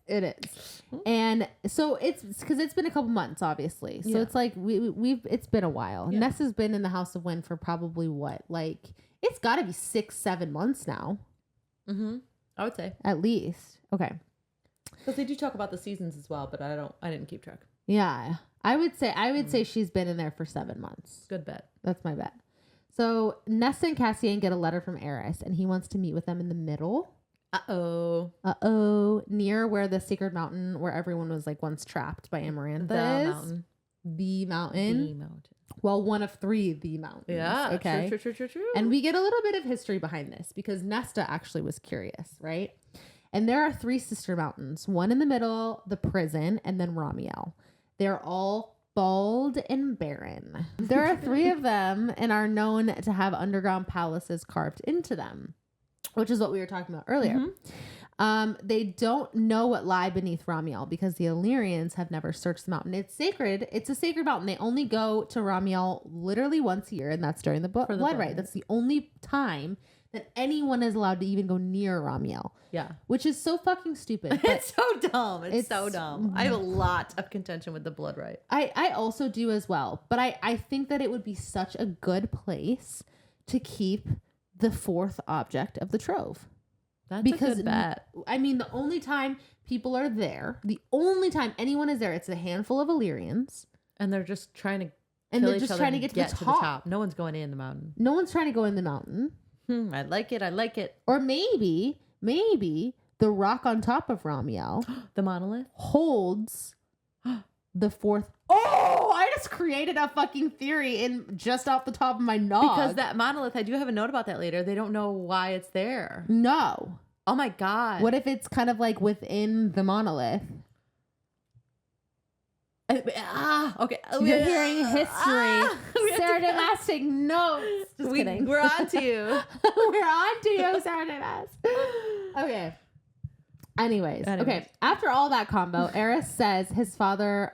[SPEAKER 2] It is. And so it's because it's been a couple months, obviously. So it's it's been a while. Yeah. Nessa's been in the House of Wind for probably it's got to be 6-7 months now.
[SPEAKER 1] Mm-hmm. I would say.
[SPEAKER 2] At least. Okay.
[SPEAKER 1] Because they do talk about the seasons as well, but I didn't keep track.
[SPEAKER 2] Yeah. I would say she's been in there for 7 months.
[SPEAKER 1] Good bet.
[SPEAKER 2] That's my bet. So Nesta and Cassian get a letter from Eris, and he wants to meet with them in the middle. Near where the sacred mountain where everyone was once trapped by Amarantha is. The mountain. Well, one of 3 the mountains.
[SPEAKER 1] Yeah.
[SPEAKER 2] Okay.
[SPEAKER 1] True.
[SPEAKER 2] And we get a little bit of history behind this because Nesta actually was curious, right? And there are 3 sister mountains, one in the middle, the prison, and then Ramiel. They're all bald and barren. There are 3 of them and are known to have underground palaces carved into them, which is what we were talking about earlier. Mm-hmm. They don't know what lie beneath Ramiel because the Illyrians have never searched the mountain. It's sacred. It's a sacred mountain. They only go to Ramiel literally once a year, and that's during the blood rite. That's the only time that anyone is allowed to even go near Ramiel.
[SPEAKER 1] Yeah.
[SPEAKER 2] Which is so fucking stupid.
[SPEAKER 1] It's so dumb. It's so dumb. I have a lot of contention with the blood rite.
[SPEAKER 2] I also do as well. But I think that it would be such a good place to keep the 4th object of the trove.
[SPEAKER 1] That's a good bet.
[SPEAKER 2] I mean, the only time people are there, the only time anyone is there, it's a handful of Illyrians.
[SPEAKER 1] And they're just trying to
[SPEAKER 2] get to the top.
[SPEAKER 1] No one's going in the mountain.
[SPEAKER 2] No one's trying to go in the mountain.
[SPEAKER 1] I like it.
[SPEAKER 2] Or maybe the rock on top of Ramiel,
[SPEAKER 1] the monolith,
[SPEAKER 2] holds the 4th. Oh, I just created a fucking theory just off the top of my nog.
[SPEAKER 1] Because that monolith, I do have a note about that later. They don't know why it's there.
[SPEAKER 2] No.
[SPEAKER 1] Oh my God.
[SPEAKER 2] What if it's kind of within the monolith?
[SPEAKER 1] Okay.
[SPEAKER 2] You're hearing history. Sarah Damas, take notes. Just kidding.
[SPEAKER 1] We're on to you.
[SPEAKER 2] We're on to you, Sarah Damas. Okay. Anyways. Okay. After all that combo, Eris says his father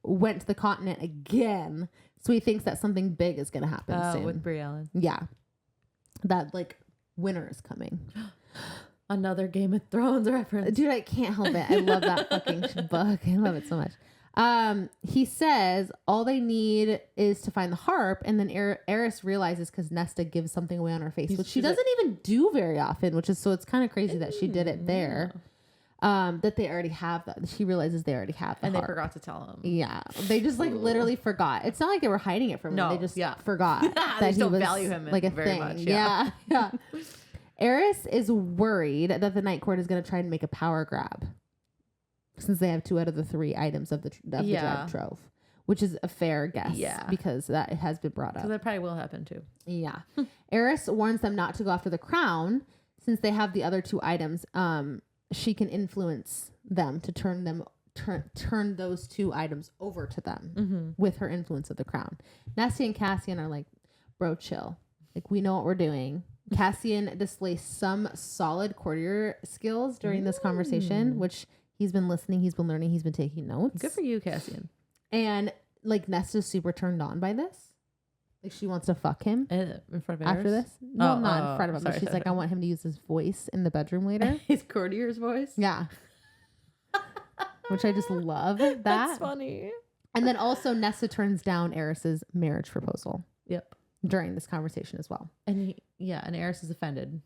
[SPEAKER 2] went to the continent again So he thinks that something big is going to happen soon.
[SPEAKER 1] With Brie Allen.
[SPEAKER 2] Yeah. That like winter is coming.
[SPEAKER 1] Another Game of Thrones reference.
[SPEAKER 2] Dude, I can't help it. I love that fucking book. I love it so much. He says all they need is to find the harp, and then Eris realizes because Nesta gives something away on her face, which she doesn't even do very often, so it's kind of crazy that she did it there. That they already have that. She realizes they already have the
[SPEAKER 1] and
[SPEAKER 2] harp.
[SPEAKER 1] they forgot to tell him.
[SPEAKER 2] Yeah, they just like literally forgot. It's not like they were hiding it from him. They just forgot that he was value him like a very thing. Much. Yeah. Eris is worried that the Night Court is going to try and make a power grab, since they have 2 out of the 3 items of the Dread Trove, which is a fair guess. Yeah, because that has been brought up.
[SPEAKER 1] So that probably will happen too.
[SPEAKER 2] Yeah, Eris warns them not to go after the crown, since they have the other 2 items. She can influence them to turn those 2 items over to them with her influence of the crown. Nesta and Cassian are like, bro, chill. Like, we know what we're doing. Cassian displays some solid courtier skills during this conversation, which he's been listening, he's been learning, he's been taking notes.
[SPEAKER 1] Good for you, Cassian.
[SPEAKER 2] And like Nesta's super turned on by this. Like she wants to fuck him
[SPEAKER 1] in front of
[SPEAKER 2] after this. No, not in front of him. Sorry, she's like, I want him to use his voice in the bedroom later.
[SPEAKER 1] His courtier's voice?
[SPEAKER 2] Yeah. Which I just love that.
[SPEAKER 1] That's funny.
[SPEAKER 2] And then also Nesta turns down Eris's marriage proposal.
[SPEAKER 1] Yep.
[SPEAKER 2] During this conversation as well.
[SPEAKER 1] And and Eris is offended.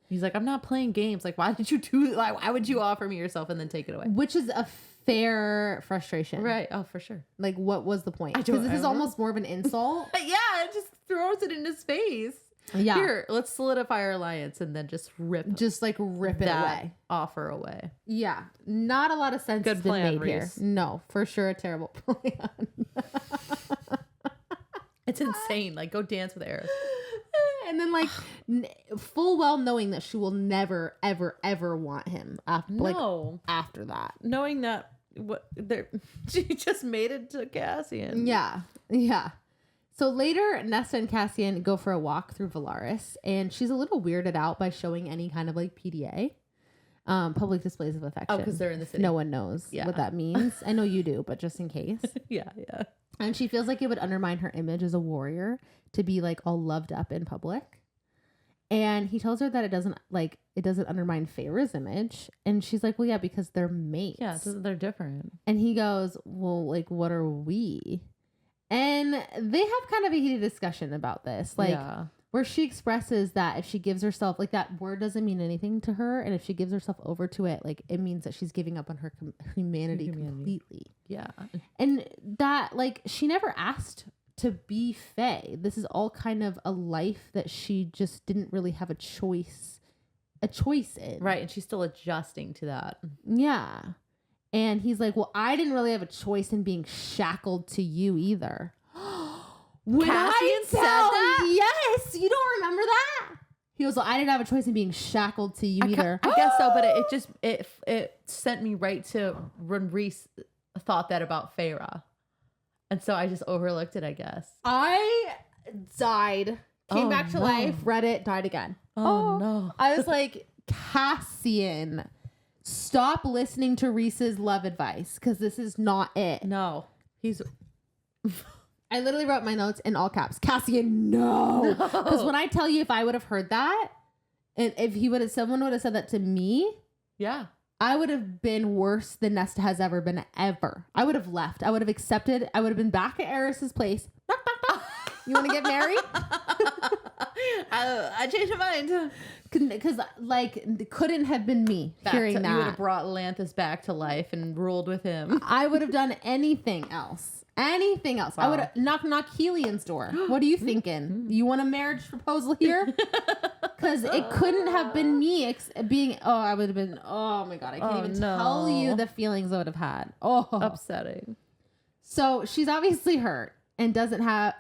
[SPEAKER 1] He's like, I'm not playing games. Like, why did you do, like, why would you offer me yourself and then take it away?
[SPEAKER 2] Which is a fair frustration.
[SPEAKER 1] Right. Oh, for sure.
[SPEAKER 2] Like, what was the point? Because this is almost more of an insult.
[SPEAKER 1] Yeah, it just throws it in his face. Yeah. Here, let's solidify our alliance and then just rip it away. Offer away.
[SPEAKER 2] Yeah. Not a lot of sense has been made here. No, for sure a terrible plan.
[SPEAKER 1] It's insane. Like, go dance with Eris.
[SPEAKER 2] And then, like, full well knowing that she will never, ever, ever want him. After that.
[SPEAKER 1] Knowing that she just made it to Cassian.
[SPEAKER 2] Yeah. Yeah. So later, Nesta and Cassian go for a walk through Valaris. And she's a little weirded out by showing any kind of, like, PDA. Public displays of affection.
[SPEAKER 1] Oh, because they're in the city.
[SPEAKER 2] No one knows what that means. I know you do, but just in case.
[SPEAKER 1] Yeah.
[SPEAKER 2] And she feels like it would undermine her image as a warrior to be like all loved up in public. And he tells her that it doesn't undermine Feyre's image. And she's like, well, yeah, because they're mates.
[SPEAKER 1] Yeah, they're different.
[SPEAKER 2] And he goes, well, like, what are we? And they have kind of a heated discussion about this. Like, where she expresses that if she gives herself, like, that word doesn't mean anything to her. And if she gives herself over to it, like, it means that she's giving up on her humanity completely. Yeah. And that, like, she never asked to be Fae. This is all kind of a life that she just didn't really have a choice in.
[SPEAKER 1] Right. And she's still adjusting to that.
[SPEAKER 2] Yeah. And he's like, well, I didn't really have a choice in being shackled to you either. When Cassian said that? Yes. You don't remember that? He goes, well, I didn't have a choice in being shackled to you either.
[SPEAKER 1] I guess so, but it sent me right to when Reese thought that about Feyre. And so I just overlooked it, I guess.
[SPEAKER 2] I died. Came back to life, read it, died again.
[SPEAKER 1] Oh, no.
[SPEAKER 2] I was like, Cassian, stop listening to Reese's love advice, because this is not it.
[SPEAKER 1] No.
[SPEAKER 2] I literally wrote my notes in all caps. Cassian, no. Because when I tell you, if I would have heard that, and if someone would have said that to me,
[SPEAKER 1] yeah,
[SPEAKER 2] I would have been worse than Nesta has ever been, ever. I would have left. I would have accepted. I would have been back at Eris's place. Knock, knock, knock. You want to get married?
[SPEAKER 1] I changed my mind.
[SPEAKER 2] Because, like, it couldn't have been me hearing that.
[SPEAKER 1] You would have brought Lanthus back to life and ruled with him.
[SPEAKER 2] I would have done anything else. Anything else. Wow. I would have knock Helian's door. What are you thinking? You want a marriage proposal here? Because it couldn't have been me I would have been, oh my God, I can't even tell you the feelings I would have had. Oh,
[SPEAKER 1] upsetting.
[SPEAKER 2] So she's obviously hurt and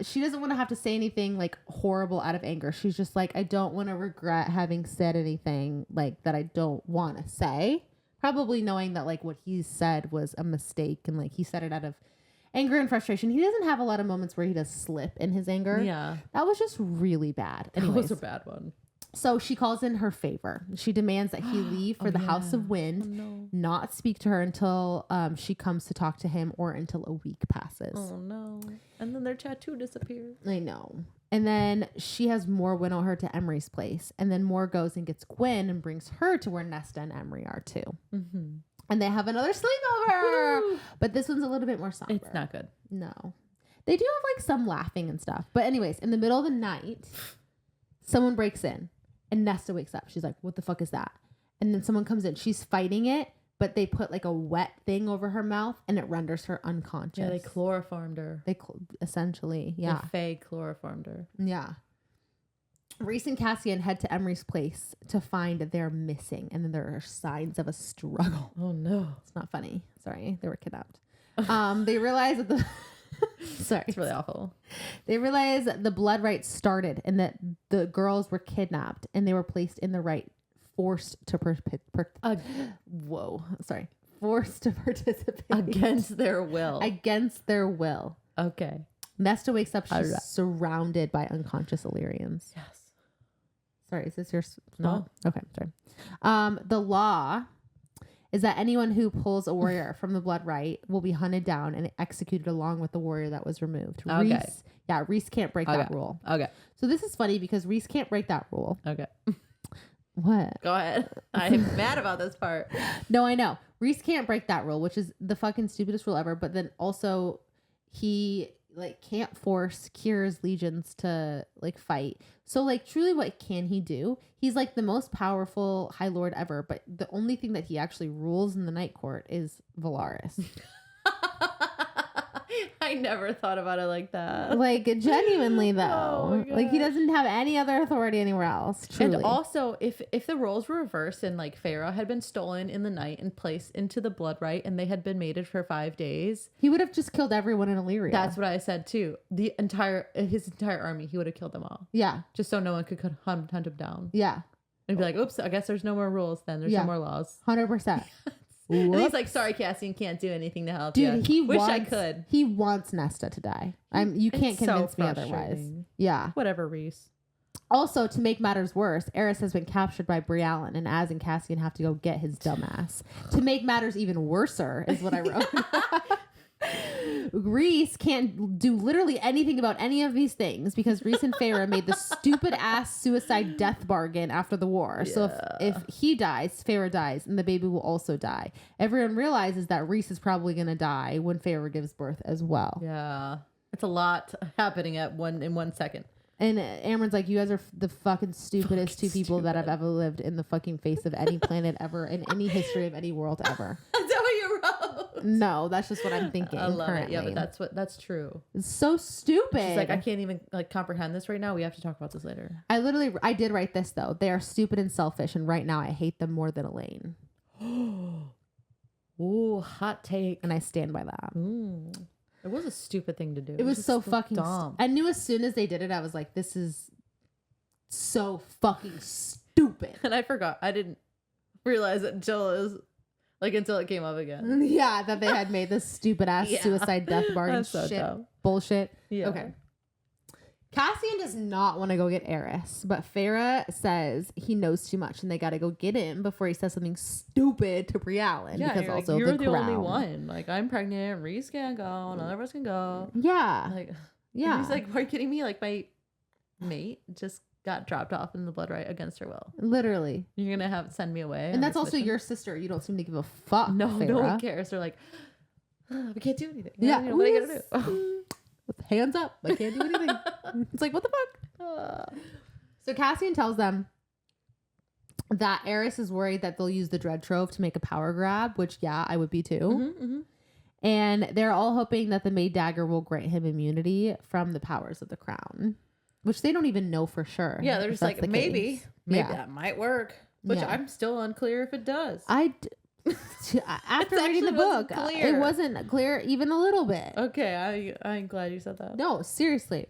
[SPEAKER 2] she doesn't want to have to say anything like horrible out of anger. She's just like, I don't want to regret having said anything like that I don't want to say. Probably knowing that like what he said was a mistake and like he said it out of anger and frustration. He doesn't have a lot of moments where he does slip in his anger.
[SPEAKER 1] Yeah.
[SPEAKER 2] That was just really bad.
[SPEAKER 1] Anyways, that was a bad one.
[SPEAKER 2] So she calls in her favor. She demands that he leave for the House of Wind, not speak to her until she comes to talk to him or until a week passes.
[SPEAKER 1] Oh, no. And then their tattoo disappears.
[SPEAKER 2] I know. And then she has Moore winnow her to Emery's place. And then Moore goes and gets Gwen and brings her to where Nesta and Emery are too. Mm-hmm. And they have another sleepover. Woo! But this one's a little bit more somber.
[SPEAKER 1] It's not good.
[SPEAKER 2] No. They do have like some laughing and stuff. But anyways, in the middle of the night, someone breaks in. And Nesta wakes up. She's like, what the fuck is that? And then someone comes in. She's fighting it, but they put like a wet thing over her mouth and it renders her unconscious.
[SPEAKER 1] Yeah, they chloroformed her.
[SPEAKER 2] Essentially, yeah.
[SPEAKER 1] They chloroformed her.
[SPEAKER 2] Yeah. Reese and Cassian head to Emery's place to find they're missing. And then there are signs of a struggle.
[SPEAKER 1] Oh, no.
[SPEAKER 2] It's not funny. Sorry. They were kidnapped. They realize that the... Sorry.
[SPEAKER 1] It's really awful.
[SPEAKER 2] They realized the blood rites started and that the girls were kidnapped and they were placed in the rite, forced to forced to participate.
[SPEAKER 1] Against their will.
[SPEAKER 2] Against their will.
[SPEAKER 1] Okay.
[SPEAKER 2] Nesta wakes up. She's surrounded by unconscious Illyrians.
[SPEAKER 1] Yes.
[SPEAKER 2] Sorry, is this your... No? Okay, sorry. The law is that anyone who pulls a warrior from the blood rite will be hunted down and executed along with the warrior that was removed.
[SPEAKER 1] Okay.
[SPEAKER 2] Reese can't break that rule.
[SPEAKER 1] Okay.
[SPEAKER 2] So this is funny because Reese can't break that rule.
[SPEAKER 1] Okay.
[SPEAKER 2] What?
[SPEAKER 1] Go ahead. I'm mad about this part.
[SPEAKER 2] No, I know. Reese can't break that rule, which is the fucking stupidest rule ever. But then also he like can't force Kira's legions to like fight. So like truly what can he do? He's like the most powerful High Lord ever, but the only thing that he actually rules in the Night Court is Valaris.
[SPEAKER 1] I never thought about it like that.
[SPEAKER 2] Like genuinely though.
[SPEAKER 1] Oh
[SPEAKER 2] like he doesn't have any other authority anywhere else. Truly.
[SPEAKER 1] And also if the roles were reversed and like Pharaoh had been stolen in the night and placed into the blood rite and they had been mated for 5 days,
[SPEAKER 2] he would have just killed everyone in Illyria.
[SPEAKER 1] That's what I said too. His entire army, he would have killed them all.
[SPEAKER 2] Yeah.
[SPEAKER 1] Just so no one could hunt him down.
[SPEAKER 2] Yeah.
[SPEAKER 1] And be like, oops, I guess there's no more rules then. There's no more laws.
[SPEAKER 2] 100%.
[SPEAKER 1] And he's like, sorry, Cassian, can't do anything to help you.
[SPEAKER 2] Dude, he
[SPEAKER 1] wish
[SPEAKER 2] wants,
[SPEAKER 1] I could.
[SPEAKER 2] He wants Nesta to die. You can't convince me otherwise. Yeah.
[SPEAKER 1] Whatever, Reese.
[SPEAKER 2] Also, to make matters worse, Eris has been captured by Briallen, and Az and Cassian have to go get his dumbass. To make matters even worser is what I wrote. Reese can't do literally anything about any of these things because Reese and Farah made the stupid ass suicide death bargain after the war. Yeah. So if he dies, Farah dies and the baby will also die. Everyone realizes that Reese is probably going to die when Farah gives birth as well.
[SPEAKER 1] Yeah. It's a lot happening in 1 second.
[SPEAKER 2] And Amron's like, you guys are the fucking stupidest two people that have ever lived in the fucking face of any planet ever in any history of any world ever.
[SPEAKER 1] That's what you wrote.
[SPEAKER 2] No, that's just what I'm thinking.
[SPEAKER 1] I love
[SPEAKER 2] currently.
[SPEAKER 1] it. Yeah, but that's true.
[SPEAKER 2] It's so stupid.
[SPEAKER 1] She's like, I can't even like comprehend this right now. We have to talk about this later.
[SPEAKER 2] I did write this though. They are stupid and selfish, and right now I hate them more than Elaine.
[SPEAKER 1] Ooh, hot take.
[SPEAKER 2] And I stand by that.
[SPEAKER 1] It was a stupid thing to do.
[SPEAKER 2] It was so fucking dumb. I knew as soon as they did it, I was like, this is so fucking stupid.
[SPEAKER 1] And I forgot. I didn't realize it until it came up again.
[SPEAKER 2] Yeah, that they had made this stupid ass suicide death bargain
[SPEAKER 1] so
[SPEAKER 2] shit.
[SPEAKER 1] Dumb.
[SPEAKER 2] Bullshit.
[SPEAKER 1] Yeah.
[SPEAKER 2] Okay. Cassian does not want to go get Eris, but Farah says he knows too much and they got to go get him before he says something stupid to Briallen.
[SPEAKER 1] Yeah,
[SPEAKER 2] because also
[SPEAKER 1] you're
[SPEAKER 2] the
[SPEAKER 1] only one. Like, I'm pregnant. Reese can't go. None of us can go.
[SPEAKER 2] Yeah.
[SPEAKER 1] Like,
[SPEAKER 2] yeah.
[SPEAKER 1] He's like, are you kidding me? Like, my mate just got dropped off in the blood rite against her will.
[SPEAKER 2] Literally.
[SPEAKER 1] You're going to send me away.
[SPEAKER 2] And that's also your sister. You don't seem to give a fuck.
[SPEAKER 1] No,
[SPEAKER 2] Farah.
[SPEAKER 1] no one cares. They're like, we can't do anything.
[SPEAKER 2] Yeah.
[SPEAKER 1] You know, what are you going to do?
[SPEAKER 2] With hands up. I can't do anything. It's like, what the fuck? So Cassian tells them that Eris is worried that they'll use the Dread Trove to make a power grab, which, yeah, I would be too.
[SPEAKER 1] Mm-hmm.
[SPEAKER 2] And they're all hoping that the Maid Dagger will grant him immunity from the powers of the crown, which they don't even know for sure.
[SPEAKER 1] Yeah, they're just like, maybe that might work, which I'm still unclear if it does.
[SPEAKER 2] After reading the book, it wasn't clear even a little bit.
[SPEAKER 1] Okay, I'm glad you said that.
[SPEAKER 2] No, seriously.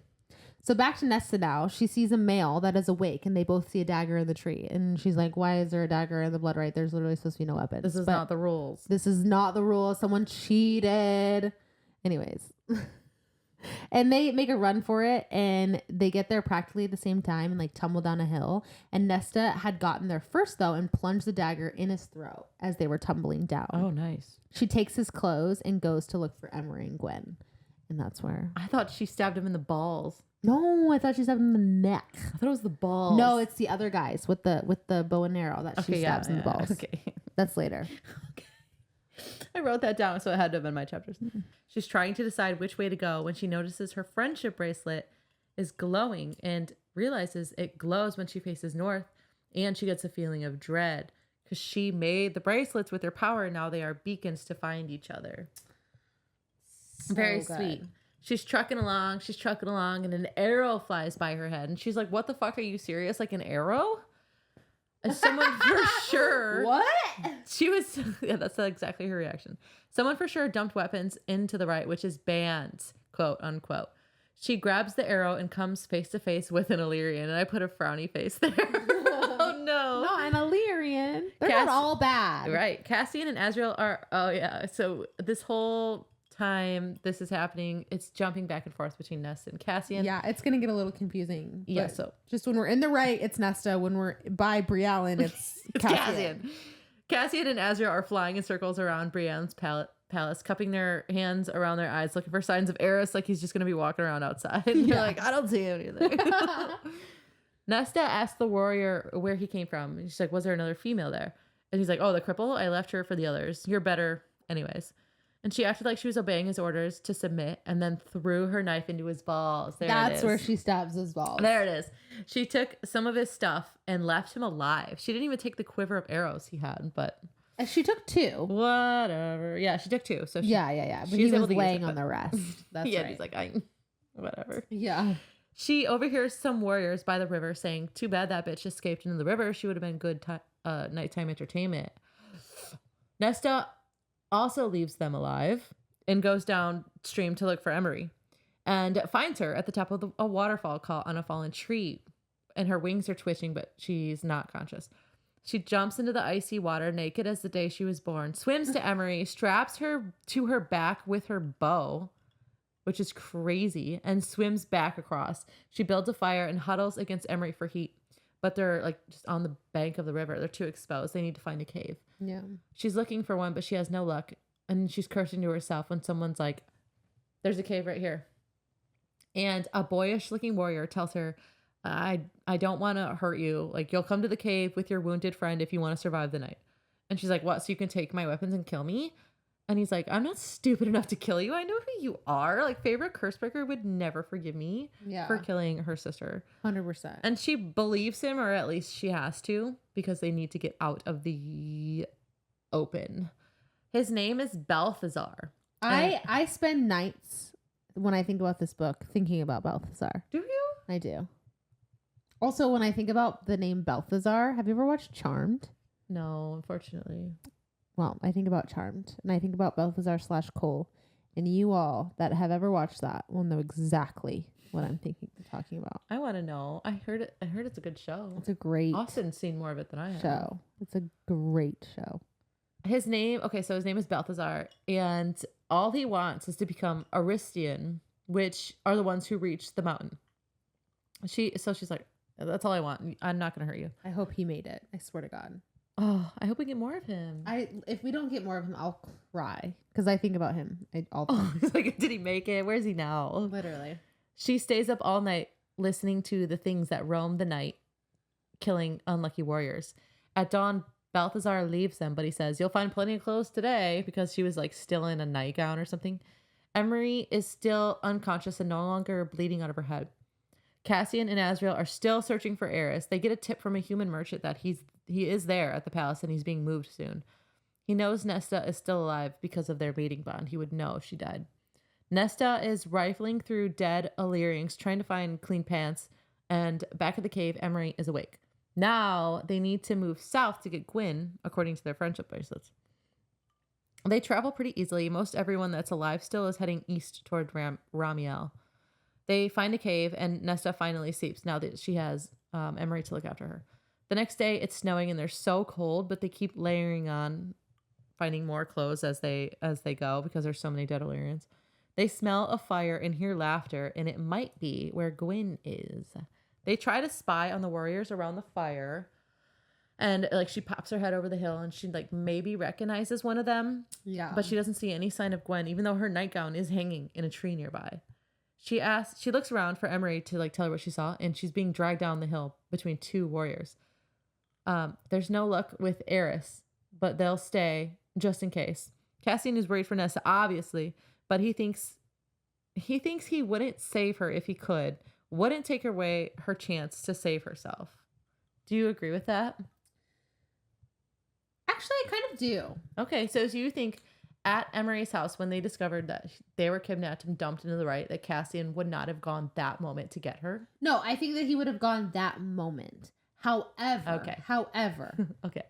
[SPEAKER 2] So back to Nesta now. She sees a male that is awake, and they both see a dagger in the tree. And she's like, why is there a dagger in the blood rite? There's literally supposed to be no weapons.
[SPEAKER 1] This is not the rules.
[SPEAKER 2] This is not the rule. Someone cheated. Anyways. And they make a run for it, and they get there practically at the same time and like tumble down a hill. And Nesta had gotten there first though and plunged the dagger in his throat as they were tumbling down.
[SPEAKER 1] Oh, nice.
[SPEAKER 2] She takes his clothes and goes to look for Emery and Gwen. And that's where...
[SPEAKER 1] I thought she stabbed him in the balls.
[SPEAKER 2] No, I thought she stabbed him in the neck.
[SPEAKER 1] I thought it was the balls.
[SPEAKER 2] No, it's the other guys with the bow and arrow that she stabs in the balls.
[SPEAKER 1] Okay.
[SPEAKER 2] That's later.
[SPEAKER 1] Okay. I wrote that down, so it had to have been my chapters. Mm-hmm. She's trying to decide which way to go when she notices her friendship bracelet is glowing and realizes it glows when she faces north, and she gets a feeling of dread because she made the bracelets with her power, and now they are beacons to find each other. So very good. Sweet. She's trucking along, and an arrow flies by her head, and she's like, "What the fuck? Are you serious? Like an arrow?" And someone for sure...
[SPEAKER 2] What?
[SPEAKER 1] She was... Yeah, that's exactly her reaction. Someone for sure dumped weapons into the right, which is banned, quote, unquote. She grabs the arrow and comes face to face with an Illyrian, and I put a frowny face there. Oh, no.
[SPEAKER 2] No, an Illyrian. They're not all bad.
[SPEAKER 1] Right. Cassian and Azrael are... Oh, yeah. So this whole... time this is happening, it's jumping back and forth between Nesta and Cassian.
[SPEAKER 2] Yeah, it's gonna get a little confusing.
[SPEAKER 1] Yeah, so
[SPEAKER 2] just when we're in the right, it's Nesta. When we're by Briellen, it's Cassian.
[SPEAKER 1] Cassian and Azrael are flying in circles around Brienne's palace, cupping their hands around their eyes, looking for signs of Eris, like he's just gonna be walking around outside. And you're like, I don't see anything. Nesta asked the warrior where he came from. She's like, was there another female there? And he's like, oh, the cripple? I left her for the others. You're better anyways. And she acted like she was obeying his orders to submit and then threw her knife into his balls.
[SPEAKER 2] That's where she stabs his balls.
[SPEAKER 1] There it is. She took some of his stuff and left him alive. She didn't even take the quiver of arrows he had, but...
[SPEAKER 2] She took 2.
[SPEAKER 1] Whatever. Yeah, she took 2. So
[SPEAKER 2] yeah. But he was laying on the rest. That's
[SPEAKER 1] yeah,
[SPEAKER 2] right.
[SPEAKER 1] He's like, whatever.
[SPEAKER 2] Yeah.
[SPEAKER 1] She overhears some warriors by the river saying, too bad that bitch escaped into the river. She would have been good nighttime entertainment. Nesta also leaves them alive and goes downstream to look for Emery and finds her at the top of a waterfall caught on a fallen tree, and her wings are twitching, but she's not conscious. She jumps into the icy water naked as the day she was born, swims to Emery, straps her to her back with her bow, which is crazy, and swims back across. She builds a fire and huddles against Emery for heat, but they're like just on the bank of the river. They're too exposed. They need to find a cave.
[SPEAKER 2] Yeah.
[SPEAKER 1] She's looking for one, but she has no luck. And she's cursing to herself when someone's like, there's a cave right here. And a boyish looking warrior tells her, I don't want to hurt you. Like, you'll come to the cave with your wounded friend if you want to survive the night. And she's like, what? So you can take my weapons and kill me? And he's like, I'm not stupid enough to kill you. I know who you are. Like, favorite cursebreaker would never forgive me for killing her sister.
[SPEAKER 2] 100%.
[SPEAKER 1] And she believes him, or at least she has to, because they need to get out of the open. His name is Balthazar.
[SPEAKER 2] I spend nights when I think about this book thinking about Balthazar.
[SPEAKER 1] Do you?
[SPEAKER 2] I do. Also, when I think about the name Balthazar, have you ever watched Charmed?
[SPEAKER 1] No, unfortunately.
[SPEAKER 2] Well, I think about Charmed, and I think about Balthazar / Cole, and you all that have ever watched that will know exactly what I'm talking about.
[SPEAKER 1] I want to know. I heard it's a good show.
[SPEAKER 2] It's a great
[SPEAKER 1] Austin's seen more of it than I have.
[SPEAKER 2] Show. It's a great show.
[SPEAKER 1] His name is Balthazar, and all he wants is to become Aristian, which are the ones who reach the mountain. She's like, that's all I want. I'm not going to hurt you.
[SPEAKER 2] I hope he made it. I swear to God.
[SPEAKER 1] Oh, I hope we get more of him.
[SPEAKER 2] If we don't get more of him, I'll cry because I think about him all the time.
[SPEAKER 1] He's like, did he make it? Where's he now?
[SPEAKER 2] Literally.
[SPEAKER 1] She stays up all night listening to the things that roam the night, killing unlucky warriors. At dawn, Balthazar leaves them, but he says, you'll find plenty of clothes today, because she was like still in a nightgown or something. Emery is still unconscious and no longer bleeding out of her head. Cassian and Azrael are still searching for Eris. They get a tip from a human merchant that he is there at the palace and he's being moved soon. He knows Nesta is still alive because of their mating bond. He would know if she died. Nesta is rifling through dead Illyrians, trying to find clean pants, and back at the cave, Emery is awake. Now they need to move south to get Gwyn, according to their friendship bracelets. They travel pretty easily. Most everyone that's alive still is heading east toward Ramiel. They find a cave, and Nesta finally sleeps now that she has Emery to look after her. The next day, it's snowing, and they're so cold, but they keep layering on, finding more clothes as they go because there's so many dead Illyrians. They smell a fire and hear laughter, and it might be where Gwyn is. They try to spy on the warriors around the fire, and like she pops her head over the hill and she like maybe recognizes one of them.
[SPEAKER 2] Yeah.
[SPEAKER 1] But she doesn't see any sign of Gwen, even though her nightgown is hanging in a tree nearby. She looks around for Emery to like tell her what she saw, and she's being dragged down the hill between two warriors. There's no luck with Eris, but they'll stay just in case. Cassian is worried for Nesta, obviously, but he thinks he wouldn't save her if he could. Wouldn't take away her chance to save herself. Do you agree with that?
[SPEAKER 2] Actually, I kind of do.
[SPEAKER 1] Okay, so you think at Emery's house, when they discovered that they were kidnapped and dumped into the right, that Cassian would not have gone that moment to get her?
[SPEAKER 2] No, I think that he would have gone that moment. However,
[SPEAKER 1] okay.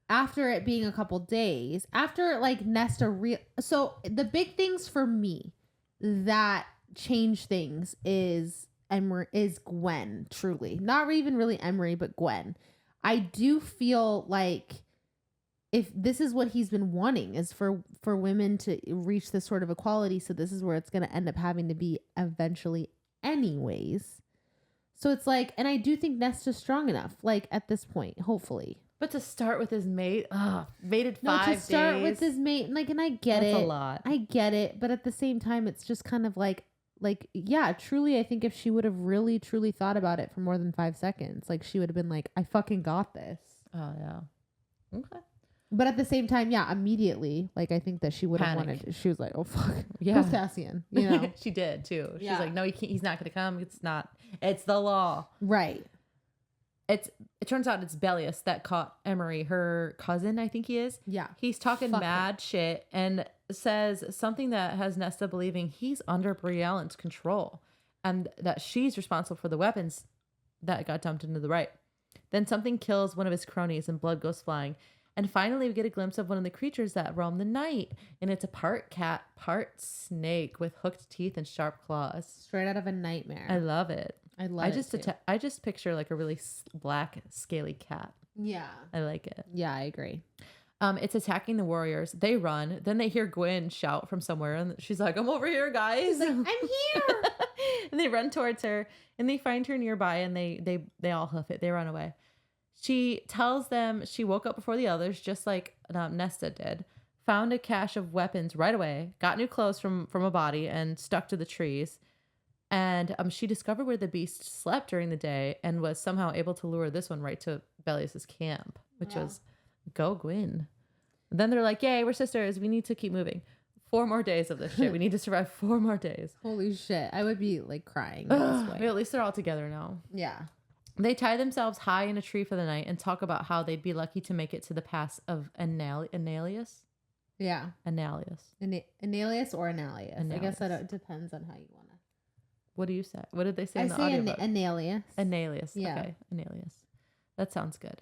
[SPEAKER 2] After it being a couple days, after like Nesta so the big things for me that change things is Gwen, truly. Not even really Emery, but Gwen. I do feel like if this is what he's been wanting is for women to reach this sort of equality, so this is where it's going to end up having to be eventually anyways. So it's like, and I do think Nesta's strong enough, like at this point, hopefully.
[SPEAKER 1] But to start with his mate, mated 5 days.
[SPEAKER 2] No, to start with his mate, like, and I get it.
[SPEAKER 1] That's a lot.
[SPEAKER 2] I get it, but at the same time, it's just kind of like, yeah, truly, I think if she would have really, truly thought about it for more than 5 seconds, like, she would have been like, I fucking got this.
[SPEAKER 1] Oh, yeah. Okay.
[SPEAKER 2] But at the same time, yeah, immediately, like, I think that she would have wanted, she was like, oh, fuck.
[SPEAKER 1] Yeah.
[SPEAKER 2] Cassian, you know?
[SPEAKER 1] She did, too. She's
[SPEAKER 2] Yeah.
[SPEAKER 1] like, no, he's not going to come. It's the law.
[SPEAKER 2] Right.
[SPEAKER 1] It turns out it's Bellius that caught Emery, her cousin, I think he is.
[SPEAKER 2] Yeah.
[SPEAKER 1] He's talking mad shit and says something that has Nesta believing he's under Briellen's control and that she's responsible for the weapons that got dumped into the right. Then something kills one of his cronies and blood goes flying. And finally, we get a glimpse of one of the creatures that roam the night. And it's a part cat, part snake with hooked teeth and sharp claws.
[SPEAKER 2] Straight out of a nightmare.
[SPEAKER 1] I love it.
[SPEAKER 2] I
[SPEAKER 1] just picture like a really black, scaly cat.
[SPEAKER 2] Yeah.
[SPEAKER 1] I like it.
[SPEAKER 2] Yeah, I agree.
[SPEAKER 1] It's attacking the warriors. They run. Then they hear Gwen shout from somewhere. And she's like, I'm over here, guys.
[SPEAKER 2] She's like, I'm here.
[SPEAKER 1] And they run towards her. And they find her nearby. And they all hoof it. They run away. She tells them she woke up before the others, just like Nesta did. Found a cache of weapons right away. Got new clothes from a body and stuck to the trees. And she discovered where the beast slept during the day and was somehow able to lure this one right to Bellius's camp, which was go Gwyn. Then they're like, yay, we're sisters. We need to keep moving. 4 more days of this shit. We need to survive 4 more days.
[SPEAKER 2] Holy shit. I would be like crying this way.
[SPEAKER 1] At least they're all together now.
[SPEAKER 2] Yeah.
[SPEAKER 1] They tie themselves high in a tree for the night and talk about how they'd be lucky to make it to the pass of Annalius.
[SPEAKER 2] Yeah.
[SPEAKER 1] Annalius.
[SPEAKER 2] Annalius or Annalius. I guess that depends on how you want to.
[SPEAKER 1] What do you say? What did they say in the
[SPEAKER 2] audio?
[SPEAKER 1] audiobook?
[SPEAKER 2] Annalius.
[SPEAKER 1] Annalius.
[SPEAKER 2] Yeah.
[SPEAKER 1] Okay. Annalius. That sounds good.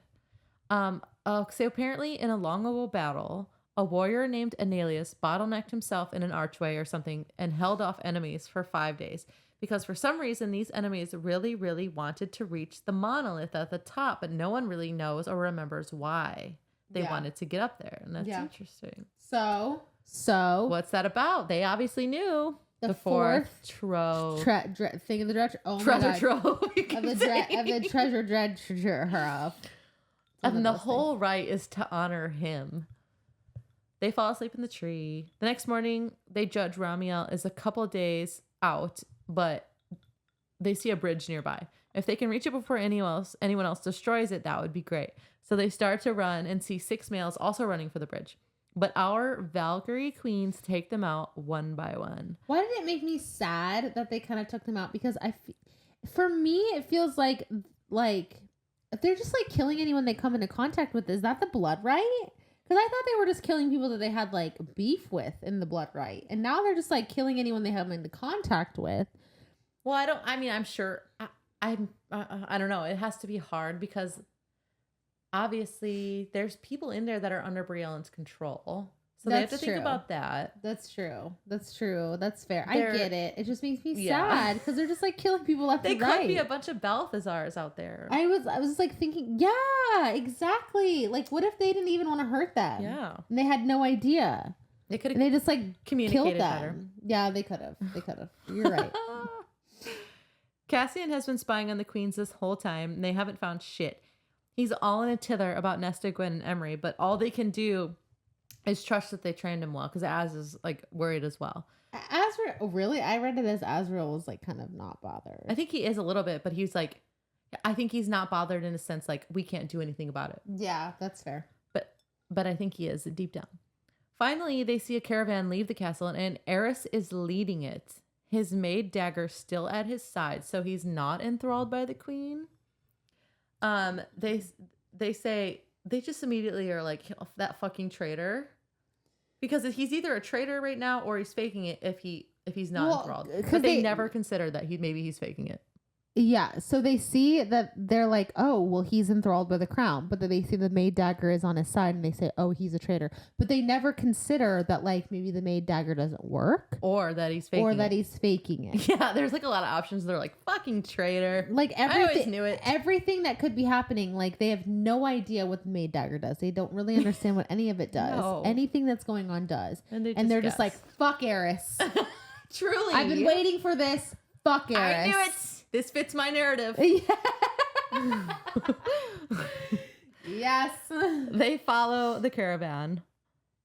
[SPEAKER 1] So apparently in a long battle, a warrior named Annalius bottlenecked himself in an archway or something and held off enemies for 5 days. Because for some reason, these enemies really, really wanted to reach the monolith at the top, but no one really knows or remembers why they wanted to get up there. And that's interesting.
[SPEAKER 2] So
[SPEAKER 1] what's that about? They obviously knew.
[SPEAKER 2] The fourth
[SPEAKER 1] trove.
[SPEAKER 2] Thing of the treasure. Oh
[SPEAKER 1] treasure
[SPEAKER 2] my God.
[SPEAKER 1] Trove.
[SPEAKER 2] Of the treasure.
[SPEAKER 1] And the whole rite is to honor him. They fall asleep in the tree. The next morning, they judge Ramiel is a couple of days out, but they see a bridge nearby. If they can reach it before anyone else destroys it, that would be great. So they start to run and see 6 males also running for the bridge. But our Valkyrie queens take them out one by one.
[SPEAKER 2] Why did it make me sad that they kind of took them out? Because for me, it feels like if they're just like killing anyone they come into contact with. Is that the blood right? Because I thought they were just killing people that they had like beef with in the blood right, and now they're just like killing anyone they have into contact with.
[SPEAKER 1] Well, I'm sure. I don't know. It has to be hard because obviously there's people in there that are under Briellen's control. So they have to think about that.
[SPEAKER 2] That's true. That's fair. I get it. It just makes me sad because they're just like killing people left and right.
[SPEAKER 1] They could be a bunch of Balthazars out there.
[SPEAKER 2] I was like thinking, yeah, exactly. Like, what if they didn't even want to hurt them?
[SPEAKER 1] Yeah.
[SPEAKER 2] And they had no idea. They just like
[SPEAKER 1] communicated
[SPEAKER 2] killed them.
[SPEAKER 1] better.
[SPEAKER 2] Yeah, they could have. You're right.
[SPEAKER 1] Cassian has been spying on the queens this whole time, and they haven't found shit. He's all in a tither about Nesta, Gwen, and Emery, but all they can do is trust that they trained him well, because Az is like worried as well.
[SPEAKER 2] Azrael, really? I read it as Azrael was like kind of not bothered.
[SPEAKER 1] I think he is a little bit, but he's like, I think he's not bothered in a sense like we can't do anything about it.
[SPEAKER 2] Yeah, that's fair.
[SPEAKER 1] But I think he is deep down. Finally, they see a caravan leave the castle, and Eris is leading it. His maid dagger still at his side, so he's not enthralled by the queen. They say they just immediately are like, that fucking traitor, because he's either a traitor right now or he's faking it if he's not enthralled. But they never consider that maybe he's faking it.
[SPEAKER 2] Yeah, so they see that they're like, oh, well, he's enthralled by the crown. But then they see the maid dagger is on his side and they say, oh, he's a traitor. But they never consider that, like, maybe the maid dagger doesn't work.
[SPEAKER 1] Or that he's faking it. Yeah, there's like a lot of options. They're like, fucking traitor.
[SPEAKER 2] Like,
[SPEAKER 1] I always knew it.
[SPEAKER 2] Everything that could be happening, like, they have no idea what the maid dagger does. They don't really understand what any of it does. No. Anything that's going on does. And they're just like, fuck Eris.
[SPEAKER 1] Truly.
[SPEAKER 2] I've been waiting for this. Fuck Eris.
[SPEAKER 1] I knew it. This fits my narrative.
[SPEAKER 2] Yes.
[SPEAKER 1] They follow the caravan.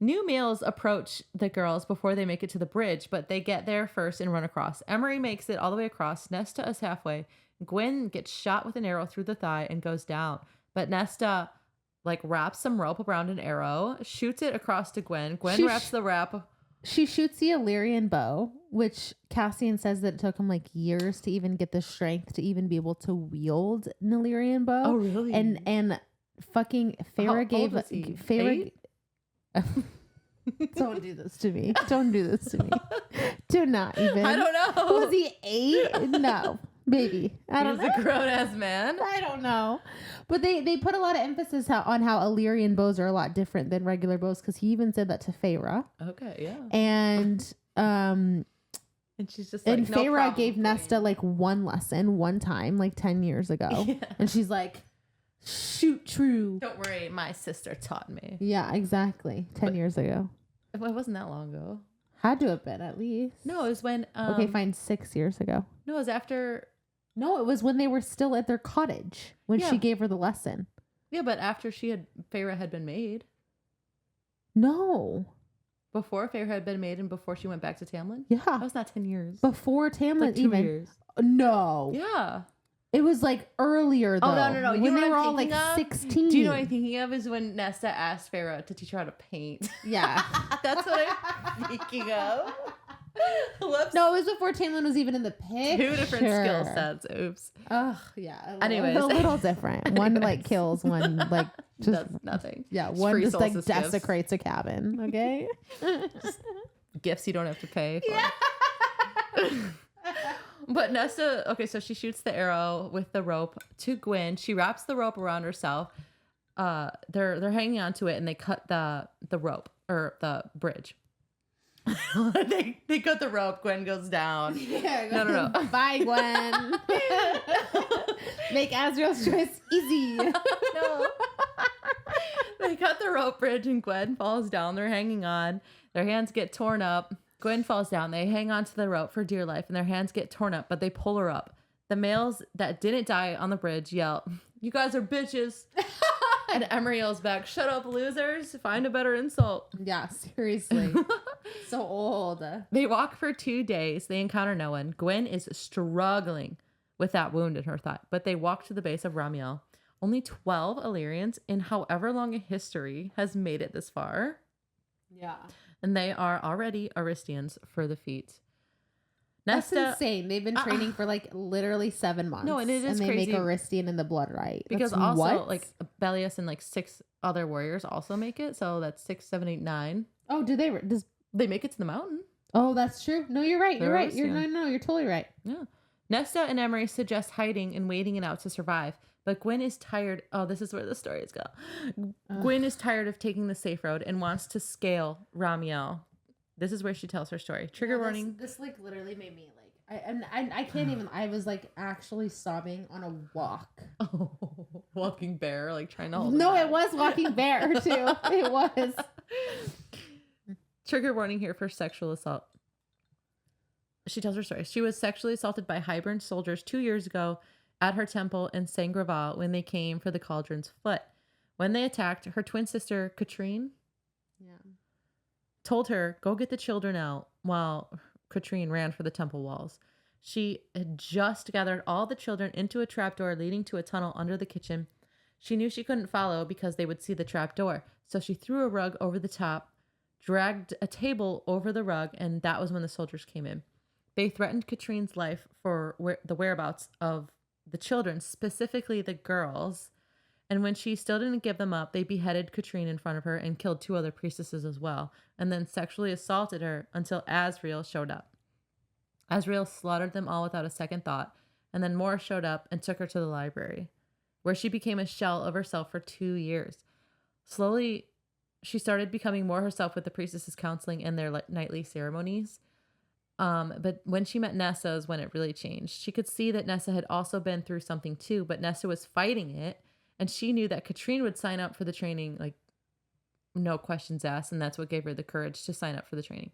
[SPEAKER 1] New males approach the girls before they make it to the bridge, but they get there first and run across. Emery makes it all the way across. Nesta is halfway. Gwen gets shot with an arrow through the thigh and goes down. But Nesta, like, wraps some rope around an arrow, shoots it across to Gwen. Gwen wraps the wrap.
[SPEAKER 2] She shoots the Illyrian bow, which Cassian says that it took him like years to even get the strength to even be able to wield an Illyrian bow.
[SPEAKER 1] Oh, really?
[SPEAKER 2] And fucking Farah gave Farah. Don't do this to me. Don't do this to me. Do not even.
[SPEAKER 1] I don't know.
[SPEAKER 2] Was he 8? No. Baby. I don't know.
[SPEAKER 1] He's a grown-ass man.
[SPEAKER 2] I don't know. But they put a lot of emphasis on how Illyrian bows are a lot different than regular bows, because he even said that to Farah.
[SPEAKER 1] Okay, yeah.
[SPEAKER 2] And
[SPEAKER 1] she's just like,
[SPEAKER 2] and Farah gave Nesta like one lesson one time, like 10 years ago. Yeah. And she's like, shoot true.
[SPEAKER 1] Don't worry, my sister taught me.
[SPEAKER 2] Yeah, exactly. 10 years ago.
[SPEAKER 1] It wasn't that long ago.
[SPEAKER 2] Had to have been at least.
[SPEAKER 1] No, it was when...
[SPEAKER 2] okay, fine, 6 years ago.
[SPEAKER 1] No, it was after...
[SPEAKER 2] No, it was when they were still at their cottage when she gave her the lesson.
[SPEAKER 1] Yeah, but after Farah had been made.
[SPEAKER 2] No.
[SPEAKER 1] Before Farah had been made and before she went back to Tamlin?
[SPEAKER 2] Yeah.
[SPEAKER 1] That was not 10 years.
[SPEAKER 2] Before Tamlin
[SPEAKER 1] like 2
[SPEAKER 2] even.
[SPEAKER 1] years.
[SPEAKER 2] No.
[SPEAKER 1] Yeah.
[SPEAKER 2] It was like earlier though.
[SPEAKER 1] Oh, no.
[SPEAKER 2] When they were all like 16.
[SPEAKER 1] Do you know what I'm thinking of is when Nesta asked Farah to teach her how to paint.
[SPEAKER 2] Yeah.
[SPEAKER 1] That's what I'm thinking of. Whoops.
[SPEAKER 2] No, it was before Tamlin was even in the picture.
[SPEAKER 1] 2 different skill sets. Oops.
[SPEAKER 2] Oh, yeah.
[SPEAKER 1] Anyways.
[SPEAKER 2] A little different. One like kills, one like just
[SPEAKER 1] does nothing.
[SPEAKER 2] Yeah, one just like desecrates a cabin. Okay.
[SPEAKER 1] Just gifts you don't have to pay for.
[SPEAKER 2] Yeah.
[SPEAKER 1] But Nesta, okay, so she shoots the arrow with the rope to Gwen. She wraps the rope around herself. They're hanging onto it, and they cut the rope or the bridge. they cut the rope. Gwen goes down.
[SPEAKER 2] Yeah,
[SPEAKER 1] no.
[SPEAKER 2] Bye, Gwen. Make Azrael's choice easy.
[SPEAKER 1] No. They cut the rope bridge, and Gwen falls down. They're hanging on. Their hands get torn up. Gwen falls down. They hang onto the rope for dear life, and their hands get torn up, but they pull her up. The males that didn't die on the bridge yell, "You guys are bitches." And Emery yells back, "Shut up, losers. Find a better insult."
[SPEAKER 2] Yeah, seriously. So old.
[SPEAKER 1] They walk for 2 days. They encounter no one. Gwen is struggling with that wound in her thigh, but they walk to the base of Ramiel. Only 12 Illyrians in however long a history has made it this far.
[SPEAKER 2] Yeah.
[SPEAKER 1] And they are already Aristians for the feat.
[SPEAKER 2] Nesta, that's insane. They've been training for like literally 7 months.
[SPEAKER 1] No, and it is crazy.
[SPEAKER 2] And they make Aristian in the blood right.
[SPEAKER 1] Because that's also like Belias and like 6 other warriors also make it. So that's 6, 7, 8, 9.
[SPEAKER 2] Oh, do they?
[SPEAKER 1] They make it to the mountain.
[SPEAKER 2] Oh, that's true. No, you're right. You're right.
[SPEAKER 1] Aristian.
[SPEAKER 2] You're totally right.
[SPEAKER 1] Yeah. Nesta and Emery suggest hiding and waiting it out to survive. But Gwen is tired. Oh, this is where the stories go. Gwen is tired of taking the safe road and wants to scale Ramiel. This is where she tells her story. Trigger warning.
[SPEAKER 2] This like literally made me like I can't even. I was like actually sobbing on a walk.
[SPEAKER 1] Oh, walking bear, like trying to hold.
[SPEAKER 2] No, it was walking bear too. It was.
[SPEAKER 1] trigger warning here for sexual assault. She tells her story. She was sexually assaulted by Hybern soldiers 2 years ago at her temple in Saint-Graval when they came for the cauldron's foot. When they attacked, her twin sister, Katrine, told her, go get the children out, while Katrine ran for the temple walls. She had just gathered all the children into a trapdoor leading to a tunnel under the kitchen. She knew she couldn't follow because they would see the trapdoor, so she threw a rug over the top, dragged a table over the rug, and that was when the soldiers came in. They threatened Katrine's life for the whereabouts of the children, specifically the girls. And when she still didn't give them up, they beheaded Katrine in front of her and killed 2 other priestesses as well, and then sexually assaulted her until Azrael showed up. Azrael slaughtered them all without a second thought, and then more showed up and took her to the library, where she became a shell of herself for 2 years. Slowly, she started becoming more herself with the priestesses' counseling and their nightly ceremonies. But when she met Nesta is when it really changed. She could see that Nesta had also been through something too, but Nesta was fighting it, and she knew that Katrine would sign up for the training, like, no questions asked, and that's what gave her the courage to sign up for the training.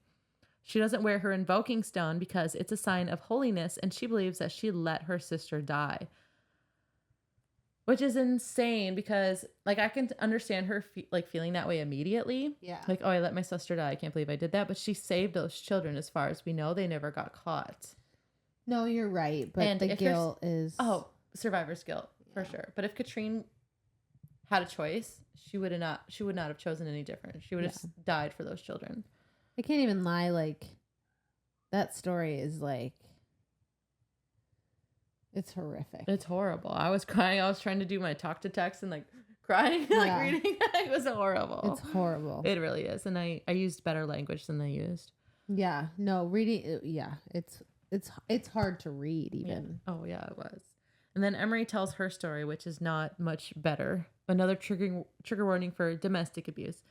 [SPEAKER 1] She doesn't wear her invoking stone because it's a sign of holiness, and she believes that she let her sister die. Which is insane because, like, I can understand her feeling that way immediately.
[SPEAKER 2] Yeah.
[SPEAKER 1] Like, oh, I let my sister die. I can't believe I did that. But she saved those children. As far as we know, they never got caught.
[SPEAKER 2] No, you're right. But
[SPEAKER 1] and
[SPEAKER 2] the guilt is...
[SPEAKER 1] Oh, survivor's guilt, for sure. But if Katrine had a choice, she would not have chosen any different. She would have died for those children.
[SPEAKER 2] I can't even lie. Like, that story is like... It's horrific.
[SPEAKER 1] It's horrible. I was crying. I was trying to do my talk to text and, like, crying, like, reading. It was horrible.
[SPEAKER 2] It's horrible.
[SPEAKER 1] It really is. And I used better language than they used.
[SPEAKER 2] Yeah. No, reading. Yeah. It's hard to read even.
[SPEAKER 1] Yeah. Oh, yeah, it was. And then Emery tells her story, which is not much better. Another trigger warning for domestic abuse.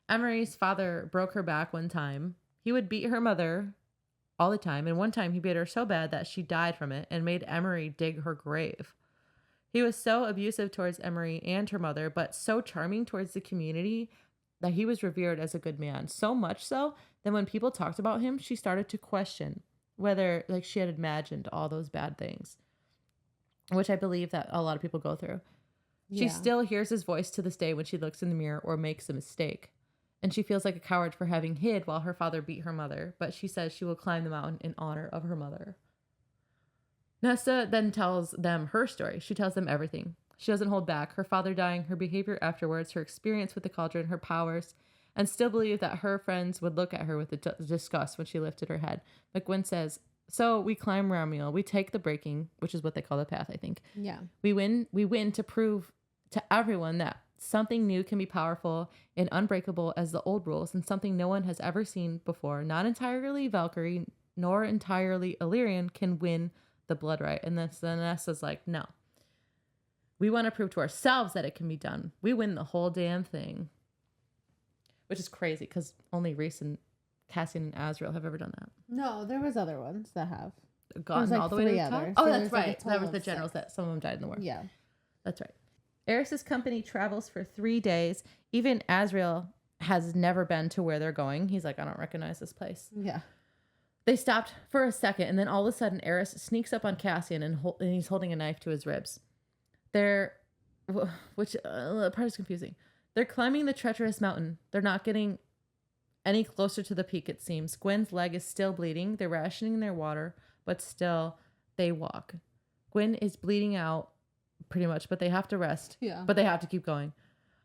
[SPEAKER 1] Emery's father broke her back one time. He would beat her mother all the time, and one time he beat her so bad that she died from it and made Emery dig her grave. He was so abusive towards Emery and her mother, but so charming towards the community that he was revered as a good man. So much so that when people talked about him, she started to question whether, like, she had imagined all those bad things, which I believe that a lot of people go through. She still hears his voice to this day when she looks in the mirror or makes a mistake. And she feels like a coward for having hid while her father beat her mother, but she says she will climb the mountain in honor of her mother. Nesta then tells them her story. She tells them everything. She doesn't hold back. Her father dying, her behavior afterwards, her experience with the cauldron, her powers, and still believe that her friends would look at her with disgust when she lifted her head. But Gwen says, so we climb Ramiel. We take the breaking, which is what they call the path, I think.
[SPEAKER 2] Yeah.
[SPEAKER 1] We win to prove to everyone that something new can be powerful and unbreakable as the old rules, and something no one has ever seen before, not entirely Valkyrie nor entirely Illyrian, can win the blood right. And then Nesta's like, no. We want to prove to ourselves that it can be done. We win the whole damn thing. Which is crazy because only Rhys and Cassian and Azrael have ever done that.
[SPEAKER 2] No, there was other ones that have
[SPEAKER 1] gotten
[SPEAKER 2] like
[SPEAKER 1] all the way to the top.
[SPEAKER 2] Others.
[SPEAKER 1] Oh,
[SPEAKER 2] there
[SPEAKER 1] that's right. That was the generals that some of them died in the war.
[SPEAKER 2] Yeah.
[SPEAKER 1] That's right. Eris's company travels for 3 days. Even Azrael has never been to where they're going. He's like, I don't recognize this place.
[SPEAKER 2] Yeah.
[SPEAKER 1] They stopped for a second, and then all of a sudden, Eris sneaks up on Cassian, and he's holding a knife to his ribs. Which part is confusing. They're climbing the treacherous mountain. They're not getting any closer to the peak, it seems. Gwen's leg is still bleeding. They're rationing their water, but still, they walk. Gwen is bleeding out pretty much, but they have to rest.
[SPEAKER 2] Yeah.
[SPEAKER 1] But they have to keep going.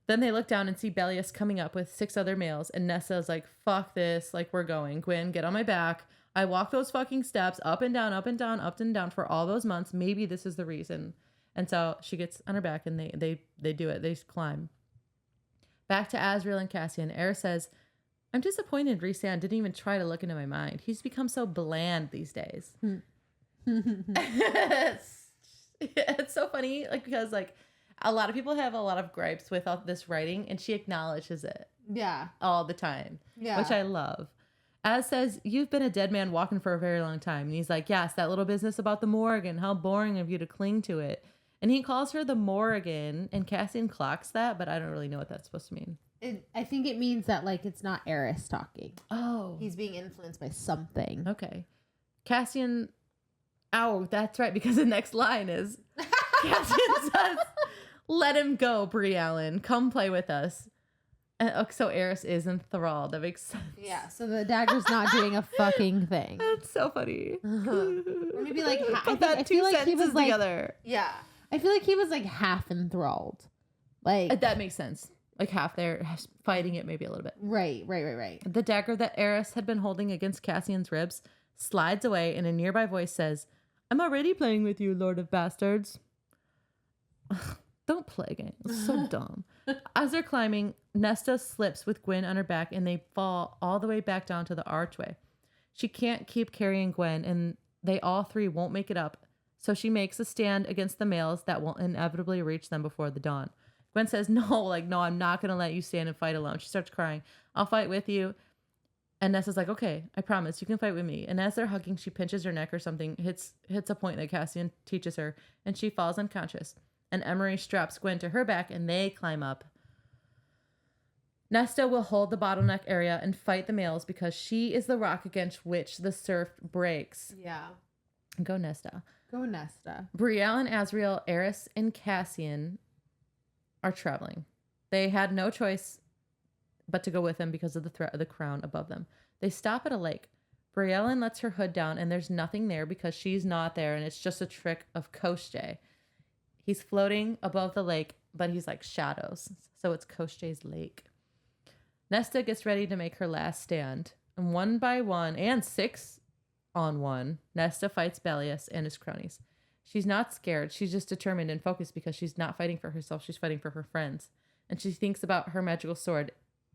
[SPEAKER 1] Then they look down and see Bellius coming up with 6 other males, and Nesta is like, fuck this, like, we're going. Gwen, get on my back. I walked those fucking steps up and down, up and down, up and down for all those months. Maybe this is the reason. And so she gets on her back, and they do it. They climb. Back to Azrael and Cassian. Eris says, I'm disappointed Rhys-Ann didn't even try to look into my mind. He's become so bland these days. It's so funny, like, because, like, a lot of people have a lot of gripes with all this writing, and she acknowledges it.
[SPEAKER 2] Yeah.
[SPEAKER 1] All the time.
[SPEAKER 2] Yeah.
[SPEAKER 1] Which I love. Az says, you've been a dead man walking for a very long time. And he's like, yes, that little business about the Morrigan. How boring of you to cling to it. And he calls her the Morrigan, and Cassian clocks that, but I don't really know what that's supposed to mean.
[SPEAKER 2] I think it means that like it's not Eris talking.
[SPEAKER 1] Oh.
[SPEAKER 2] He's being influenced by something.
[SPEAKER 1] Okay. Cassian. Oh, that's right. Because the next line is Cassian says, "Let him go, Brie Allen. Come play with us." And so Eris is enthralled. That makes sense.
[SPEAKER 2] Yeah. So the dagger's not doing a fucking thing.
[SPEAKER 1] That's so funny.
[SPEAKER 2] Or maybe like
[SPEAKER 1] I feel like he was together.
[SPEAKER 2] Yeah. I feel like he was like half enthralled. Like
[SPEAKER 1] that makes sense. Like half there fighting it maybe a little bit.
[SPEAKER 2] Right.
[SPEAKER 1] The dagger that Eris had been holding against Cassian's ribs slides away, and a nearby voice says, "I'm already playing with you, Lord of Bastards." Don't play again. It's so dumb. As they're climbing, Nesta slips with Gwen on her back, and they fall all the way back down to the archway. She can't keep carrying Gwen, and they all three won't make it up. So she makes a stand against the males that will inevitably reach them before the dawn. Gwen says, no, I'm not going to let you stand and fight alone. She starts crying. "I'll fight with you." And Nessa's like, "Okay, I promise you can fight with me." And as they're hugging, she pinches her neck or something, hits a point that Cassian teaches her, and she falls unconscious. And Emery straps Gwen to her back, and they climb up. Nesta will hold the bottleneck area and fight the males because she is the rock against which the surf breaks.
[SPEAKER 2] Yeah.
[SPEAKER 1] Go Nesta.
[SPEAKER 2] Go Nesta.
[SPEAKER 1] Brielle and Azriel, Eris, and Cassian are traveling. They had no choice but to go with them because of the threat of the crown above them. They stop at a lake. Brielle lets her hood down, and there's nothing there because she's not there, and it's just a trick of Koschei. He's floating above the lake, but he's like shadows, so it's Koschei's lake. Nesta gets ready to make her last stand, and 1 by 1 and 6 on 1, Nesta fights Bellius and his cronies. She's not scared. She's just determined and focused because she's not fighting for herself. She's fighting for her friends. And she thinks about her magical sword,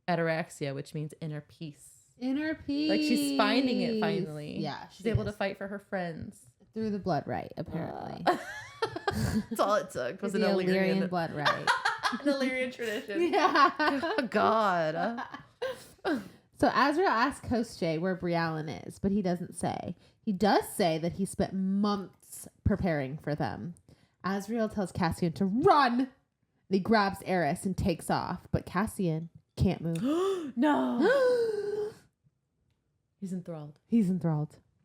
[SPEAKER 1] Ataraxia, which means inner peace.
[SPEAKER 2] Inner peace.
[SPEAKER 1] Like she's finding it finally.
[SPEAKER 2] Yeah.
[SPEAKER 1] She's able to fight for her friends.
[SPEAKER 2] Through the blood right, apparently.
[SPEAKER 1] That's all it took. Was an
[SPEAKER 2] the
[SPEAKER 1] Illyrian
[SPEAKER 2] blood right.
[SPEAKER 1] An Illyrian tradition.
[SPEAKER 2] Yeah.
[SPEAKER 1] Oh, God.
[SPEAKER 2] So Azrael asks Koschei where Briallen is, but he doesn't say. He does say that he spent months preparing for them. Azrael tells Cassian to run. And he grabs Eris and takes off, but Cassian can't move.
[SPEAKER 1] No. He's enthralled.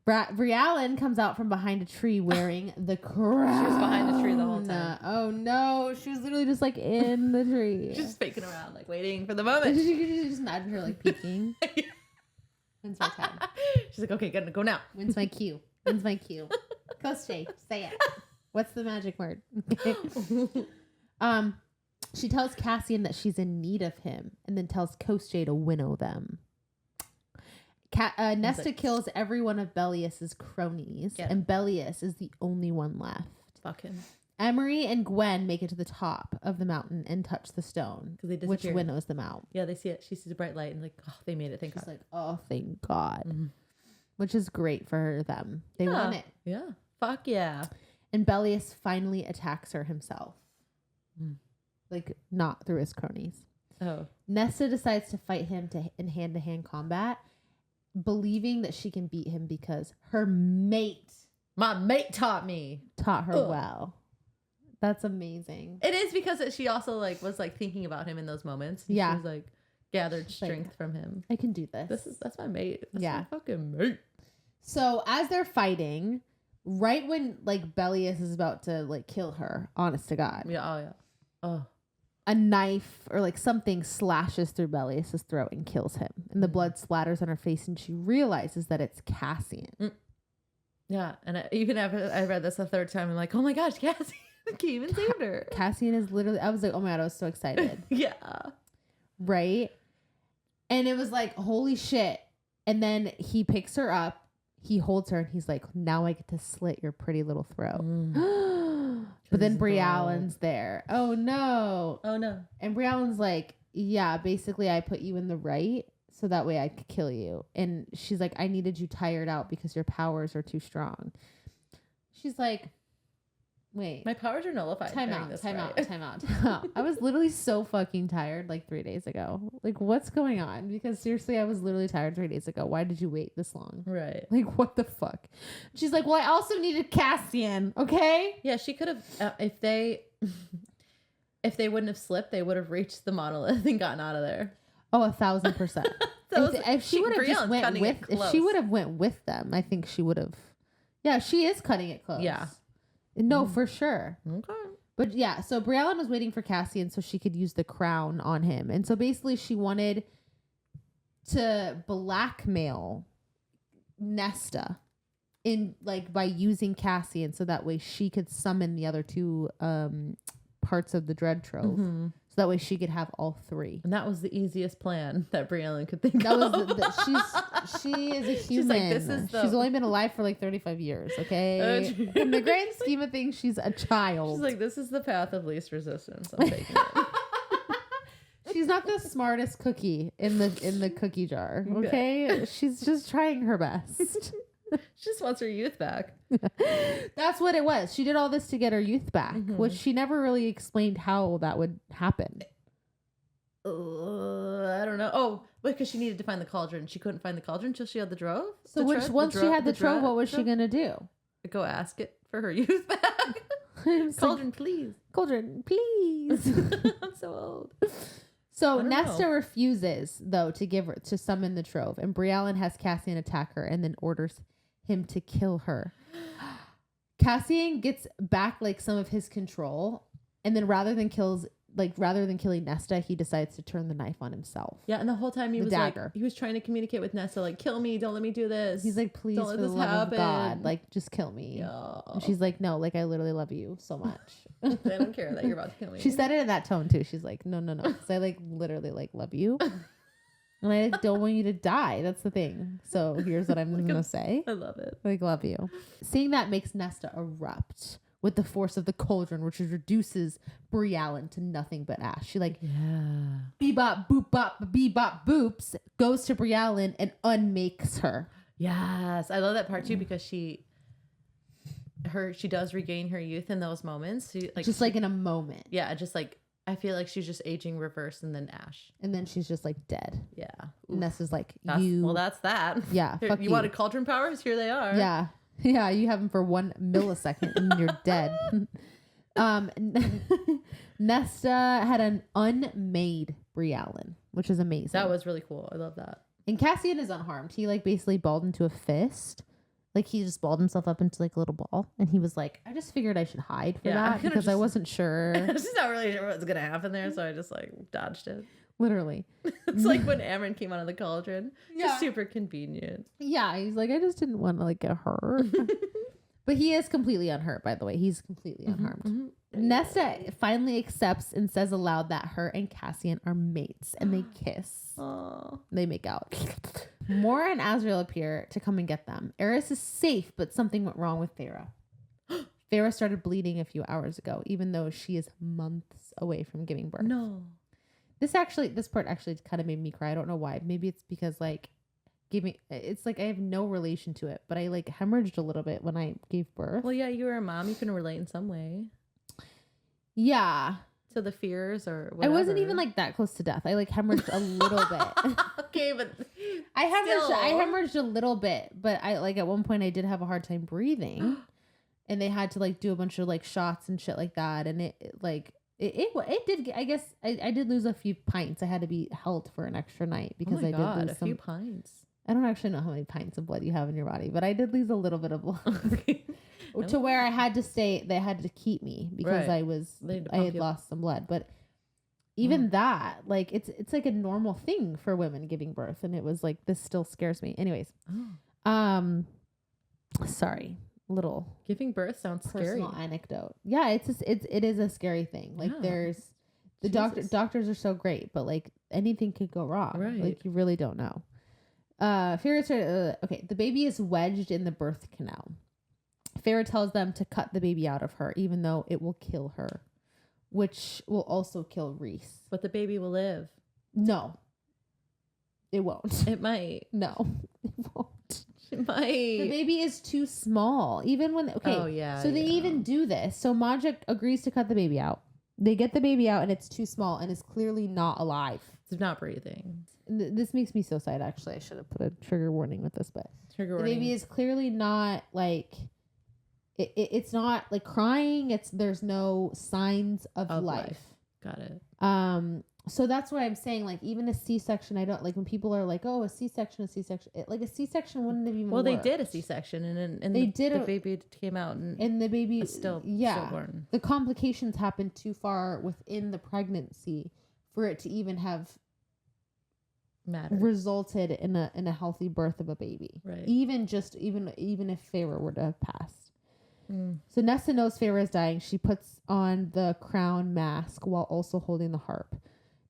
[SPEAKER 2] Briallen comes out from behind a tree wearing the crown.
[SPEAKER 1] She was behind the tree the whole time.
[SPEAKER 2] Oh no, she was literally just like in the tree.
[SPEAKER 1] She's just faking around, like waiting for the moment.
[SPEAKER 2] You could just imagine her like peeking. When's my time?
[SPEAKER 1] She's like, okay, gotta go now.
[SPEAKER 2] When's my cue? Koschei, say it. What's the magic word? She tells Cassian that she's in need of him, and then tells Koschei to winnow them. Nesta kills every one of Bellius's cronies, and Bellius is the only one left.
[SPEAKER 1] Fuck him.
[SPEAKER 2] Emery and Gwen make it to the top of the mountain and touch the stone, which winnows them out.
[SPEAKER 1] Yeah, they see it. She sees a bright light and like, oh, they made it. Thank God.
[SPEAKER 2] She's like, oh, thank God. Mm-hmm. Which is great for them. They won it.
[SPEAKER 1] Yeah. Fuck yeah.
[SPEAKER 2] And Bellius finally attacks her himself. Like, not through his cronies.
[SPEAKER 1] Oh.
[SPEAKER 2] Nesta decides to fight him in hand-to-hand combat, believing that she can beat him because her mate.
[SPEAKER 1] My mate taught
[SPEAKER 2] her well. That's amazing.
[SPEAKER 1] It is because she also like was like thinking about him in those moments.
[SPEAKER 2] Yeah.
[SPEAKER 1] She was like gathered strength from him.
[SPEAKER 2] I can do this.
[SPEAKER 1] That's my mate. That's my fucking mate.
[SPEAKER 2] So as they're fighting, right when like Bellius is about to like kill her, honest to God.
[SPEAKER 1] Yeah. Oh yeah. Oh.
[SPEAKER 2] A knife or like something slashes through Bellius's throat and kills him. And the blood splatters on her face, and she realizes that it's Cassian.
[SPEAKER 1] Yeah. And even after I read this a third time, I'm like, oh my gosh, Cassian came and saved her.
[SPEAKER 2] Cassian is literally, I was like, oh my God, I was so excited.
[SPEAKER 1] Yeah.
[SPEAKER 2] Right? And it was like, holy shit. And then he picks her up, he holds her, and he's like, now I get to slit your pretty little throat. But then Briallen's there. Oh no. And Briallen's like, yeah, basically I put you in the right so that way I could kill you. And she's like, I needed you tired out because your powers are too strong. She's like, wait.
[SPEAKER 1] My powers are nullified.
[SPEAKER 2] Time out. I was literally so fucking tired like 3 days ago. Like, what's going on? Because seriously, I was literally tired 3 days ago. Why did you wait this long?
[SPEAKER 1] Right.
[SPEAKER 2] Like, what the fuck? She's like, well, I also needed Cassian, okay?
[SPEAKER 1] Yeah, she could have, if they, if they wouldn't have slipped, they would have reached the monolith and gotten out of there.
[SPEAKER 2] Oh, 1,000%. If she would have just went with, if she would have went with them, I think she would have. Yeah, she is cutting it close.
[SPEAKER 1] Yeah.
[SPEAKER 2] No, for sure.
[SPEAKER 1] Okay.
[SPEAKER 2] But yeah, so Briellen was waiting for Cassian so she could use the crown on him. And so basically she wanted to blackmail Nesta in like by using Cassian so that way she could summon the other two parts of the Dread Trove. Mm-hmm. So that way she could have all three.
[SPEAKER 1] And that was the easiest plan that Briellen could think
[SPEAKER 2] that
[SPEAKER 1] of.
[SPEAKER 2] She is a human.
[SPEAKER 1] She's like,
[SPEAKER 2] she's only been alive for like 35 years, okay? In the grand scheme of things, she's a child.
[SPEAKER 1] She's like, this is the path of least resistance. I'm taking it.
[SPEAKER 2] She's not the smartest cookie in the cookie jar, okay? She's just trying her best.
[SPEAKER 1] She just wants her youth back.
[SPEAKER 2] That's what it was. She did all this to get her youth back, which she never really explained how that would happen.
[SPEAKER 1] I don't know. Oh, because she needed to find the cauldron. She couldn't find the cauldron until she had the Trove.
[SPEAKER 2] So once she had the Trove, what was she going to do?
[SPEAKER 1] Go ask it for her youth back. Cauldron, please.
[SPEAKER 2] Cauldron, please.
[SPEAKER 1] I'm so old.
[SPEAKER 2] So Nesta refuses, though, to summon the Trove, and Briellen has Cassian attack her and then orders him to kill her. Cassian gets back like some of his control, and then rather than killing Nesta, he decides to turn the knife on himself.
[SPEAKER 1] Yeah, and the whole time he was trying to communicate with Nesta, like, kill me, don't let me do this.
[SPEAKER 2] He's like, please, for the love of God, like, just kill me. Yeah. And she's like, no, like, I literally love you so much.
[SPEAKER 1] I don't care that you're about to kill me.
[SPEAKER 2] She said it in that tone too. She's like, no, because I like literally like love you. And I don't want you to die. That's the thing. So here's what I'm gonna say.
[SPEAKER 1] I love it.
[SPEAKER 2] Like, love you. Seeing that makes Nesta erupt with the force of the cauldron, which reduces Briellen to nothing but ash. She like, bebop, boop, bop, bebop, boops, goes to Briellen and unmakes her.
[SPEAKER 1] Yes. I love that part too, because she does regain her youth in those moments. Like
[SPEAKER 2] in a moment.
[SPEAKER 1] Yeah. Just like, I feel like she's just aging reverse and then ash.
[SPEAKER 2] And then she's just like dead.
[SPEAKER 1] Yeah.
[SPEAKER 2] And Nesta's like,
[SPEAKER 1] well, that's that.
[SPEAKER 2] Yeah.
[SPEAKER 1] You wanted cauldron powers? Here they are.
[SPEAKER 2] Yeah. Yeah. You have them for 1 millisecond and you're dead. Nesta had an unmade Briellen, which is amazing.
[SPEAKER 1] That was really cool. I love that.
[SPEAKER 2] And Cassian is unharmed. He like basically balled into a fist. Like he just balled himself up into like a little ball. And he was like, I just figured I should hide for that because I wasn't sure.
[SPEAKER 1] I was just not really sure what was going to happen there. So I just like dodged it.
[SPEAKER 2] Literally.
[SPEAKER 1] It's like when Amron came out of the cauldron. Yeah. Just super convenient.
[SPEAKER 2] Yeah. He's like, I just didn't want to like get hurt. But he is completely unhurt, by the way. He's completely unharmed. Mm-hmm. Nesta finally accepts and says aloud that her and Cassian are mates, and they kiss. Aww. They make out. Mora and Azrael appear to come and get them. Eris is safe, but something went wrong with Feyre. Feyre started bleeding a few hours ago, even though she is months away from giving birth.
[SPEAKER 1] No.
[SPEAKER 2] This part actually kind of made me cry. I don't know why. Maybe it's because like it's like I have no relation to it, but I like hemorrhaged a little bit when I gave birth.
[SPEAKER 1] Well, yeah, you were a mom. You can relate in some way.
[SPEAKER 2] Yeah.
[SPEAKER 1] So the fears or whatever.
[SPEAKER 2] I wasn't even like that close to death. I like hemorrhaged a little bit.
[SPEAKER 1] Okay, but
[SPEAKER 2] I hemorrhaged a little bit, but I like at one point I did have a hard time breathing, and they had to like do a bunch of like shots and shit like that, and it did. I guess I did lose a few pints. I had to be held for an extra night because I did lose
[SPEAKER 1] a few pints.
[SPEAKER 2] I don't actually know how many pints of blood you have in your body, but I did lose a little bit of blood. To where I had to stay, they had to keep me because I had lost some blood. But even that, like it's like a normal thing for women giving birth, and it was like this still scares me. Anyways, sorry, little
[SPEAKER 1] giving birth sounds
[SPEAKER 2] personal
[SPEAKER 1] scary.
[SPEAKER 2] Anecdote. Yeah, it is a scary thing. Like there's the doctors are so great, but like anything could go wrong. Right. Like you really don't know. Okay, the baby is wedged in the birth canal. Feyre tells them to cut the baby out of her, even though it will kill her, which will also kill Rhys.
[SPEAKER 1] But the baby will live.
[SPEAKER 2] No, it won't.
[SPEAKER 1] It might.
[SPEAKER 2] No, it won't.
[SPEAKER 1] It might.
[SPEAKER 2] The baby is too small. Even when
[SPEAKER 1] Oh yeah.
[SPEAKER 2] So they even do this. So Magic agrees to cut the baby out. They get the baby out, and it's too small, and is clearly not alive.
[SPEAKER 1] It's not breathing.
[SPEAKER 2] This makes me so sad. Actually, I should have put a trigger warning with this, but the baby is clearly not like. It's not like crying. There's no signs of life.
[SPEAKER 1] Got it.
[SPEAKER 2] So that's why I'm saying, like, even a C-section, I don't like when people are like, oh, a C-section, like a C-section wouldn't have even
[SPEAKER 1] Well,
[SPEAKER 2] worked.
[SPEAKER 1] they did a C-section and
[SPEAKER 2] they
[SPEAKER 1] the baby came out and
[SPEAKER 2] the baby
[SPEAKER 1] still born. The
[SPEAKER 2] complications happened too far within the pregnancy for it to even have resulted in a healthy birth of a baby.
[SPEAKER 1] Right.
[SPEAKER 2] Even if Feyre were to have passed. So Nesta knows Feyre is dying. She puts on the crown mask while also holding the harp.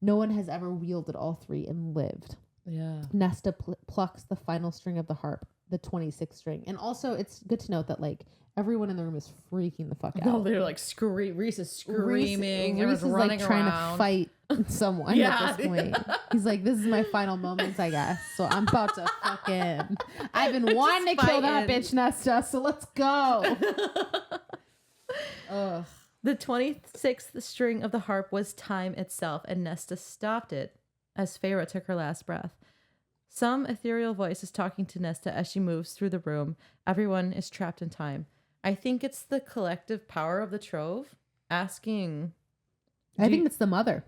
[SPEAKER 2] No one has ever wielded all three and lived.
[SPEAKER 1] Yeah.
[SPEAKER 2] Nesta plucks the final string of the harp, the 26th string. And also, it's good to note that, like, everyone in the room is freaking the fuck out.
[SPEAKER 1] Oh, they're like Reese is screaming.
[SPEAKER 2] Reese is like trying to fight someone at this point. He's like, this is my final moments, I guess. So I'm about to fucking... I've been wanting to kill that bitch, Nesta, so let's go. Ugh.
[SPEAKER 1] The 26th string of the harp was time itself, and Nesta stopped it as Feyre took her last breath. Some ethereal voice is talking to Nesta as she moves through the room. Everyone is trapped in time. I think it's the collective power of the Trove asking.
[SPEAKER 2] I think it's the mother.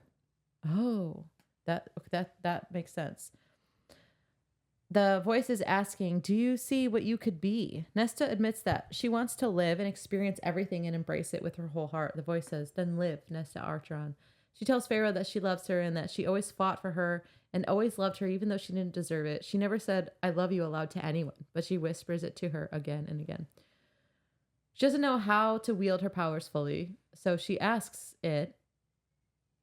[SPEAKER 1] Oh, that makes sense. The voice is asking, do you see what you could be? Nesta admits that she wants to live and experience everything and embrace it with her whole heart. The voice says, then live, Nesta Archeron. She tells Feyre that she loves her and that she always fought for her and always loved her even though she didn't deserve it. She never said, I love you aloud to anyone, but she whispers it to her again and again. She doesn't know how to wield her powers fully, so she asks it,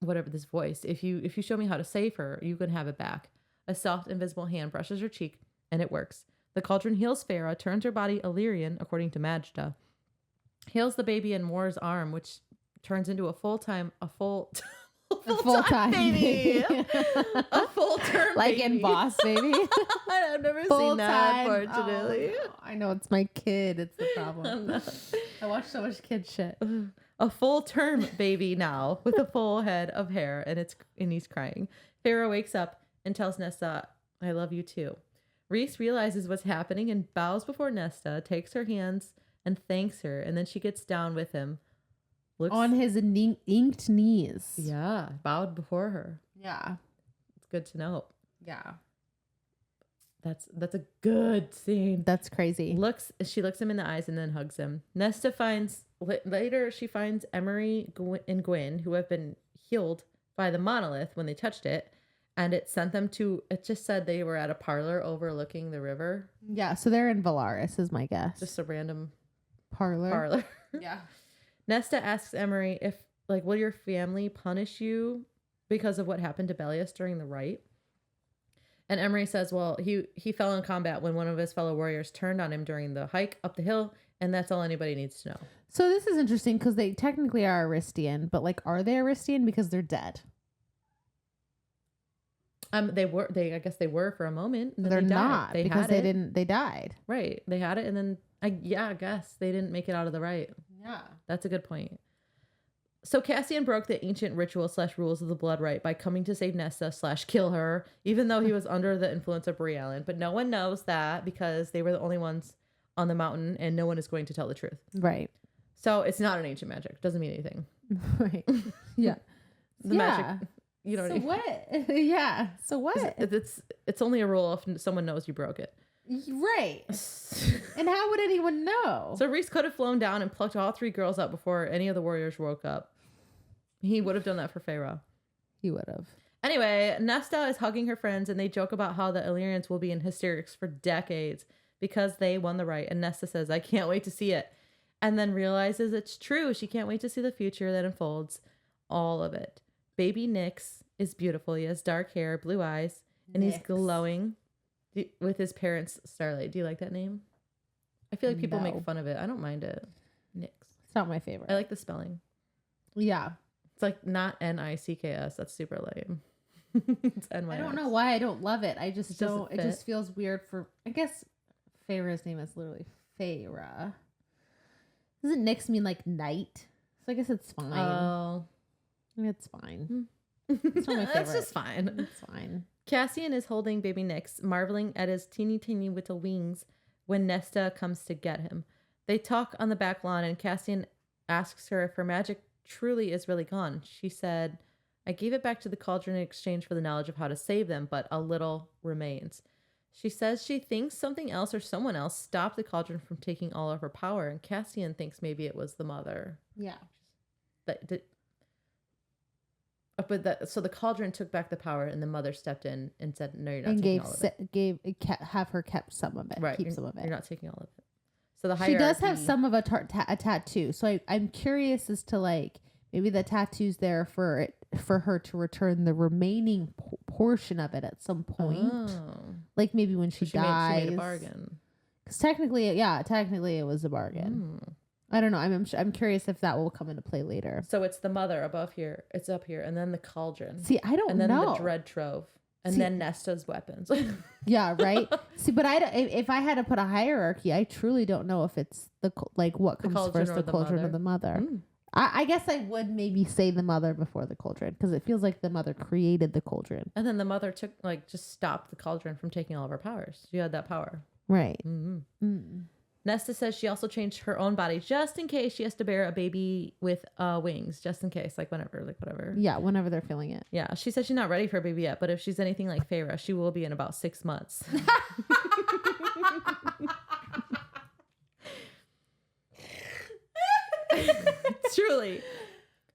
[SPEAKER 1] whatever this voice, if you show me how to save her, you can have it back. A soft, invisible hand brushes her cheek, and it works. The cauldron heals Feyre, turns her body Illyrian, according to Majda. Heals the baby in Moor's arm, which turns into a full-time baby. A full-term
[SPEAKER 2] like
[SPEAKER 1] baby.
[SPEAKER 2] in Boss Baby.
[SPEAKER 1] I've never seen that, unfortunately.
[SPEAKER 2] Oh, no. I know, it's my kid. It's the problem. I watch so much kid shit.
[SPEAKER 1] A full-term baby now, with a full head of hair, and he's crying. Feyre wakes up and tells Nesta, I love you too. Reese realizes what's happening and bows before Nesta, takes her hands and thanks her, and then she gets down with him. Looks
[SPEAKER 2] on his inked knees.
[SPEAKER 1] Yeah, bowed before her.
[SPEAKER 2] Yeah.
[SPEAKER 1] It's good to know.
[SPEAKER 2] Yeah.
[SPEAKER 1] That's a good scene.
[SPEAKER 2] That's crazy.
[SPEAKER 1] She looks him in the eyes and then hugs him. Nesta finds Emery and Gwyn, who have been healed by the monolith when they touched it. And it just said they were at a parlor overlooking the river.
[SPEAKER 2] Yeah, so they're in Valaris, is my guess.
[SPEAKER 1] Just a random
[SPEAKER 2] parlor. Yeah.
[SPEAKER 1] Nesta asks Emery if, will your family punish you because of what happened to Bellius during the rite? And Emery says, well, he fell in combat when one of his fellow warriors turned on him during the hike up the hill, and that's all anybody needs to know.
[SPEAKER 2] So this is interesting because they technically are Aristian, but, are they Aristian because they're dead?
[SPEAKER 1] I guess they were for a moment. And then
[SPEAKER 2] they're
[SPEAKER 1] they
[SPEAKER 2] not
[SPEAKER 1] died.
[SPEAKER 2] because they died.
[SPEAKER 1] Right. They had it. And then I guess they didn't make it out of the rite.
[SPEAKER 2] Yeah.
[SPEAKER 1] That's a good point. So Cassian broke the ancient ritual / rules of the blood rite by coming to save Nesta / kill her, even though he was under the influence of Briellen. But no one knows that because they were the only ones on the mountain and no one is going to tell the truth.
[SPEAKER 2] Right.
[SPEAKER 1] So it's not an ancient magic. Doesn't mean anything.
[SPEAKER 2] Right. Yeah.
[SPEAKER 1] Magic. You know
[SPEAKER 2] so what? Yeah. So what?
[SPEAKER 1] It's only a rule if someone knows you broke it.
[SPEAKER 2] Right. And how would anyone know?
[SPEAKER 1] So Reese could have flown down and plucked all 3 girls up before any of the warriors woke up. He would have done that for Feyre.
[SPEAKER 2] He would have.
[SPEAKER 1] Anyway, Nesta is hugging her friends and they joke about how the Illyrians will be in hysterics for decades because they won the rite. And Nesta says, I can't wait to see it. And then realizes it's true. She can't wait to see the future that unfolds. All of it. Baby Nyx is beautiful. He has dark hair, blue eyes, and he's glowing with his parents' Starlight. Do you like that name? I feel like people make fun of it. I don't mind it. Nyx.
[SPEAKER 2] It's not my favorite.
[SPEAKER 1] I like the spelling.
[SPEAKER 2] Yeah.
[SPEAKER 1] It's like not Nicks. That's super lame. It's NYX.
[SPEAKER 2] I don't know why I don't love it. I just don't. It just feels weird for. I guess Feyre's name is literally Feyre. Doesn't Nyx mean night? So I guess it's fine.
[SPEAKER 1] Oh.
[SPEAKER 2] It's fine. It's not my favorite.
[SPEAKER 1] It's just fine.
[SPEAKER 2] It's fine.
[SPEAKER 1] Cassian is holding baby Nyx, marveling at his teeny little wings when Nesta comes to get him. They talk on the back lawn and Cassian asks her if her magic truly is really gone. She said, I gave it back to the cauldron in exchange for the knowledge of how to save them, but a little remains. She says she thinks something else or someone else stopped the cauldron from taking all of her power, and Cassian thinks maybe it was the mother.
[SPEAKER 2] Yeah.
[SPEAKER 1] So the cauldron took back the power, and the mother stepped in and said, "No, you're not taking all of it."
[SPEAKER 2] Have her kept some of it.
[SPEAKER 1] Right,
[SPEAKER 2] keep some of it.
[SPEAKER 1] You're not taking all of it. So the
[SPEAKER 2] hierarchy. She does have some of a tattoo. So I'm curious as to like maybe the tattoo's there for her to return the remaining portion of it at some point. Oh. Like maybe when she dies. She made a bargain. Because technically it was a bargain. I don't know. I'm curious if that will come into play later.
[SPEAKER 1] So it's the mother above here. It's up here, and then the cauldron.
[SPEAKER 2] See, I don't know.
[SPEAKER 1] And then the dread trove, and then Nesta's weapons.
[SPEAKER 2] Yeah, right. See, but if I had to put a hierarchy, I truly don't know if it's what comes first, the cauldron or the mother. I guess I would maybe say the mother before the cauldron, because it feels like the mother created the cauldron,
[SPEAKER 1] and then the mother took just stopped the cauldron from taking all of her powers. She had that power,
[SPEAKER 2] right?
[SPEAKER 1] Nesta says she also changed her own body just in case she has to bear a baby with wings, just in case, whatever.
[SPEAKER 2] Yeah, whenever they're feeling it.
[SPEAKER 1] Yeah, she says she's not ready for a baby yet, but if she's anything like Feyre, she will be in about 6 months. Truly.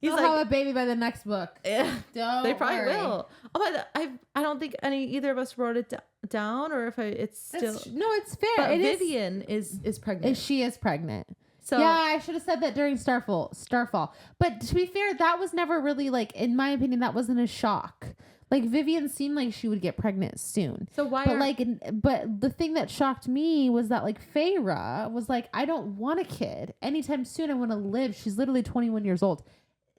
[SPEAKER 2] He'll have a baby by the next book.
[SPEAKER 1] Yeah, they probably will. Oh, but I don't think either of us wrote it down, or if it's still.
[SPEAKER 2] It's fair.
[SPEAKER 1] But Vivian is pregnant.
[SPEAKER 2] She is pregnant. So yeah, I should have said that during Starfall. But to be fair, that was never really in my opinion, that wasn't a shock. Vivian seemed like she would get pregnant soon.
[SPEAKER 1] So why?
[SPEAKER 2] But the thing that shocked me was that Feyre was I don't want a kid anytime soon. I want to live. She's literally 21 years old.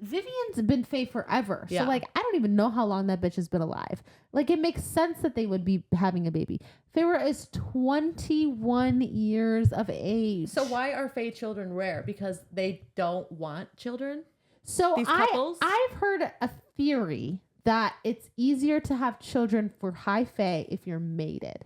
[SPEAKER 2] Vivian's been Fae forever. Yeah. So I don't even know how long that bitch has been alive. It makes sense that they would be having a baby. Feyre is 21 years of age.
[SPEAKER 1] So why are Fae children rare? Because they don't want children?
[SPEAKER 2] So I've heard a theory that it's easier to have children for high Fae if you're mated.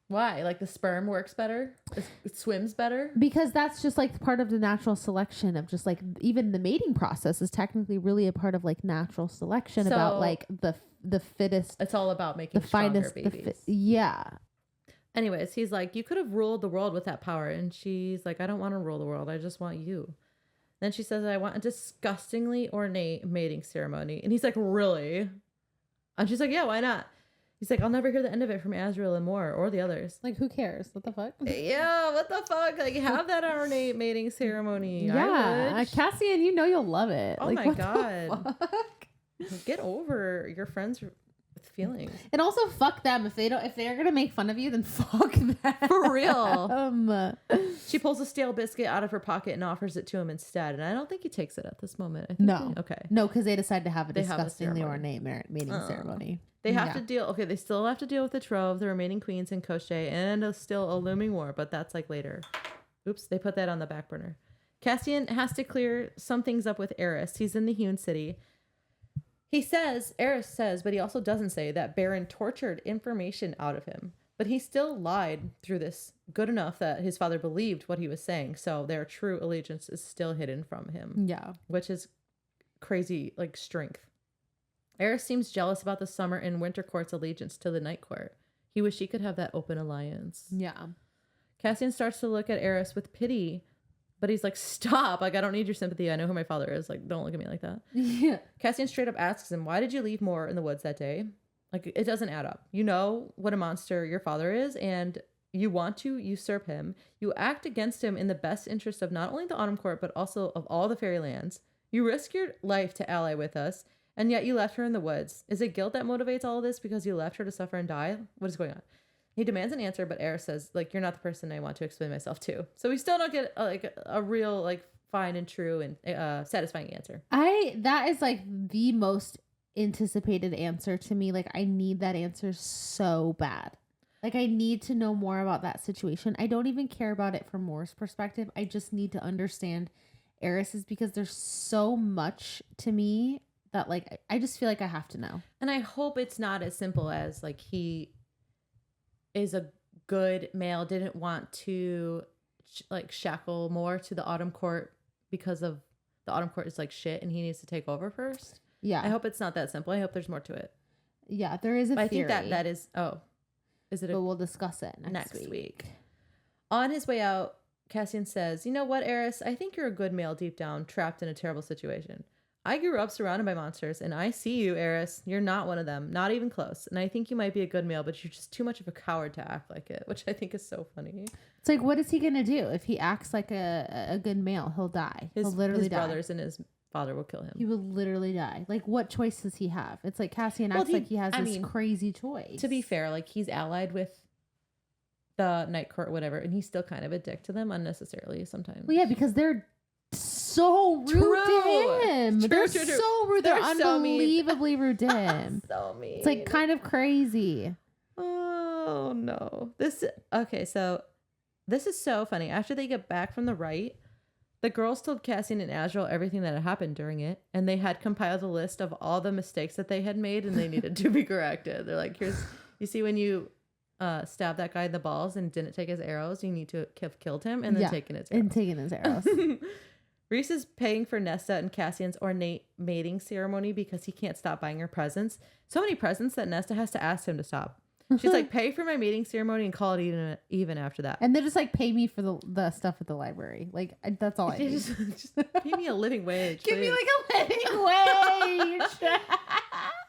[SPEAKER 1] Why? The sperm works better? It swims better?
[SPEAKER 2] Because that's just part of the natural selection of just even the mating process is technically really a part of natural selection, about the fittest.
[SPEAKER 1] It's all about making the finest babies.
[SPEAKER 2] Yeah.
[SPEAKER 1] Anyways, he's you could have ruled the world with that power. And she's I don't want to rule the world. I just want you. Then she says, I want a disgustingly ornate mating ceremony. And he's really? And she's yeah, why not? He's I'll never hear the end of it from Azriel and Moore or the others.
[SPEAKER 2] Who cares? What the fuck?
[SPEAKER 1] Yeah, what the fuck? Have that ornate mating ceremony.
[SPEAKER 2] Yeah, Cassian, you'll love it.
[SPEAKER 1] Oh my God. Get over your friends' feelings.
[SPEAKER 2] And also fuck them. If they're gonna make fun of you, then fuck them.
[SPEAKER 1] For real. She pulls a stale biscuit out of her pocket and offers it to him instead. And I don't think he takes it at this moment.
[SPEAKER 2] No.
[SPEAKER 1] Okay.
[SPEAKER 2] No, because they decide to have a disgustingly ornate mating ceremony.
[SPEAKER 1] They have to deal. Okay, they still have to deal with the Trove, the remaining queens, and Koschei, and still a looming war. But that's later. Oops, they put that on the back burner. Cassian has to clear some things up with Eris. He's in the Hewn City. Eris says, but he also doesn't say that Baron tortured information out of him. But he still lied through this good enough that his father believed what he was saying. So their true allegiance is still hidden from him.
[SPEAKER 2] Yeah.
[SPEAKER 1] Which is crazy, strength. Eris seems jealous about the summer and winter court's allegiance to the night court. He wished he could have that open alliance.
[SPEAKER 2] Yeah.
[SPEAKER 1] Cassian starts to look at Eris with pity, but he's stop. I don't need your sympathy. I know who my father is. Don't look at me like that.
[SPEAKER 2] Yeah.
[SPEAKER 1] Cassian straight up asks him, why did you leave Moore in the woods that day? It doesn't add up. You know what a monster your father is, and you want to usurp him. You act against him in the best interest of not only the Autumn Court, but also of all the Fairylands. You risk your life to ally with us, and yet you left her in the woods. Is it guilt that motivates all of this because you left her to suffer and die? What is going on? He demands an answer, but Eris says, you're not the person I want to explain myself to. So we still don't get a real fine and true and satisfying answer.
[SPEAKER 2] That is the most anticipated answer to me. I need that answer so bad. I need to know more about that situation. I don't even care about it from Moore's perspective. I just need to understand Eris's, because there's so much to me that I just feel I have to know.
[SPEAKER 1] And I hope it's not as simple as he is a good male, didn't want to shackle more to the Autumn Court because of the Autumn Court is shit and he needs to take over first.
[SPEAKER 2] Yeah.
[SPEAKER 1] I hope it's not that simple. I hope there's more to it.
[SPEAKER 2] Yeah, there is a theory.
[SPEAKER 1] I think that is, is it?
[SPEAKER 2] But we'll discuss it next week.
[SPEAKER 1] On his way out, Cassian says, you know what, Eris? I think you're a good male deep down, trapped in a terrible situation. I grew up surrounded by monsters, and I see you, Eris. You're not one of them, not even close. And I think you might be a good male, but you're just too much of a coward to act like it, which I think is so funny.
[SPEAKER 2] It's like, what is he gonna do if he acts like a good male? He'll die. He'll literally die.
[SPEAKER 1] His brothers and his father will kill him.
[SPEAKER 2] He will literally die. Like, what choice does he have? It's like Cassian acts like he has this crazy choice.
[SPEAKER 1] To be fair, like he's allied with the Night Court, whatever, and he's still kind of a dick to them unnecessarily sometimes.
[SPEAKER 2] Well, yeah, because they're so rude to him. They're so rude. They're unbelievably rude to him.
[SPEAKER 1] So mean.
[SPEAKER 2] It's like kind of crazy.
[SPEAKER 1] Oh no. So this is so funny. After they get back from the rite, the girls told Cassian and Azrael everything that had happened during it, and they had compiled a list of all the mistakes that they had made and they needed to be corrected. They're like, you see when you stabbed that guy in the balls and didn't take his arrows, you need to have killed him and then taken his arrows.
[SPEAKER 2] And taken his arrows.
[SPEAKER 1] Reese is paying for Nesta and Cassian's ornate mating ceremony because he can't stop buying her presents. So many presents that Nesta has to ask him to stop. She's like, pay for my mating ceremony and call it even after that.
[SPEAKER 2] And they just like pay me for the stuff at the library. Like, that's all I need.
[SPEAKER 1] Just pay me a living wage.
[SPEAKER 2] Give me like a living wage.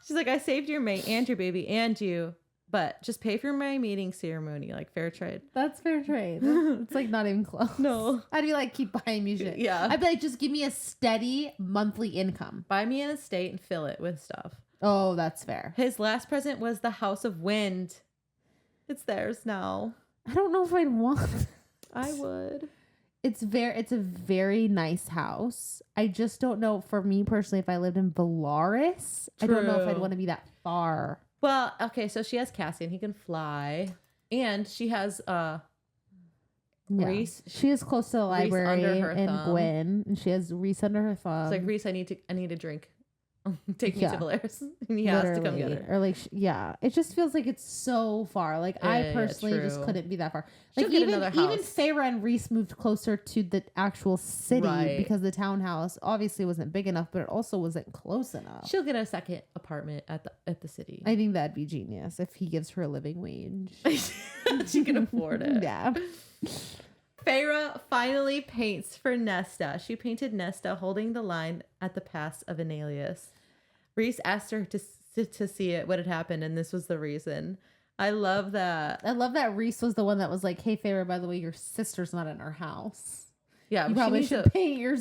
[SPEAKER 1] She's like, I saved your mate and your baby and you, but just pay for my mating ceremony, like fair trade.
[SPEAKER 2] That's fair trade. It's like not even close.
[SPEAKER 1] No.
[SPEAKER 2] I'd be like, keep buying me shit.
[SPEAKER 1] Yeah.
[SPEAKER 2] I'd be like, just give me a steady monthly income.
[SPEAKER 1] Buy me an estate and fill it with stuff.
[SPEAKER 2] Oh, that's fair.
[SPEAKER 1] His last present was the House of Wind. It's theirs now.
[SPEAKER 2] I don't know if I'd want it.
[SPEAKER 1] I would.
[SPEAKER 2] It's a very nice house. I just don't know, for me personally, if I lived in Valaris, I don't know if I'd want to be that far.
[SPEAKER 1] Well, okay, so she has Cassian. He can fly. And she has Reese.
[SPEAKER 2] She is close to the library and
[SPEAKER 1] thumb.
[SPEAKER 2] Gwen. And she has Reese under her thumb.
[SPEAKER 1] It's like, Reese, I need a drink. Take me to Valaris. And he has to come get her.
[SPEAKER 2] Or like, it just feels like it's so far. Like, I personally just couldn't be that far. Like, even Feyre and Reese moved closer to the actual city because the townhouse obviously wasn't big enough, but it also wasn't close enough.
[SPEAKER 1] She'll get a second apartment at the city.
[SPEAKER 2] I think that'd be genius if he gives her a living wage.
[SPEAKER 1] She can afford it.
[SPEAKER 2] Yeah.
[SPEAKER 1] Feyre finally paints for Nesta. She painted Nesta holding the line at the pass of Annelius. Reese asked her to see it, what had happened, and this was the reason. I love that.
[SPEAKER 2] I love that Reese was the one that was like, hey, Feyre, by the way, your sister's not in our house.
[SPEAKER 1] Yeah,
[SPEAKER 2] you probably should paint your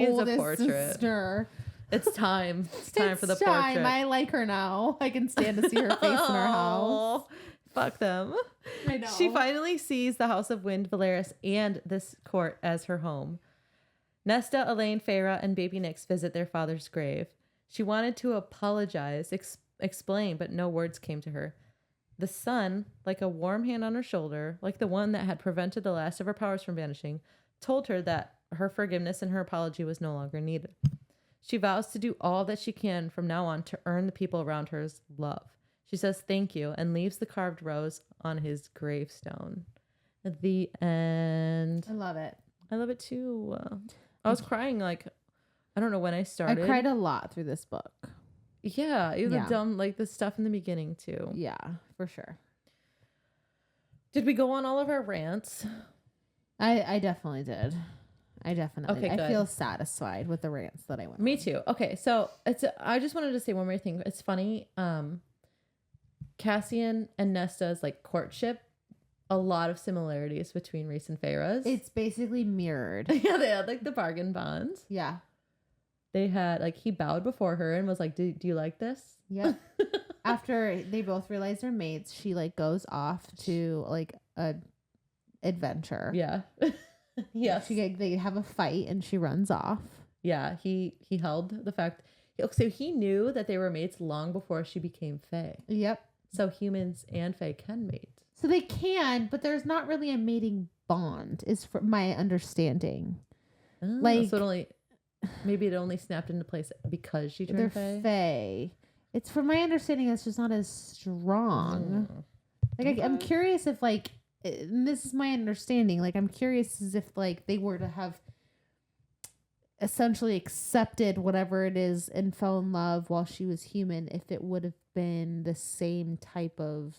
[SPEAKER 2] oldest sister.
[SPEAKER 1] It's time. It's time for the portrait.
[SPEAKER 2] I like her now. I can stand to see her face in our house.
[SPEAKER 1] Fuck them.
[SPEAKER 2] I know.
[SPEAKER 1] She finally sees the House of Wind, Valaris, and this court as her home. Nesta, Elaine, Feyre, and baby Nyx visit their father's grave. She wanted to apologize, explain, but no words came to her. The sun, like a warm hand on her shoulder, like the one that had prevented the last of her powers from vanishing, told her that her forgiveness and her apology was no longer needed. She vows to do all that she can from now on to earn the people around her's love. She says thank you and leaves the carved rose on his gravestone. At the end.
[SPEAKER 2] I love it.
[SPEAKER 1] I love it too. I was crying like, I don't know when I started.
[SPEAKER 2] I cried a lot through this book.
[SPEAKER 1] Yeah, even like the stuff in the beginning too.
[SPEAKER 2] Yeah, for sure.
[SPEAKER 1] Did we go on all of our rants?
[SPEAKER 2] I definitely did.
[SPEAKER 1] Okay,
[SPEAKER 2] I feel satisfied with the rants that I went.
[SPEAKER 1] Me too. Okay, so I just wanted to say one more thing. It's funny. Cassian and Nesta's like courtship, a lot of similarities between Reese and Feyre's.
[SPEAKER 2] It's basically mirrored.
[SPEAKER 1] Yeah, they had like the bargain bonds.
[SPEAKER 2] Yeah.
[SPEAKER 1] They had like, he bowed before her and was like, do you like this?
[SPEAKER 2] Yeah. After they both realize they're mates, she like goes off to like a adventure.
[SPEAKER 1] Yeah. Yes.
[SPEAKER 2] They have a fight and she runs off.
[SPEAKER 1] Yeah. He held the fact. So he knew that they were mates long before she became Fae.
[SPEAKER 2] Yep.
[SPEAKER 1] So humans and Fae can mate.
[SPEAKER 2] So they can, but there's not really a mating bond, is from my understanding.
[SPEAKER 1] Oh,
[SPEAKER 2] like,
[SPEAKER 1] so maybe it only snapped into place because she turned
[SPEAKER 2] Fae. It's from my understanding, it's just not as strong. Like, okay. I'm curious if like, and this is my understanding. Like, I'm curious as if like they were to have essentially accepted whatever it is and fell in love while she was human, if it would have been the same type of,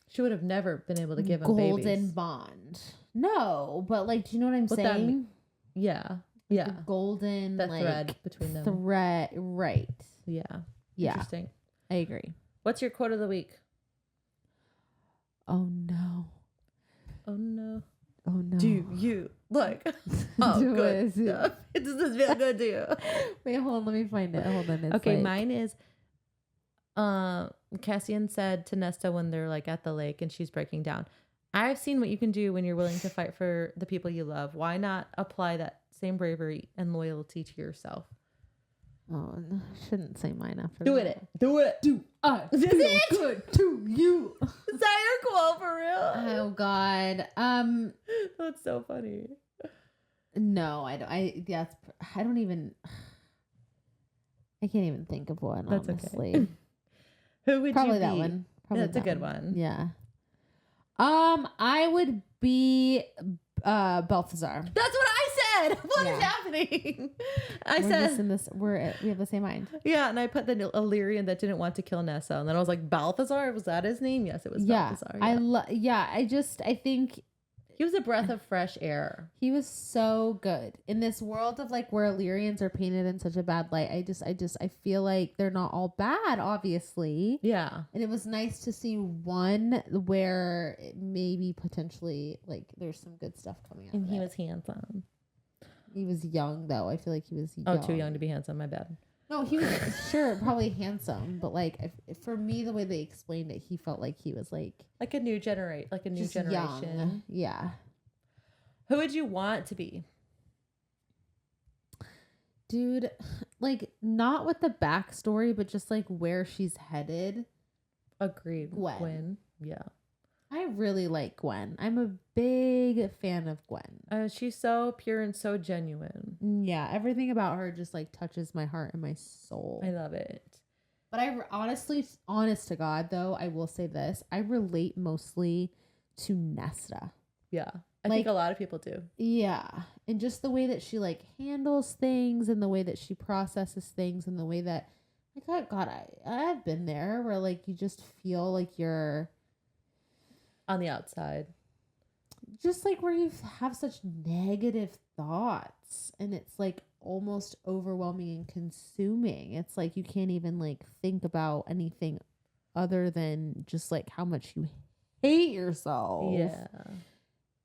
[SPEAKER 1] she would have never been able to give him
[SPEAKER 2] golden
[SPEAKER 1] babies.
[SPEAKER 2] bond. No, but like, do you know what I'm saying?
[SPEAKER 1] Yeah.
[SPEAKER 2] Like the golden,
[SPEAKER 1] that
[SPEAKER 2] like,
[SPEAKER 1] thread between them.
[SPEAKER 2] Right.
[SPEAKER 1] Yeah. Interesting.
[SPEAKER 2] I agree.
[SPEAKER 1] What's your quote of the week?
[SPEAKER 2] Oh no.
[SPEAKER 1] Oh no.
[SPEAKER 2] Oh no.
[SPEAKER 1] Do you like? Oh,
[SPEAKER 2] Do
[SPEAKER 1] good.
[SPEAKER 2] it.
[SPEAKER 1] It doesn't feel good to you.
[SPEAKER 2] Wait, hold on. Let me find it. Hold on. It's
[SPEAKER 1] okay,
[SPEAKER 2] like...
[SPEAKER 1] mine is. Cassian said to Nesta when they're like at the lake and she's breaking down, "I've seen what you can do when you're willing to fight for the people you love. Why not apply that same bravery and loyalty to yourself?"
[SPEAKER 2] Oh, no, I shouldn't say mine after
[SPEAKER 1] Do
[SPEAKER 2] that.
[SPEAKER 1] it. Do it. Do
[SPEAKER 2] I
[SPEAKER 1] Is
[SPEAKER 2] feel
[SPEAKER 1] it?
[SPEAKER 2] good to you.
[SPEAKER 1] Is that your quote for real?
[SPEAKER 2] Oh God.
[SPEAKER 1] That's so funny.
[SPEAKER 2] No, I don't. I don't even. I can't even think of one.
[SPEAKER 1] That's
[SPEAKER 2] honestly.
[SPEAKER 1] okay. Who would
[SPEAKER 2] Probably
[SPEAKER 1] you be?
[SPEAKER 2] that one. Probably
[SPEAKER 1] That's a good one.
[SPEAKER 2] Yeah. I would be Balthazar.
[SPEAKER 1] That's what I said. What is
[SPEAKER 2] Yeah.
[SPEAKER 1] happening? I
[SPEAKER 2] We're
[SPEAKER 1] said
[SPEAKER 2] just in this. We have the same mind.
[SPEAKER 1] yeah, and I put the Illyrian that didn't want to kill Nessa, and then I was like, Balthazar, was that his name? Yes, it was Balthazar. Yeah.
[SPEAKER 2] I think
[SPEAKER 1] he was a breath of fresh air.
[SPEAKER 2] he was so good in this world of like where Illyrians are painted in such a bad light. I feel like they're not all bad, obviously.
[SPEAKER 1] Yeah.
[SPEAKER 2] And it was nice to see one where maybe potentially like there's some good stuff coming out.
[SPEAKER 1] And he was handsome.
[SPEAKER 2] He was young though. I feel like he was young.
[SPEAKER 1] Oh, too young to be handsome. My bad.
[SPEAKER 2] No, he was sure probably handsome, but like for me, the way they explained it, he felt like he was like
[SPEAKER 1] a new generation,
[SPEAKER 2] young. Yeah.
[SPEAKER 1] Who would you want to be?
[SPEAKER 2] Dude, like not with the backstory, but just like where she's headed.
[SPEAKER 1] Agreed.
[SPEAKER 2] Gwen.
[SPEAKER 1] Yeah.
[SPEAKER 2] I really like Gwen. I'm a big fan of Gwen.
[SPEAKER 1] She's so pure and so genuine.
[SPEAKER 2] Yeah, everything about her just like touches my heart and my soul.
[SPEAKER 1] I love it.
[SPEAKER 2] But I honestly, honest to God, though, I will say this. I relate mostly to Nesta.
[SPEAKER 1] Yeah. I think a lot of people do.
[SPEAKER 2] Yeah. And just the way that she like handles things and the way that she processes things and the way that, like, God, I've been there where like you just feel like you're
[SPEAKER 1] on the outside.
[SPEAKER 2] Just like where you have such negative thoughts and it's like almost overwhelming and consuming. It's like you can't even like think about anything other than just like how much you hate yourself.
[SPEAKER 1] Yeah.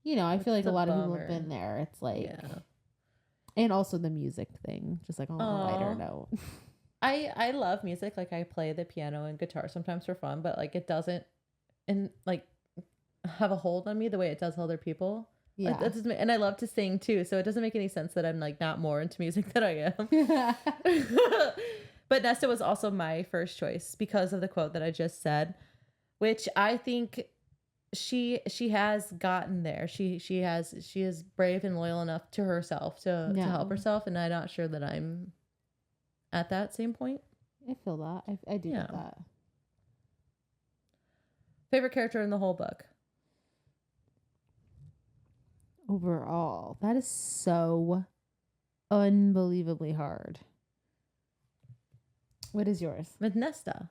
[SPEAKER 2] You know, I feel like a lot of people have been there. It's like, and also the music thing, just like on a lighter note.
[SPEAKER 1] I love music. Like I play the piano and guitar sometimes for fun, but like it doesn't, and like have a hold on me the way it does other people.
[SPEAKER 2] Yeah.
[SPEAKER 1] Like, and I love to sing too, so it doesn't make any sense that I'm like not more into music than I am. But Nesta was also my first choice because of the quote that I just said, which I think she has gotten there. She is brave and loyal enough to herself to help herself, and I'm not sure that I'm at that same point.
[SPEAKER 2] I feel that. I do get that.
[SPEAKER 1] Favorite character in the whole book?
[SPEAKER 2] Overall, that is so unbelievably hard. What is yours?
[SPEAKER 1] With Nesta.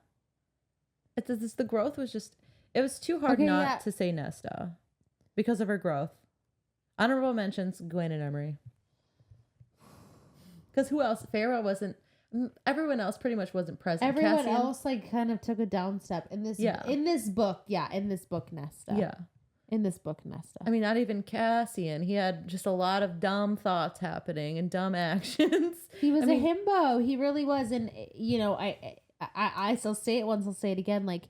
[SPEAKER 1] The growth was just, it was too hard to say Nesta because of her growth. Honorable mentions, Gwen and Emery. Because who else? Pharaoh wasn't, everyone else pretty much wasn't present.
[SPEAKER 2] Everyone
[SPEAKER 1] Cassian
[SPEAKER 2] else like kind of took a down step in this book, Nesta.
[SPEAKER 1] Yeah.
[SPEAKER 2] In this book, Nesta.
[SPEAKER 1] I mean, not even Cassian. He had just a lot of dumb thoughts happening and dumb actions.
[SPEAKER 2] He was a himbo. He really was. And, you know, I still say it once, I'll say it again. Like,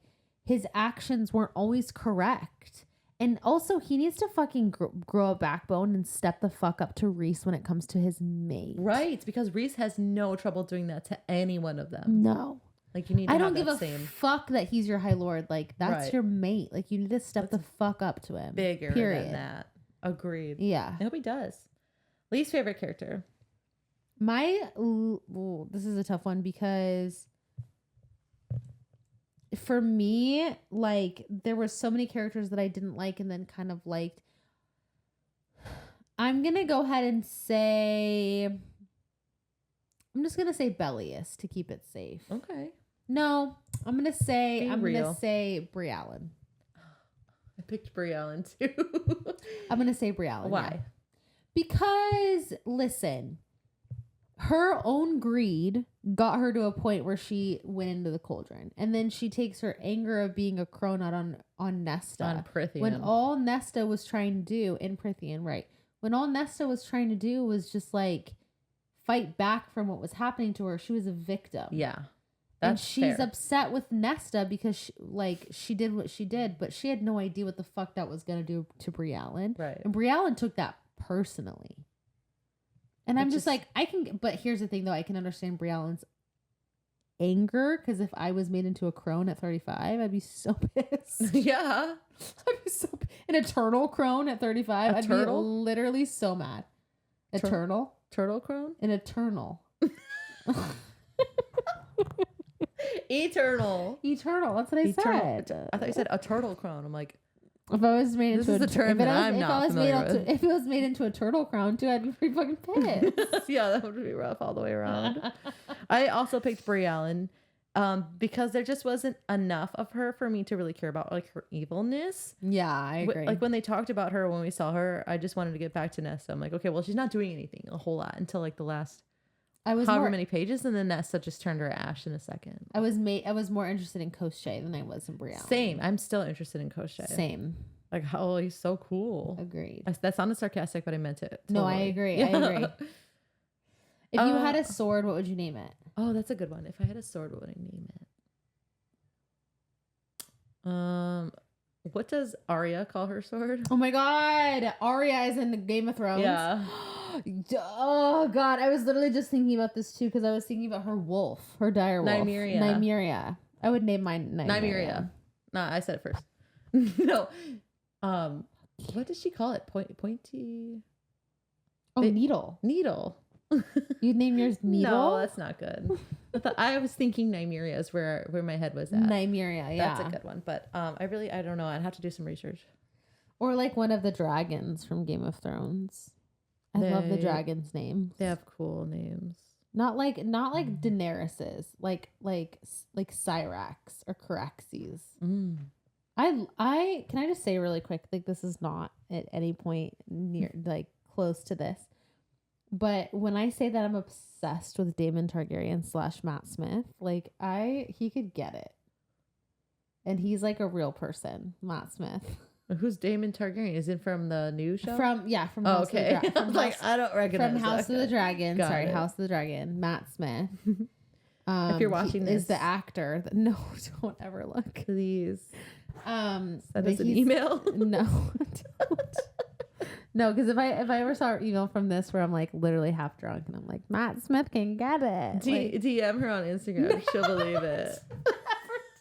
[SPEAKER 2] his actions weren't always correct. And also, he needs to fucking grow a backbone and step the fuck up to Rhys when it comes to his mate.
[SPEAKER 1] Right. Because Rhys has no trouble doing that to any one of them.
[SPEAKER 2] No.
[SPEAKER 1] Like you need to
[SPEAKER 2] I don't give a fuck that he's your high lord. Like that's your mate. Like you need to step the fuck up to him.
[SPEAKER 1] Bigger than that. Agreed.
[SPEAKER 2] Yeah.
[SPEAKER 1] I hope he does. Least favorite character?
[SPEAKER 2] This is a tough one because for me, like there were so many characters that I didn't like and then kind of liked. I'm going to go ahead and say... I'm just going to say Bellius to keep it safe.
[SPEAKER 1] Okay.
[SPEAKER 2] No, I'm going to say Brie Allen.
[SPEAKER 1] I picked Brie Allen too.
[SPEAKER 2] I'm going to say Brie Allen.
[SPEAKER 1] Why?
[SPEAKER 2] Yeah. Because, listen, her own greed got her to a point where she went into the cauldron. And then she takes her anger of being a cronut on Nesta.
[SPEAKER 1] On Prithian.
[SPEAKER 2] When all Nesta was trying to do, in Prithian, right. When all Nesta was trying to do was just like fight back from what was happening to her. She was a victim.
[SPEAKER 1] Yeah.
[SPEAKER 2] And she's upset with Nesta because she did what she did, but she had no idea what the fuck that was going to do to Brie Allen.
[SPEAKER 1] Right.
[SPEAKER 2] And Brie Allen took that personally. And I'm just like, but here's the thing though, I can understand Brie Allen's anger because if I was made into a crone at 35, I'd be so pissed.
[SPEAKER 1] Yeah.
[SPEAKER 2] I'd be an eternal crone at 35. I'd be literally so mad. Eternal?
[SPEAKER 1] Turtle crone?
[SPEAKER 2] An eternal.
[SPEAKER 1] Eternal.
[SPEAKER 2] That's what I said.
[SPEAKER 1] I thought you said a turtle crone. I'm like,
[SPEAKER 2] if I was made into
[SPEAKER 1] a term that I'm not familiar with.
[SPEAKER 2] If it was made into a turtle crown too, I'd be pretty fucking pissed.
[SPEAKER 1] Yeah, that would be rough all the way around. I also picked Brie Allen because there just wasn't enough of her for me to really care about like her evilness.
[SPEAKER 2] Yeah, I agree.
[SPEAKER 1] Like when they talked about her, when we saw her, I just wanted to get back to Nesta. I'm like, okay, well, she's not doing anything a whole lot until like the last however many pages, and then Nesta just turned her ash in a second.
[SPEAKER 2] I was more interested in Koschei than I was in Brie Allen.
[SPEAKER 1] Same. I'm still interested in Koschei.
[SPEAKER 2] Same.
[SPEAKER 1] Like, oh, he's so cool.
[SPEAKER 2] Agreed.
[SPEAKER 1] That sounded sarcastic, but I meant it.
[SPEAKER 2] Totally. No, I agree. I agree. If you had a sword, what would you name it? Oh,
[SPEAKER 1] that's a good one. If I had a sword, what would I name it? What does Arya call her sword?
[SPEAKER 2] Oh my god, Arya is in the Game of Thrones.
[SPEAKER 1] Yeah.
[SPEAKER 2] Oh god, I was literally just thinking about this too because I was thinking about her wolf, her dire wolf. Nymeria. I would name mine Nymeria.
[SPEAKER 1] No, I said it first. No. What does she call it? Pointy.
[SPEAKER 2] Oh, Needle.
[SPEAKER 1] Needle.
[SPEAKER 2] You'd name yours Needle?
[SPEAKER 1] No, that's not good. I was thinking Nymeria is where my head was at.
[SPEAKER 2] Nymeria, yeah.
[SPEAKER 1] That's a good one. But I don't know. I'd have to do some research.
[SPEAKER 2] Or like one of the dragons from Game of Thrones. I love the dragons' names.
[SPEAKER 1] They have cool names.
[SPEAKER 2] Not like Daenerys's, like Syrax or Caraxes. I can I just say really quick, like this is not at any point near like close to this. But when I say that I'm obsessed with Daemon Targaryen / Matt Smith, like he could get it. And he's like a real person, Matt Smith.
[SPEAKER 1] Who's Daemon Targaryen? Is it from the new show?
[SPEAKER 2] From House of the Dragon.
[SPEAKER 1] I don't recognize
[SPEAKER 2] from House of the Dragon.
[SPEAKER 1] Got it.
[SPEAKER 2] House of the Dragon. Matt Smith.
[SPEAKER 1] If you're watching this,
[SPEAKER 2] is the actor. No, don't ever look.
[SPEAKER 1] Please.
[SPEAKER 2] Send
[SPEAKER 1] us an email.
[SPEAKER 2] No, don't. No, because if I ever saw an email from this where I'm like literally half drunk and I'm like, Matt Smith can get it.
[SPEAKER 1] DM her on Instagram. No. She'll believe it.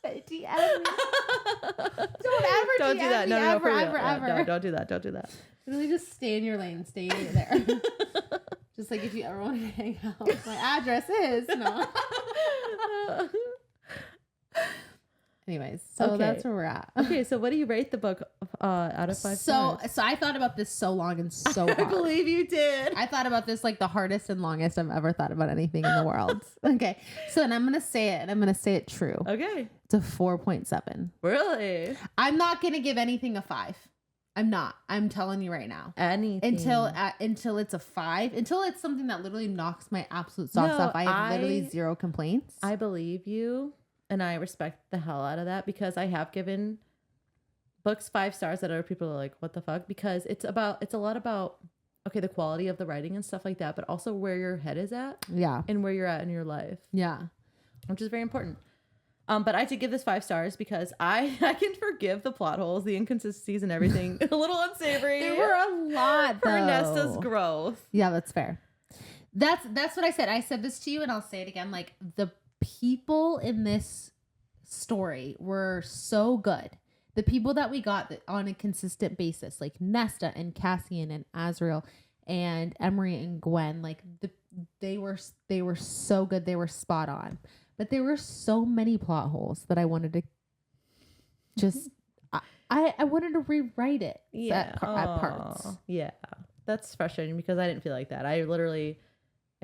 [SPEAKER 2] DM me. Don't
[SPEAKER 1] do that.
[SPEAKER 2] No,
[SPEAKER 1] ever.
[SPEAKER 2] No,
[SPEAKER 1] don't do that. Don't do that.
[SPEAKER 2] Literally just stay in your lane. Stay there. Just like if you ever want to hang out. My address is no. Anyways, so that's where we're at.
[SPEAKER 1] Okay, so what do you rate the book out of 5 stars?
[SPEAKER 2] So I thought about this so long and so hard.
[SPEAKER 1] I believe you did.
[SPEAKER 2] I thought about this like the hardest and longest I've ever thought about anything in the world. Okay, so and I'm going to say it, and I'm going to say it true.
[SPEAKER 1] Okay.
[SPEAKER 2] It's a 4.7.
[SPEAKER 1] Really?
[SPEAKER 2] I'm not going to give anything a 5. I'm not. I'm telling you right now.
[SPEAKER 1] Anything.
[SPEAKER 2] Until it's a 5. Until it's something that literally knocks my absolute socks off. I have literally zero complaints.
[SPEAKER 1] I believe you. And I respect the hell out of that because I have given books 5 stars that other people are like, what the fuck? Because it's a lot about, okay, the quality of the writing and stuff like that, but also where your head is at.
[SPEAKER 2] Yeah.
[SPEAKER 1] And where you're at in your life.
[SPEAKER 2] Yeah.
[SPEAKER 1] Which is very important. But I did give this 5 stars because I can forgive the plot holes, the inconsistencies and everything. A little unsavory.
[SPEAKER 2] There were a lot
[SPEAKER 1] for Nesta's growth.
[SPEAKER 2] Yeah, that's fair. That's what I said. I said this to you and I'll say it again. Like the people in this story were so good. The people that we got on a consistent basis, like Nesta and Cassian and Azriel and Emery and Gwen, like they were so good. They were spot on. But there were so many plot holes that I wanted to just I wanted to rewrite it at parts.
[SPEAKER 1] Yeah. that's frustrating because I didn't feel like that. I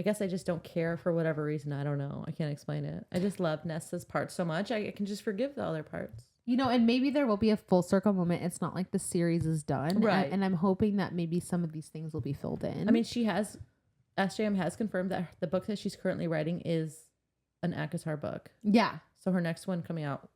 [SPEAKER 1] guess I just don't care for whatever reason. I don't know. I can't explain it. I just love Nesta's part so much. I can just forgive the other parts.
[SPEAKER 2] You know, and maybe there will be a full circle moment. It's not like the series is done.
[SPEAKER 1] Right.
[SPEAKER 2] And I'm hoping that maybe some of these things will be filled in.
[SPEAKER 1] I mean, SJM has confirmed that the book that she's currently writing is an ACOTAR book.
[SPEAKER 2] Yeah.
[SPEAKER 1] So her next one coming out,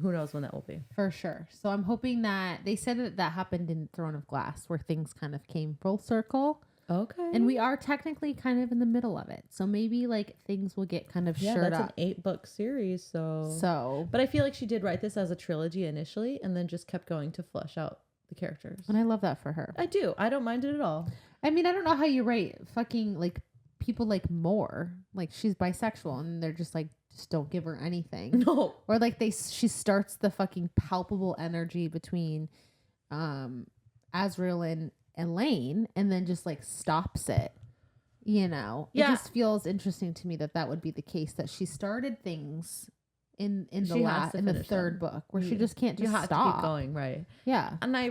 [SPEAKER 1] who knows when that will be.
[SPEAKER 2] For sure. So I'm hoping that they said that happened in Throne of Glass where things kind of came full circle.
[SPEAKER 1] Okay.
[SPEAKER 2] And we are technically kind of in the middle of it. So maybe like things will get kind of shored
[SPEAKER 1] that's
[SPEAKER 2] up.
[SPEAKER 1] an 8-book series. So, but I feel like she did write this as a trilogy initially and then just kept going to flesh out the characters.
[SPEAKER 2] And I love that for her.
[SPEAKER 1] I do. I don't mind it at all.
[SPEAKER 2] I mean, I don't know how you write fucking like people like Moore. Like she's bisexual and they're just like, just don't give her anything.
[SPEAKER 1] No.
[SPEAKER 2] Or like she starts the fucking palpable energy between Azrael and Elaine and then just like stops it. You know? Yeah. It just feels interesting to me that would be the case, that she started things in the third book where she just can't just stop.
[SPEAKER 1] To keep going, right?
[SPEAKER 2] Yeah.
[SPEAKER 1] And I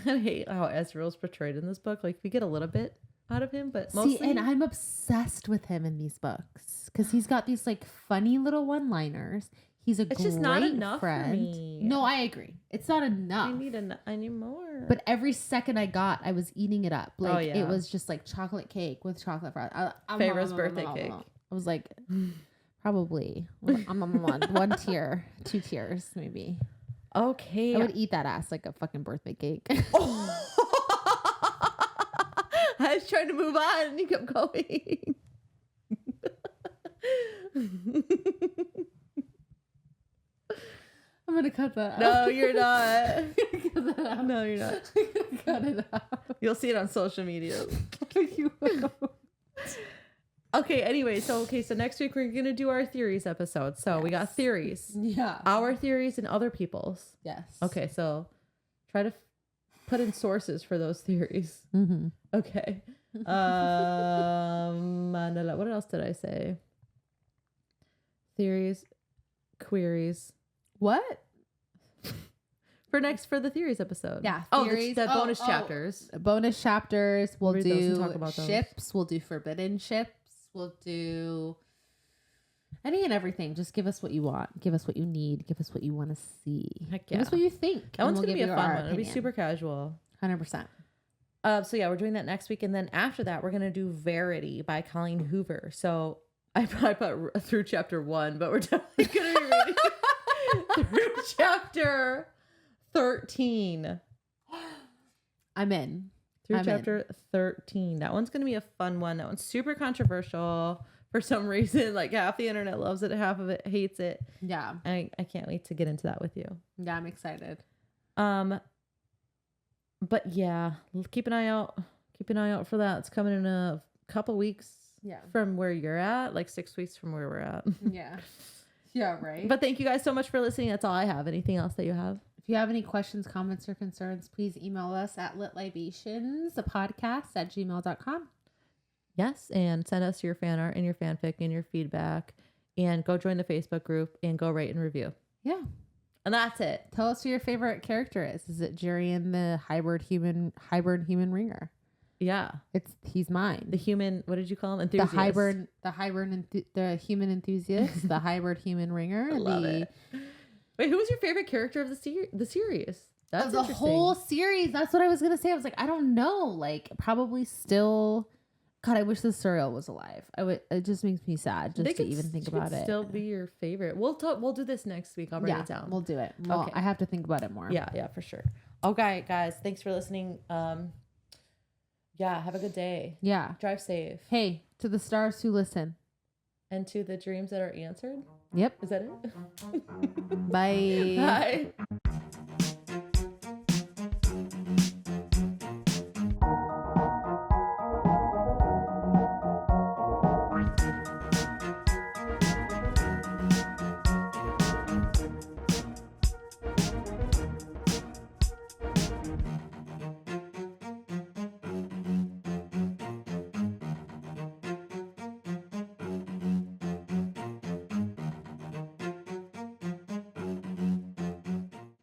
[SPEAKER 1] hate how Azrael's portrayed in this book. Like we get a little bit out of him, but mostly.
[SPEAKER 2] See, and I'm obsessed with him in these books because he's got these like funny little one-liners. He's it's just not enough friend. For me. No, I agree. It's not enough.
[SPEAKER 1] I need more.
[SPEAKER 2] But every second I got, I was eating it up. Like it was just like chocolate cake with chocolate fries.
[SPEAKER 1] Favorite's birthday cake.
[SPEAKER 2] I was like, probably one tier, 2 tiers, maybe.
[SPEAKER 1] Okay.
[SPEAKER 2] I would eat that ass like a fucking birthday cake.
[SPEAKER 1] I was trying to move on and you kept going.
[SPEAKER 2] I'm going to cut that out.
[SPEAKER 1] No, you're not.
[SPEAKER 2] Cut that out.
[SPEAKER 1] No, you're not.
[SPEAKER 2] Cut it out.
[SPEAKER 1] You'll see it on social media.
[SPEAKER 2] You will.
[SPEAKER 1] Okay, anyway, so next week we're going to do our theories episode. So we got theories.
[SPEAKER 2] Yeah.
[SPEAKER 1] Our theories and other people's.
[SPEAKER 2] Yes.
[SPEAKER 1] Okay, so try to put in sources for those theories.
[SPEAKER 2] Mm-hmm.
[SPEAKER 1] Okay. What else did I say? Theories, queries.
[SPEAKER 2] What?
[SPEAKER 1] For the theories episode.
[SPEAKER 2] Yeah.
[SPEAKER 1] Theories. The bonus chapters.
[SPEAKER 2] Bonus chapters. We'll do
[SPEAKER 1] talk about
[SPEAKER 2] ships.
[SPEAKER 1] Those.
[SPEAKER 2] We'll do forbidden ships. We'll do any and everything. Just give us what you want. Give us what you need. Give us what you want to see.
[SPEAKER 1] Heck yeah.
[SPEAKER 2] Give us what you think.
[SPEAKER 1] That one's going to be a fun one. It'll be super casual.
[SPEAKER 2] 100%.
[SPEAKER 1] So yeah, we're doing that next week. And then after that, we're going to do Verity by Colleen Hoover. So I put through chapter 1, but we're definitely going to be reading through chapter 13.
[SPEAKER 2] I'm in.
[SPEAKER 1] Through chapter 13. That one's going to be a fun one. That one's super controversial for some reason. Like half the internet loves it, half of it hates it.
[SPEAKER 2] Yeah.
[SPEAKER 1] I can't wait to get into that with you.
[SPEAKER 2] Yeah, I'm excited.
[SPEAKER 1] But yeah, keep an eye out. Keep an eye out for that. It's coming in a couple weeks from where you're at, like 6 weeks from where we're at.
[SPEAKER 2] Yeah. Yeah, right.
[SPEAKER 1] But thank you guys so much for listening. That's all I have. Anything else that you have?
[SPEAKER 2] If you have any questions, comments, or concerns, please email us at litlibationspodcast@gmail.com.
[SPEAKER 1] Yes, and send us your fan art and your fanfic and your feedback, and go join the Facebook group and go rate and review.
[SPEAKER 2] Yeah.
[SPEAKER 1] And that's it.
[SPEAKER 2] Tell us who your favorite character is. Is it Jerian, the hybrid human ringer?
[SPEAKER 1] Yeah.
[SPEAKER 2] He's mine.
[SPEAKER 1] The human, what did you call him? Enthusiast.
[SPEAKER 2] The human enthusiast, the hybrid human ringer.
[SPEAKER 1] I love it. Wait, who was your favorite character of the series? That's
[SPEAKER 2] of the whole series. That's what I was going to say. I was like, I don't know. Like, probably still. God, I wish the Suriel was alive. It just makes me sad just to even think about it.
[SPEAKER 1] Still be your favorite. We'll do this next week. I'll write it down.
[SPEAKER 2] We'll do it. Well, okay. I have to think about it more.
[SPEAKER 1] Yeah, for sure. Okay, guys, thanks for listening. Yeah, have a good day.
[SPEAKER 2] Yeah.
[SPEAKER 1] Drive safe.
[SPEAKER 2] Hey, to the stars who listen.
[SPEAKER 1] And to the dreams that are answered.
[SPEAKER 2] Yep.
[SPEAKER 1] Is that it?
[SPEAKER 2] Bye.
[SPEAKER 1] Bye.